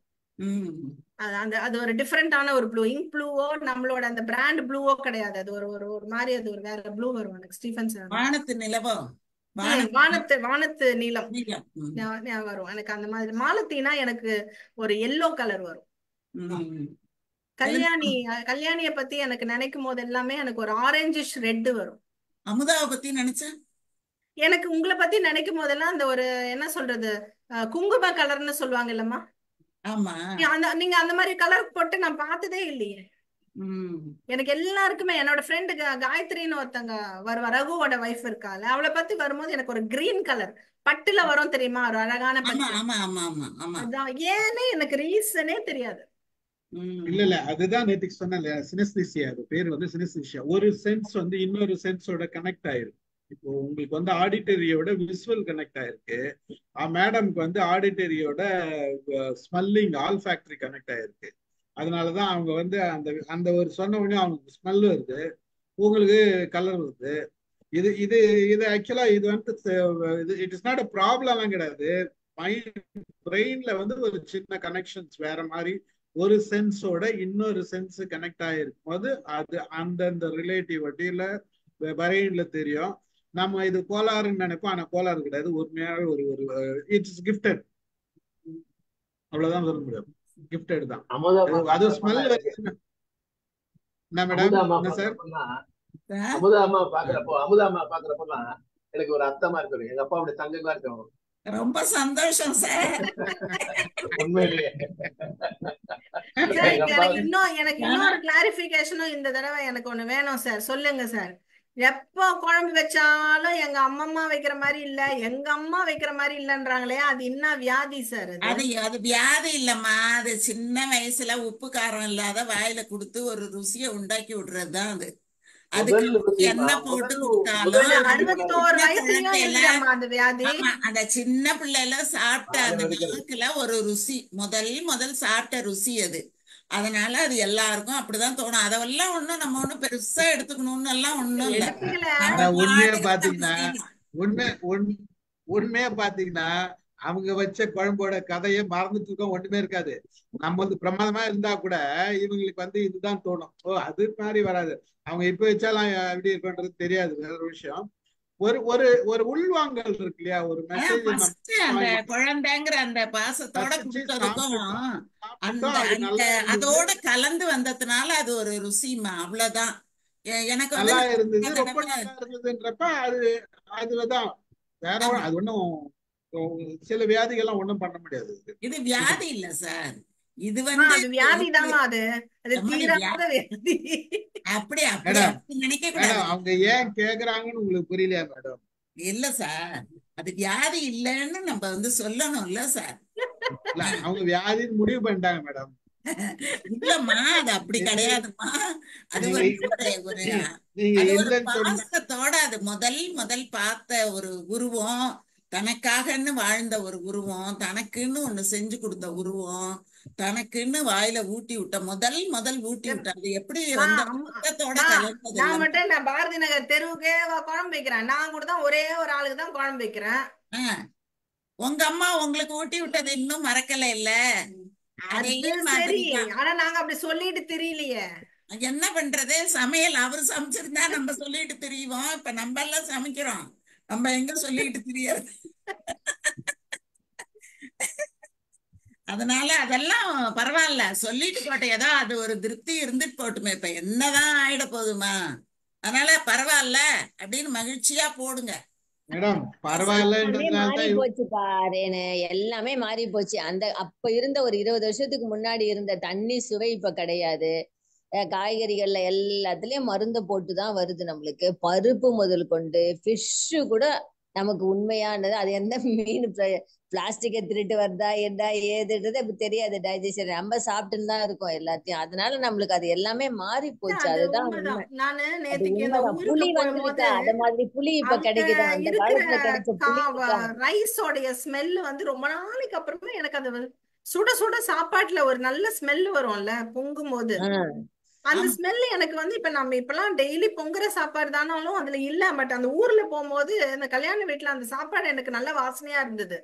அது ஒரு டிஃப்ரெண்டான ஒரு ப்ளூ. இங்க் ப்ளூவோ நம்மளோட அந்த பிராண்ட் ப்ளூவோ கிடையாது. அது ஒரு மாதிரி அது ஒரு வேற ப்ளூ வரும் எனக்கு ஸ்டீஃபன் சார். வானத்து நிலவோ, வானத்து நீலம் வரும் எனக்கு. அந்த மாதிரி மாலத்தீனா எனக்கு ஒரு எல்லோ கலர் வரும். கல்யாணிய பத்தி எனக்கு நினைக்கும் போது எல்லாமே எனக்கு ஒரு ஆரஞ்சிஷ் ரெட் வரும். அமுதாவை பத்தி நினைச்சேன். எனக்கு உங்களை பத்தி நினைக்கும் போதெல்லாம் அந்த ஒரு என்ன சொல்றது, குங்கும கலர்னு சொல்லுவாங்க இல்லம்மா. ஆமா, நீங்க அந்த மாதிரி கலர் போட்டு நான் பார்த்ததே இல்லையே. எனக்கு எல்லாருக்குமே என்னோட ஃப்ரெண்டு காயத்ரின்னு ஒருத்தங்க வருவா, ரகுவோட வைஃப் இருக்கால, அவளை பத்தி வரும்போது எனக்கு ஒரு கிரீன் கலர் பட்டுல வரும் தெரியுமா, ஒரு அழகான பட்டு. அதான் ஏன்னு எனக்கு ரீசனே தெரியாது. இல்ல அதுதான் நேற்றுக்கு சொன்னல, சினஸ்தீசியா. அது பேர் வந்து சினஸ்தீசியா. ஒரு சென்ஸ் வந்து இன்னொரு சென்ஸோட கனெக்ட் ஆயிருக்கு. இப்போ உங்களுக்கு வந்து ஆடிட்டரியோட விசுவல் கனெக்ட் ஆயிருக்கு, மேடம்க்கு வந்து ஆடிட்டரியோட ஸ்மெல்லிங் ஆல்ஃபேக்டரி கனெக்ட் ஆயிருக்கு. அதனாலதான் அவங்க வந்து அந்த அந்த ஒரு சொன்ன உடனே அவங்களுக்கு ஸ்மெல் வருது, உங்களுக்கு கலர் வருது. இது இது இது ஆக்சுவலா இது வந்து இட் இஸ் நாட் அ ப்ராப்ளம்லாம் கிடையாது. மைண்ட் பிரெயின்ல வந்து ஒரு சின்ன கனெக்ஷன்ஸ் வேற மாதிரி ஒரு சென்ஸோட இன்னொரு சென்ஸ் கனெக்ட் ஆகிருக்கும் போது அது அந்தந்த ரிலேட்டிவிட்டியில பிரெயின்ல தெரியும். நம்ம இது கோளாறுன்னு நினைப்போம், ஆனா கோளாறு கிடையாது. உண்மையாவே ஒரு இட்ஸ் கிஃப்டட், அவ்வளவுதான் சொல்ல முடியும். கிஃப்டட் தான் அது. ஸ்மெல் என்ன மேடம்? என்ன சார்? அமுதா அம்மா பாக்குறப்போலாம் எனக்கு ஒரு அர்த்தமா இருக்கு. எங்க அப்பா அப்படி தங்கமா இருக்கும். ரொம்ப சந்தோஷம் சார். உண்மையிலேயே எனக்கு இன்னொரு கிளாரிபிகேஷனும் இந்த தடவை எனக்கு ஒண்ணு வேணும் சார். சொல்லுங்க சார். எப்போ குழம்பு வச்சாலும் எங்க அம்மம்மா வைக்கிற மாதிரி இல்ல, எங்க அம்மா வைக்கிற மாதிரி இல்லன்றாங்களே, அது என்ன வியாதி சார்? அது வியாதி இல்லம்மா, அது சின்ன வயசுல உப்பு காரம் இல்லாத வாயில கொடுத்து ஒரு ருசியை உண்டாக்கி விடுறதுதான் அது. அதுக்கு என்ன போட்டு கொடுத்தாலும் அந்த சின்ன பிள்ளைல சாப்பிட்ட அந்த நாக்குல ஒரு ருசி, முதல் சாப்பிட்ட ருசி அது. அதனால அது எல்லாருக்கும் அப்படிதான் தோணும். அதெல்லாம் ஒண்ணும் நம்ம ஒண்ணும் பெருசா எடுத்துக்கணும்னு எல்லாம் ஒண்ணும் இல்ல. உண்மையா பாத்தீங்கன்னா அவங்க வச்ச குழம்போட கதையை மறந்துட்டு இருக்கோம், ஒண்ணுமே இருக்காது. நம்ம வந்து பிரமாதமா இருந்தா கூட இவங்களுக்கு வந்து இதுதான் தோணும். அது மாதிரி வராது. அவங்க இப்ப வச்சாலும் எப்படி இருக்குன்றது தெரியாது, வேற ஒரு விஷயம். ஒரு உள்வாங்கல் இருக்கு இல்லையா, ஒரு மெசேஜ் குழந்தைங்கிற அந்த பாசத்தோட கொடுத்ததுக்கும் அதோட கலந்து வந்ததுனால அது ஒரு ருசிமா, அவ்வளவுதான். எனக்கு நல்லா இருந்தது, ரொம்ப நல்லா இருந்ததுன்றப்ப அதுதான் வேற. அது ஒண்ணும் சில வியாதிகள்லாம் ஒண்ணும் பண்ண முடியாது. இது வியாதி இல்ல சார், இது வியாதிதான். அது தீராத வியாதி. அப்படி நினைக்க கூடாது. அவங்க ஏன் கேக்குறாங்கன்னு உங்களுக்கு புரியலையா மேடம்? இல்ல சார், அது வியாதி இல்லைன்னு நம்ம வந்து சொல்லணும்ல சார். அவங்க வியாதின்னு முடிவு பண்ணிட்டாங்க மேடம். இல்லம்மா, அது அப்படி கிடையாதுமா. அது ஒரு பாசத்தோட அது முதல் பார்த்த ஒரு உருவம், தனக்காகன்னு வாழ்ந்த ஒரு உருவம், தனக்குன்னு ஒண்ணு செஞ்சு கொடுத்த உருவம், தனக்குன்னு வாயில ஊட்டி விட்ட முதல் ஊட்டி விட்ட. அது எப்படி வந்து நான் மட்டும் நான் பாரதி நகர் தெருவுக்கே குழம்பு வைக்கிறேன். நான் கூட தான் ஒரே ஒரு ஆளுக்கு தான் குழம்பு வைக்கிறேன். உங்க அம்மா உங்களுக்கு ஊட்டி விட்டது இன்னும் மறக்கல இல்ல? சரி, ஆனா நாங்க அப்படி சொல்லிட்டு தெரியலையே. என்ன பண்றது? சமையல் அவரு சமைச்சிருந்தா நம்ம சொல்லிட்டு தெரியுவோம். இப்ப நம்ம எல்லாம் சமைக்கிறோம், நம்ம எங்க சொல்லிட்டு தெரியாது. அதனால அதெல்லாம் பரவாயில்ல, சொல்லிட்டு போட்ட ஏதோ அது ஒரு திருப்தி இருந்துட்டு போட்டுமே. இப்ப என்னதான் ஆயிட போதுமா? அதனால பரவாயில்ல அப்படின்னு மகிழ்ச்சியா போடுங்க மேடம். மாறி போச்சு பாருன்னு, எல்லாமே மாறி போச்சு. அப்ப இருந்த ஒரு 20 வருஷத்துக்கு முன்னாடி இருந்த தண்ணி சுவை இப்ப கிடையாது. காய்கறிகள்ல எல்லாத்துலயும் மருந்து போட்டுதான் வருது நம்மளுக்கு. பருப்பு முதல் கொண்டு ஃபிஷ்ஷு கூட நமக்கு உண்மையானது அது எந்த மீன் பிளாஸ்டிக்கை திருட்டு வருதா என்ன ஏதுன்றது இப்ப தெரியாது. டைஜஷன் நம்ம சாப்பிட்டுன்னு தான் இருக்கோம் எல்லாத்தையும். அதனால நம்மளுக்கு அது எல்லாமே மாறி போச்சு. அது அதுதான் உண்மைதான். உண்மை. நானு அது நேத்திக்கு இந்த உண்மைதான். ஊருக்கு புளி போகும்போது வந்திருக்கா? அத மாதிரி புளி இப்ப அங்க கிடைக்குதா? அந்த இருக்கிற காலத்துல கிடைச்ச புளி இருக்கா? ரைஸோடைய ஸ்மெல் வந்து ரொம்ப நாளைக்கு அப்புறமா எனக்கு அந்த சுட சுட சாப்பாட்டுல ஒரு நல்ல ஸ்மெல் வரும்ல பொங்கும் போது. ஆஹ் அந்த ஆமா. ஸ்மெல் எனக்கு வந்து இப்ப நம்ம இப்பெல்லாம் டெய்லி பொங்குற சாப்பாடு தானாலும் அதுல இல்ல. பட் அந்த ஊர்ல போகும்போது அந்த கல்யாண வீட்டுல அந்த சாப்பாடு எனக்கு நல்ல வாசனையா இருந்தது.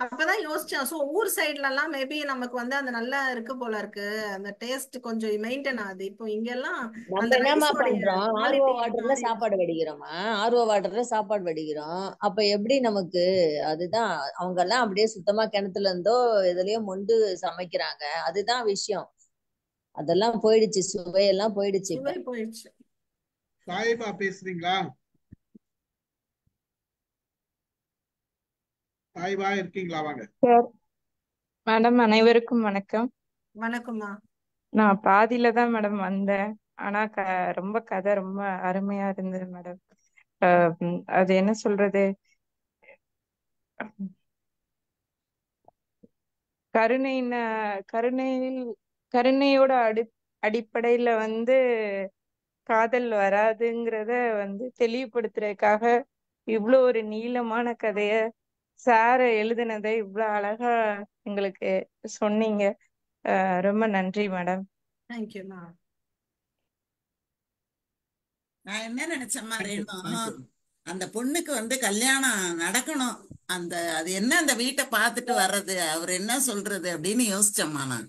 அப்பதான் யோசிச்சேன். சோ ஊர் சைட்ல எல்லாம் மேபி நமக்கு வந்து அந்த நல்லா இருக்கு போல இருக்கு. அந்த டேஸ்ட் கொஞ்சம் மெயின்டைன் ஆகுது. இப்போ இங்கெல்லாம் நம்ம அந்த என்னம்மா ரைஸோடைய பண்றோம்? ஆர்ஓ குவாலிட்டி வாட்டர்ல மாறிடுச்சு. சாப்பாடு வடிக்கிறோமா? ஆர்ஓ வாட்டர்ல சாப்பாடு வடிக்கிறோம். அப்ப எப்படி நமக்கு? அதுதான் அவங்க எல்லாம் அப்படியே சுத்தமா கிணத்துல இருந்தோ எதுலயோ மொண்டு சமைக்கிறாங்க. அதுதான் விஷயம். அதெல்லாம் போயிடுச்சு. சுவையெல்லாம் போயிடுச்சு இப்ப. சுவை போயிடுச்சு. சாயிபா பேசுறீங்களா? சாயிபா இருக்கீங்களா? வாங்க. சார் மேடம், அனைவருக்கும் வணக்கம். வணக்கம்மா. நான் பாதியில தான் மேடம் வந்தேன். ஆனா ரொம்ப கதை ரொம்ப அருமையா இருந்தது மேடம். அது என்ன சொல்றது, கருணையின கருணையில் கருணையோட அடிப்படையில வந்து காதல் வராதுங்கிறத வந்து தெளிவுபடுத்துறதுக்காக இவ்வளோ ஒரு நீளமான கதைய சார எழுதுனதை இவ்வளவு அழகா எங்களுக்கு சொன்னீங்க. ரொம்ப நன்றி மேடம். தேங்க்யூம்மா. நான் என்ன நினைச்சேம்மா தேங்க்யூ. ரேணு, அந்த பொண்ணுக்கு வந்து கல்யாணம் நடக்கணும். அது என்ன அந்த வீட்டை பார்த்துட்டு வர்றது, அவர் என்ன சொல்றது அப்படின்னு யோசிச்சேம்மா நான்.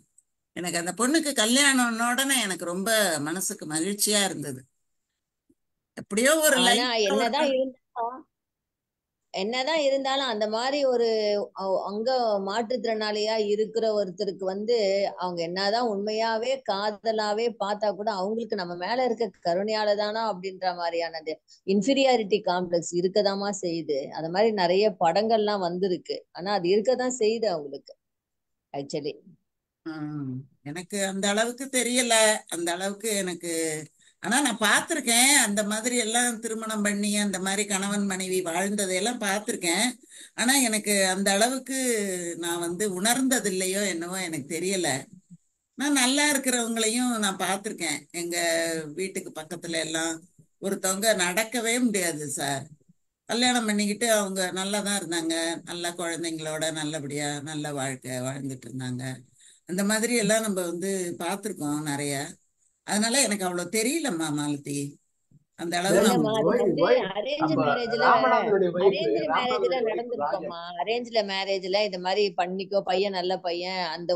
எனக்கு அந்த பொண்ணுக்கு கல்யாணம்ன உடனே எனக்கு ரொம்ப மனசுக்கு மகிழ்ச்சியா இருந்தது. எப்படியோ ஒரு ஆனா லைஃப்ல ஒரு என்னதான் இருந்தாலும் அந்த மாதிரி ஒரு அங்க மாற்றுத்திறனாளியா இருக்கிற ஒருத்தருக்கு வந்து அவங்க என்னதான் உண்மையாவே காதலாவே பார்த்தா கூட அவங்களுக்கு நம்ம மேல இருக்க கருணையால தானா அப்படின்ற மாதிரியான இன்ஃபீரியாரிட்டி காம்ப்ளெக்ஸ் இருக்கதாமா செய்யுது. அந்த மாதிரி நிறைய படங்கள்லாம் வந்திருக்கு. ஆனா அது இருக்கதான் செய்யுது அவங்களுக்கு ஆக்சுவலி. எனக்கு அந்த அளவுக்கு தெரியல. அந்த அளவுக்கு எனக்கு ஆனா நான் பார்த்திருக்கேன். அந்த மாதிரி எல்லாம் திருமணம் பண்ணி அந்த மாதிரி கணவன் மனைவி வாழ்ந்ததையெல்லாம் பார்த்திருக்கேன். ஆனா எனக்கு அந்த அளவுக்கு நான் வந்து உணர்ந்தது இல்லையோ என்னவோ எனக்கு தெரியல. நான் நல்லா இருக்கிறவங்களையும் நான் பார்த்திருக்கேன். எங்க வீட்டுக்கு பக்கத்துல எல்லாம் ஒருத்தவங்க நடக்கவே முடியாது சார். கல்யாணம் பண்ணிக்கிட்டு அவங்க நல்லா தான் இருந்தாங்க. நல்ல குழந்தைங்களோட நல்லபடியா நல்ல வாழ்க்கை வாழ்ந்துட்டு இருந்தாங்க. அந்த மாதிரி எல்லாம் நம்ம வந்து பார்த்திருக்கோம் நிறைய. அதனால எனக்கு அவ்வளவு தெரியலம்மா மாலதி. அந்த அளவு நான் இல்லம்மா, அது வந்து அரேஞ்ச் நம்ம மேரேஜ்ல ராமநாதனுடைய வைஃப் அரேஞ்ச் மேரேஜ்ல ராஜா நடந்திருக்கோம்மா. அரேஞ்ச்ல மேரேஜ்ல இந்த மாதிரி பண்ணிக்கோ, பையன் நல்ல பையன், அந்த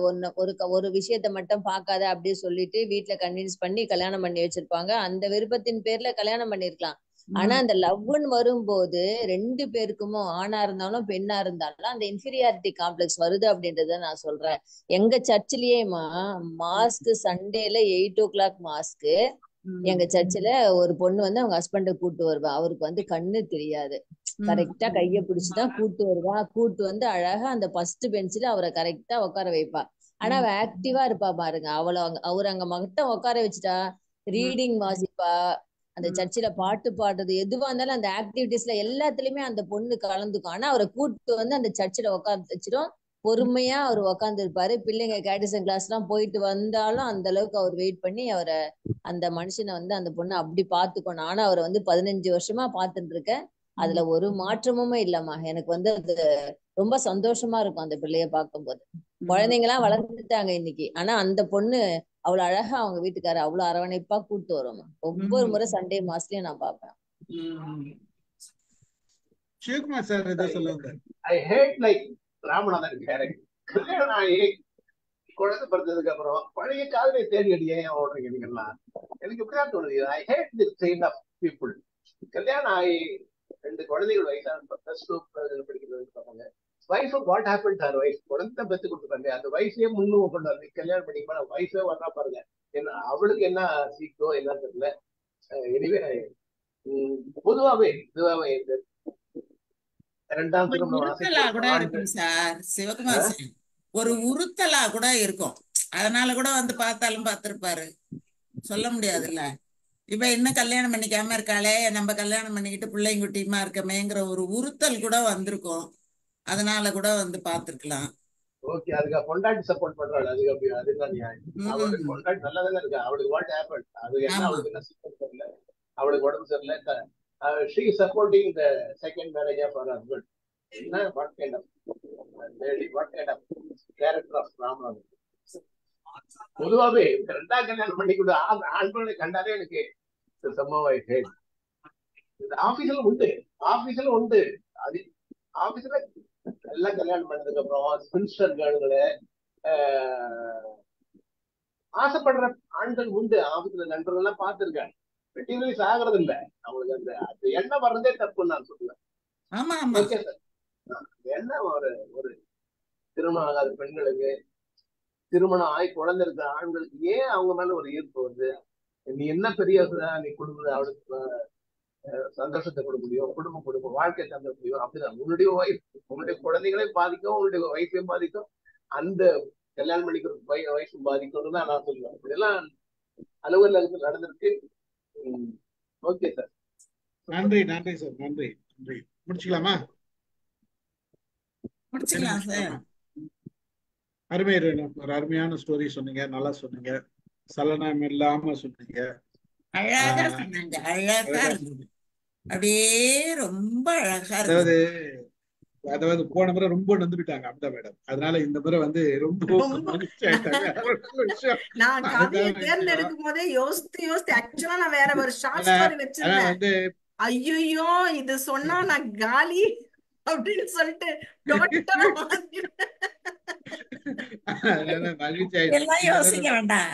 ஒரு விஷயத்த மட்டும் பார்க்காத அப்படி சொல்லிட்டு வீட்டுல கன்வின்ஸ் பண்ணி கல்யாணம் பண்ணி வச்சிருப்பாங்க. அந்த விருப்பத்தின் பேர்ல கல்யாணம் பண்ணிருக்கலாம். ஆனா அந்த லவ்னு வரும்போது ரெண்டு பேருக்குமோ ஆணா இருந்தாலும் பெண்ணா இருந்தாலும் அந்த இன்ஃபீரியாரிட்டி காம்ப்ளெக்ஸ் வருது அப்படின்றத நான் சொல்றேன். எங்க சர்ச்சிலேயேமா மாஸ்க் சண்டேல 8 o'clock மாஸ்க். எங்க சர்ச்சில் ஒரு பொண்ணு வந்து அவங்க ஹஸ்பண்டை கூட்டு வருவா. அவருக்கு வந்து கண்ணு தெரியாது. கரெக்டா கைய பிடிச்சுதான் கூட்டு வருவா. கூட்டு வந்து அழகா அந்த ஃபர்ஸ்ட் பெஞ்சில அவரை கரெக்டா உட்கார வைப்பா. ஆனா அவ ஆக்டிவா இருப்பா பாருங்க. அவர் அங்க மட்டும் உட்கார வச்சுட்டா ரீடிங் வாசிப்பா. அந்த சர்ச்சில பாட்டு பாடுறது எதுவா இருந்தாலும் அந்த ஆக்டிவிட்டிஸ்ல எல்லாத்துலயுமே அந்த பொண்ணு கலந்துக்கும். ஆனா அவரை கூட்டு வந்து அந்த சர்ச்சில உட்கார வச்சிடும். பொறுமையா அவர் உட்கார்ந்து இருப்பாரு. பிள்ளைங்க கேட்டிசம் கிளாஸ் எல்லாம் போயிட்டு வந்தாலும் அந்த அளவுக்கு அவர் வெயிட் பண்ணி அவரை அந்த மனுஷனை வந்து அந்த பொண்ணு அப்படி பாத்துக்கணும். ஆனா அவரை வந்து 15 வருஷமா பாத்துட்டு இருக்கேன். அதுல ஒரு மாற்றமுமே இல்லம்மா. எனக்கு வந்து அது ரொம்ப சந்தோஷமா இருக்கும் அந்த பிள்ளைய பார்க்கும்போது. குழந்தைங்க எல்லாம் வளர்ந்துட்டாங்க இன்னைக்கு. ஆனா அந்த பொண்ணு அவ்வளவு அழகா அவங்க வீட்டுக்கார அவ்வளவு அரவணைப்பா கூட்டு வரும்மா. ஒவ்வொரு முறை சண்டே மாசத்துலயும் நான் பார்ப்பேன். சிவகுமார் சார் ஏதோ சொல்லுங்க. ஐ ஹேட் லைக் ராமநாதன் கேரக்டர். கல்யாணம் ஆகி குழந்தை பிறந்ததுக்கு அப்புறம் பழைய காதலை தேடி அடியே ஓடுறீங்க நீங்கெல்லாம். எனக்கு இப்படிதான் தோணுது. I hate this kind of people. கல்யாணம் ஆகி 2 குழந்தைகள் வயசான பிளஸ் 2 படிக்கிறது பார்ப்பாங்க. Wife what happen to her wife, குழந்தை பெற்று கொடுத்துருக்காங்க. அந்த வயசே முன்னும் கொண்டு வந்து கல்யாணம் பண்ணிப்பா வயசே வர்றா பாருங்க. என்ன அவளுக்கு என்ன சீக்கோ என்ன தெரியல. எனிவே பொதுவாவே இந்த 2ஆம் திருமணம் உறுத்தலா கூட இருக்கும் சார். சிவகுமார் சார் ஒரு உறுத்தலா கூட இருக்கும். அதனால கூட வந்து பார்த்தாலும் பார்த்திருப்பாரு. சொல்ல முடியாதுல்ல. இப்ப இன்னும் கல்யாணம் பண்ணிக்காம இருக்காளே, நம்ம கல்யாணம் பண்ணிக்கிட்டு பிள்ளைங்க குட்டியுமா இருக்கமேங்கிற ஒரு உறுத்தல் கூட வந்திருக்கும். அதனால கூட வந்து பார்த்திருக்கலாம். ஓகே, அதுக்கு பொண்டாட்டி சப்போர்ட் பண்றாள், அதுக்கு அப்படி அதுதான் நியாயம். அவளுக்கு ம் பொண்டாட்டி நல்லா தானே இருக்கா, அவளுக்கு வாட் ஹேப்பன், அது என்ன ஆமா. அவளுக்கு என்ன சிக்கல் தெரியல, அவளுக்கு உடம்பு சரியில்லை, she supporting the second marriage of her husband. என்ன what kind of lady, what kind of character of Ramanathan. பொதுவாவே ரெண்டாம் கல்யாணம் பண்ணி கூட ஆண்களை கண்டாலே எனக்கு சம்பவம் ஆபீஸ்ல உண்டு, ஆபீஸ்ல உண்டு. அது ஆபீஸ்ல எல்லாம் கல்யாணம் பண்ணதுக்கு அப்புறம் ஸ்பின்ஸ்டர் கேர்ள்களை ஆசைப்படுற ஆண்கள் உண்டு. ஆபீஸ்ல நண்பர்கள் எல்லாம் பார்த்திருக்காங்க. மெட்டீரியலைஸ் ஆகிறது இல்ல, அவங்களுக்கு அந்த எண்ணம் வர்றதே தப்புன்னு நான் சொல்லுவேன். ஆமா ஆமா. ஓகே சார், என்ன ஒரு திருமணம் ஆகாத பெண்களுக்கு, திருமணம் ஆகி குழந்தை இருக்கிற ஆண்களுக்கு ஏன் அவங்க மேல ஒரு ஈர்ப்பு வந்து, நீ என்ன பெரிய நீ கொடுக்குற அவளுக்கு சந்தோஷத்தை கொடுக்க முடியும், குடும்பம் வாழ்க்கை தந்த முடியும், அப்படிதான். உன்னுடைய ஒய்ஃப், உன்னுடைய குழந்தைகளையும் பாதிக்கும், உன்னுடைய ஒய்ஃபையும் பாதிக்கும், அந்த கல்யாணம் பண்ணிக்கிற வயசும் பாதிக்கும்னு தான் நான் சொல்லுவேன். இப்படியெல்லாம் அலுவலகத்தில் நடந்திருக்கு. ஓகே சார், நன்றி நன்றி சார், நன்றி நன்றி. முடிச்சுக்கலாமா? முடிச்சுக்கலாம் சார். அருமை, ஒரு அருமையான ஸ்டோரி சொன்னீங்க, நல்லா சொன்னீங்க, சலனம் இல்லாம சொன்னீங்க, அழகா சொன்னாங்க, அழகா இருந்தது, அப்படியே ரொம்ப அழகா அதாவது இருந்தது. அதாவது போன முறை ரொம்ப நொந்துட்டாங்க அமிதா மேடம், அதனால இந்த முறை வந்து ரொம்ப மகிழ்ச்சி ஆயிட்டாங்க. நான் கதையை தேர்ந்தெடுக்கும் போதே யோசித்து ஆக்சுவலா நான் வேற ஒரு ஷார்ட் ஸ்டோரி வச்சிருந்தேன். வந்து ஐயோ இது சொன்னா நான் காலி அப்படின்னு சொல்லிட்டு டோட்டலா எல்லாம் யோசிக்க வேண்டாம்.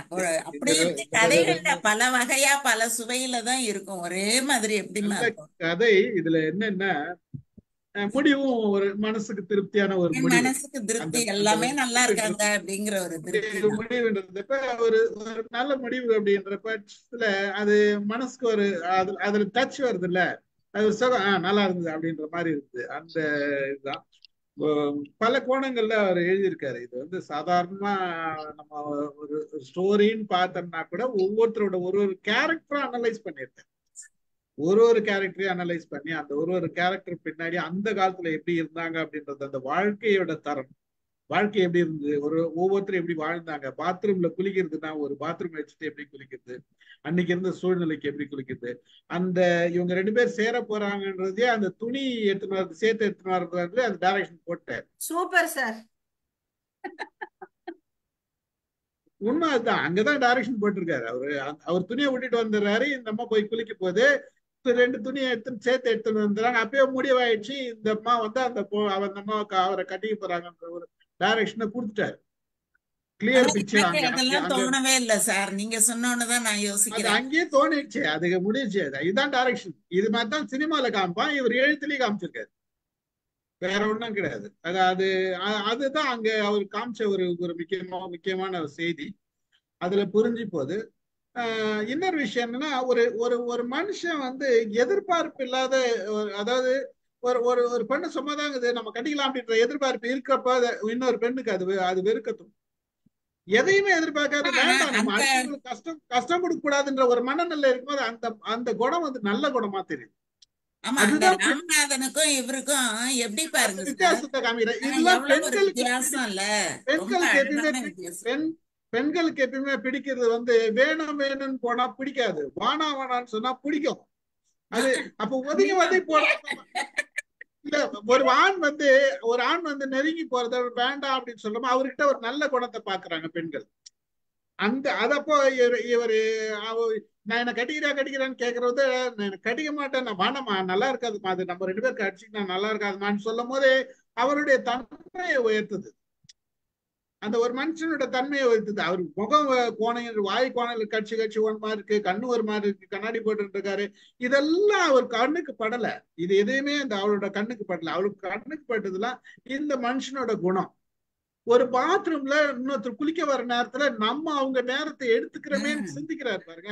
அப்படி எப்படி கதைகள்ல பல வகையா பல சுவையில தான் இருக்கும், ஒரே மாதிரி எப்படிமா இருக்கும் கதை. இதுல என்னன்னா முடிவும் ஒரு மனசுக்கு திருப்தியான ஒரு முடிவு, மனசுக்கு திருப்தி, எல்லாமே நல்லா இருக்காங்க அப்படிங்கிற ஒரு திருப்தி முடிவுன்றப்ப ஒரு நல்ல முடிவு அப்படின்ற பட்சத்துல அது மனசுக்கு ஒரு அதுல டச் வருது இல்ல, அது சுகம் நல்லா இருந்தது அப்படின்ற மாதிரி இருக்குது. அந்த இதுதான் பல கோணங்கள்ல அவர் எழுதியிருக்காரு. இது வந்து சாதாரணமா நம்ம ஒரு ஸ்டோரின்னு பார்த்தோம்னா கூட ஒவ்வொருத்தரோட ஒரு கேரக்டரை அனலைஸ் பண்ணியிருக்காரு. ஒரு கேரக்டரையும் அனலைஸ் பண்ணி அந்த ஒரு கேரக்டர் பின்னாடி அந்த காலத்துல எப்படி இருந்தாங்க அப்படின்றது, அந்த வாழ்க்கையோட தரம், வாழ்க்கை எப்படி இருந்தது, ஒவ்வொருத்தரும் எப்படி வாழ்ந்தாங்க, பாத்ரூம்ல குளிக்கிறதுனா ஒரு பாத்ரூம் வச்சுட்டு எப்படி குளிக்கிறது, அன்னைக்கு இருந்த சூழ்நிலைக்கு எப்படி குளிக்கிறது, அந்த இவங்க 2 பேர் சேர போறாங்கன்றதே அந்த துணி எடுத்துன்னு வரது, சேர்த்து எடுத்துன்னு வர்றது அந்த டைரக்ஷன் போட்டார். சூப்பர் சார், உண்மை அதுதான். அங்கதான் டைரக்ஷன் போட்டிருக்காரு. அவர் துணியை விட்டுட்டு வந்துடுறாரு, இந்த அம்மா போய் குளிக்க போது 2 துணியை சேர்த்து எடுத்துன்னு வந்துடுறாங்க. அப்பயே முடிவாயிடுச்சு, இந்த அம்மா வந்து அந்த அம்மாவுக்கு அவரை கட்டிக்க போறாங்கன்ற ஒரு டைரக்ஷனை கொடுத்துட்டாரு. Clear picture. அதெல்லாம் தோணவே இல்ல சார், நீங்க சொன்னோன்னுதான் நான் யோசிக்கிறேன். அங்கேயே தோணிடுச்சு, அதுக்கு முடிஞ்சு. இதுதான் டைரக்ஷன். இது மாதிரி தான் சினிமால காமிப்பான், இவர் எழுத்துலயே காமிச்சிருக்காரு, வேற ஒண்ணும் கிடையாது. அதுதான் அங்க அவர் காமிச்ச ஒரு முக்கியமான செய்தி. அதுல புரிஞ்சு போகுது. இன்னொரு விஷயம் என்னன்னா, ஒரு மனுஷன் வந்து எதிர்பார்ப்பு இல்லாத, அதாவது ஒரு பெண்ணு சும்மாதாங்க நம்ம கட்டிக்கலாம் அப்படின்ற எதிர்பார்ப்பு இருக்கிறப்ப இன்னொரு பெண்ணுக்கு அது வெறுக்கட்டும். எதையுமே எதிர்பார்க்காது, வேண்டாம் நம்ம அடுத்தவங்களுக்கு கஷ்டம் கொடுக்க கூடாதுன்ற ஒரு மனநிலை இருக்கும்போது அந்த குணம் வந்து நல்ல குணமா தெரியுது. ராமநாதனுக்கும் இவருக்கும் எப்படி பாருங்க வித்தியாசத்தை காமிக்கிறேன். இதெல்லாம் பெண்களுக்கு எப்பயுமே பிடிக்கிறது வந்து வேணும்னு போனா பிடிக்காது, வானான்னு சொன்னா பிடிக்கும். அது அப்ப ஒதுங்கி போட இல்ல. ஒரு ஆண் வந்து நெருங்கி போறத வேண்டாம் அப்படின்னு சொல்றோம், அவர்கிட்ட ஒரு நல்ல குணத்தை பாக்குறாங்க பெண்கள். அதப்போ இவரு நான் என்ன கட்டிக்கிறான்னு கேட்கறது, நான் கட்டிக்க மாட்டேன், நான் வானமா நல்லா இருக்காதுமா, அது நம்ம 2 பேருக்கு அடிச்சுட்டு நான் நல்லா இருக்காதுமான்னு சொல்லும் போது அவருடைய தன்மையை உயர்த்துது. அந்த ஒரு மனுஷனோட தன்மையை உயர்த்துது. அவர் முகம் கோணையில், வாய் கோணையில் கட்சி ஒரு மாதிரி இருக்கு, கண்ணு ஒரு மாதிரி இருக்கு, கண்ணாடி போட்டு இருக்காரு, இதெல்லாம் அவர் கண்ணுக்கு படல. இது எதையுமே அவரோட கண்ணுக்கு படல. அவருக்கு கண்ணுக்கு பட்டதுலாம் இந்த மனுஷனோட குணம். ஒரு பாத்ரூம்ல இன்னொருத்தர் குளிக்க வர நேரத்துல நம்ம அவங்க நேரத்தை எடுத்துக்கிறோமே சிந்திக்கிறாரு பாருங்க.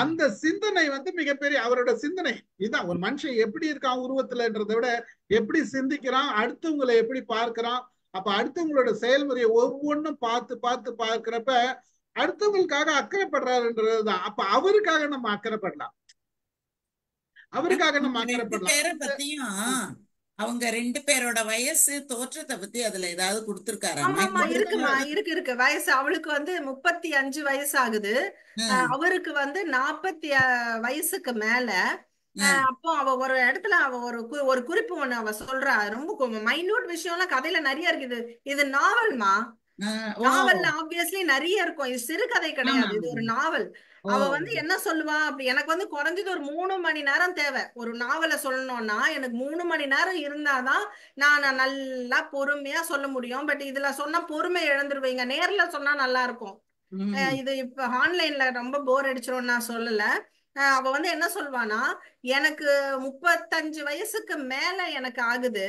அந்த சிந்தனை வந்து மிகப்பெரிய அவரோட சிந்தனை இதுதான். ஒரு மனுஷன் எப்படி இருக்கான் உருவத்துலன்றதை விட எப்படி சிந்திக்கிறான், அடுத்தவங்களை எப்படி பார்க்கிறான். அப்ப அடுத்தவங்களோட செயல்முறையை ஒவ்வொன்றும் பார்த்து பார்க்கிறப்ப அடுத்தவங்களுக்காக அக்கறைப்படுறாருன்றதுதான். அப்ப அவருக்காக நம்ம அக்கறைப்படலாம், அவருக்காக நம்ம அவங்க ரெண்டு அக்கறைப்படலாம். பேரை பத்தியும் அவங்க ரெண்டு பேரோட வயசு தோற்றத்தை பத்தி அதுல ஏதாவது கொடுத்திருக்காராமா? ஆமா இருக்குமா, இருக்கு. வயசு அவளுக்கு வந்து 35 வயசு ஆகுது. அவருக்கு வந்து 40 வயசுக்கு மேல. அப்போ அவ ஒரு இடத்துல அவ ஒரு குறிப்பு ஒண்ணு அவ சொல்றா. ரொம்ப மைன்யூட் விஷயம்லாம் கதையில நிறைய இருக்குது. இது நாவல்மா. நாவல்ல ஆப்வியஸ்லி நிறைய இருக்கும். இது சிறுகதை கிடையாது, இது ஒரு நாவல். அவ வந்து என்ன சொல்லுவா அப்படி, எனக்கு வந்து குறைஞ்சது ஒரு 3 மணி நேரம் தேவை ஒரு நாவலை சொல்லணும்னா. எனக்கு 3 மணி நேரம் இருந்தாதான் நான் நல்லா பொறுமையா சொல்ல முடியும். பட் இதுல சொன்னா பொறுமை இழந்துருவீங்க, நேர்ல சொன்னா நல்லா இருக்கும். இது இப்ப ஆன்லைன்ல ரொம்ப போர் அடிச்சிரும் நான் சொல்லல. அவ வந்து என்ன சொல்வானா, எனக்கு 35 வயசுக்கு மேல எனக்கு ஆகுது,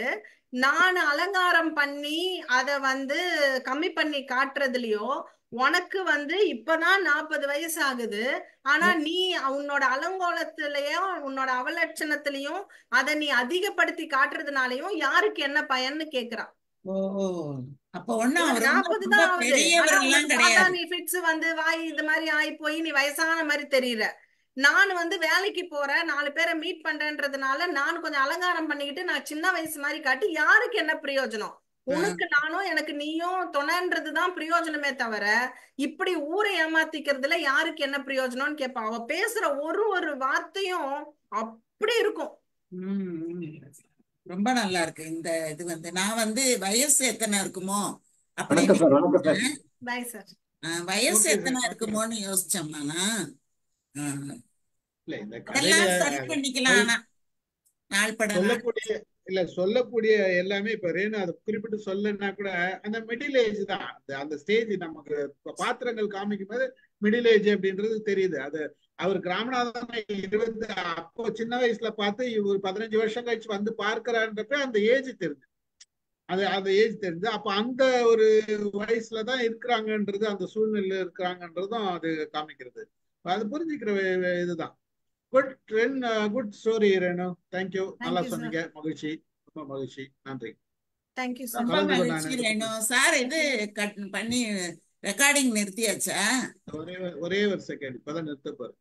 நான் அலங்காரம் பண்ணி அத வந்து கம்மி பண்ணி காட்டுறதுலயோ, உனக்கு வந்து இப்பதான் 40 வயசு ஆகுது, ஆனா நீ உன்னோட அலங்கோலத்திலயும் உன்னோட அவலட்சணத்திலையும் அதை நீ அதிகப்படுத்தி காட்டுறதுனாலயும் யாருக்கு என்ன பயன்னு கேக்குறா. அப்ப ஒண்ணும் அவர் 40 தான் ஆகுது, ஆனா பெரியவரெல்லாம் உனக்கு பார்த்தா கிடையாது. நீ ஃபிட்ஸ் வந்து வாய் இது மாதிரி ஆகி போய் நீ வயசான மாதிரி தெரியற. நான் வந்து வேலைக்கு போறேன், 4 பேரை மீட் பண்றேன்றதுனால நான் கொஞ்சம் அலங்காரம் பண்ணிக்கிட்டு நான் சின்ன வயசு மாதிரி காட்டி யாருக்கு என்ன பிரயோஜனம்? உனக்கு நானும் எனக்கு நீயும் துணைன்றதுதான் பிரயோஜனமே தவிர இப்படி ஊரை ஏமாத்திக்கிறதுல யாருக்கு என்ன பிரயோஜனம்னு கேட்பா. அவ பேசுற ஒரு ஒரு வார்த்தையும் அப்படி இருக்கும். ரொம்ப நல்லா இருக்கு இந்த இது. வந்து நான் வந்து வயசு எத்தனை இருக்குமோ வணக்கம் சார். வணக்கம் சார். அப்படின்னு பாய் சார். வயசு ஓகே எத்தனை சார். இருக்குமோன்னு யோசிச்சோம்னா இல்ல இந்த அதெல்லாம் கதையில சரி பண்ணிக்கலாம். ஆனா நாள்பட நாள் சொல்லக்கூடிய எல்லாமே இப்ப ரேணு அதை குறிப்பிட்டு சொல்லனா கூட அந்த மிடில் ஏஜ் தான். அந்த ஸ்டேஜ் நமக்கு பாத்திரங்கள் காமிக்கும் போது மிடில் ஏஜ் அப்படின்றது தெரியுது. அது அவருக்கு ராமநாதன் 20 அப்போ சின்ன வயசுல பார்த்து இவர் 15 வருஷம் கழிச்சு வந்து பார்க்கிறான்றப்ப அந்த ஏஜ் தெரிஞ்சு, அந்த ஏஜ் தெரிஞ்சு அப்ப அந்த ஒரு வயசுலதான் இருக்கிறாங்கன்றது, அந்த சூழ்நிலையில இருக்கிறாங்கன்றதும் அது காமிக்கிறது. அது புரிஞ்சுக்கிற இதுதான். Good good story Renu. Thank you, நல்லா சொன்னீங்க. மகிழ்ச்சி, ரொம்ப மகிழ்ச்சி. நன்றி. Thank you sir. ரொம்ப மகிழ்ச்சி ரேணு சார். இது கட் பண்ணி ரெக்கார்டிங் நிறுத்தியாச்சா? ஒரே ஒரு செகண்ட், இப்பதான் நிறுத்த போறேன்.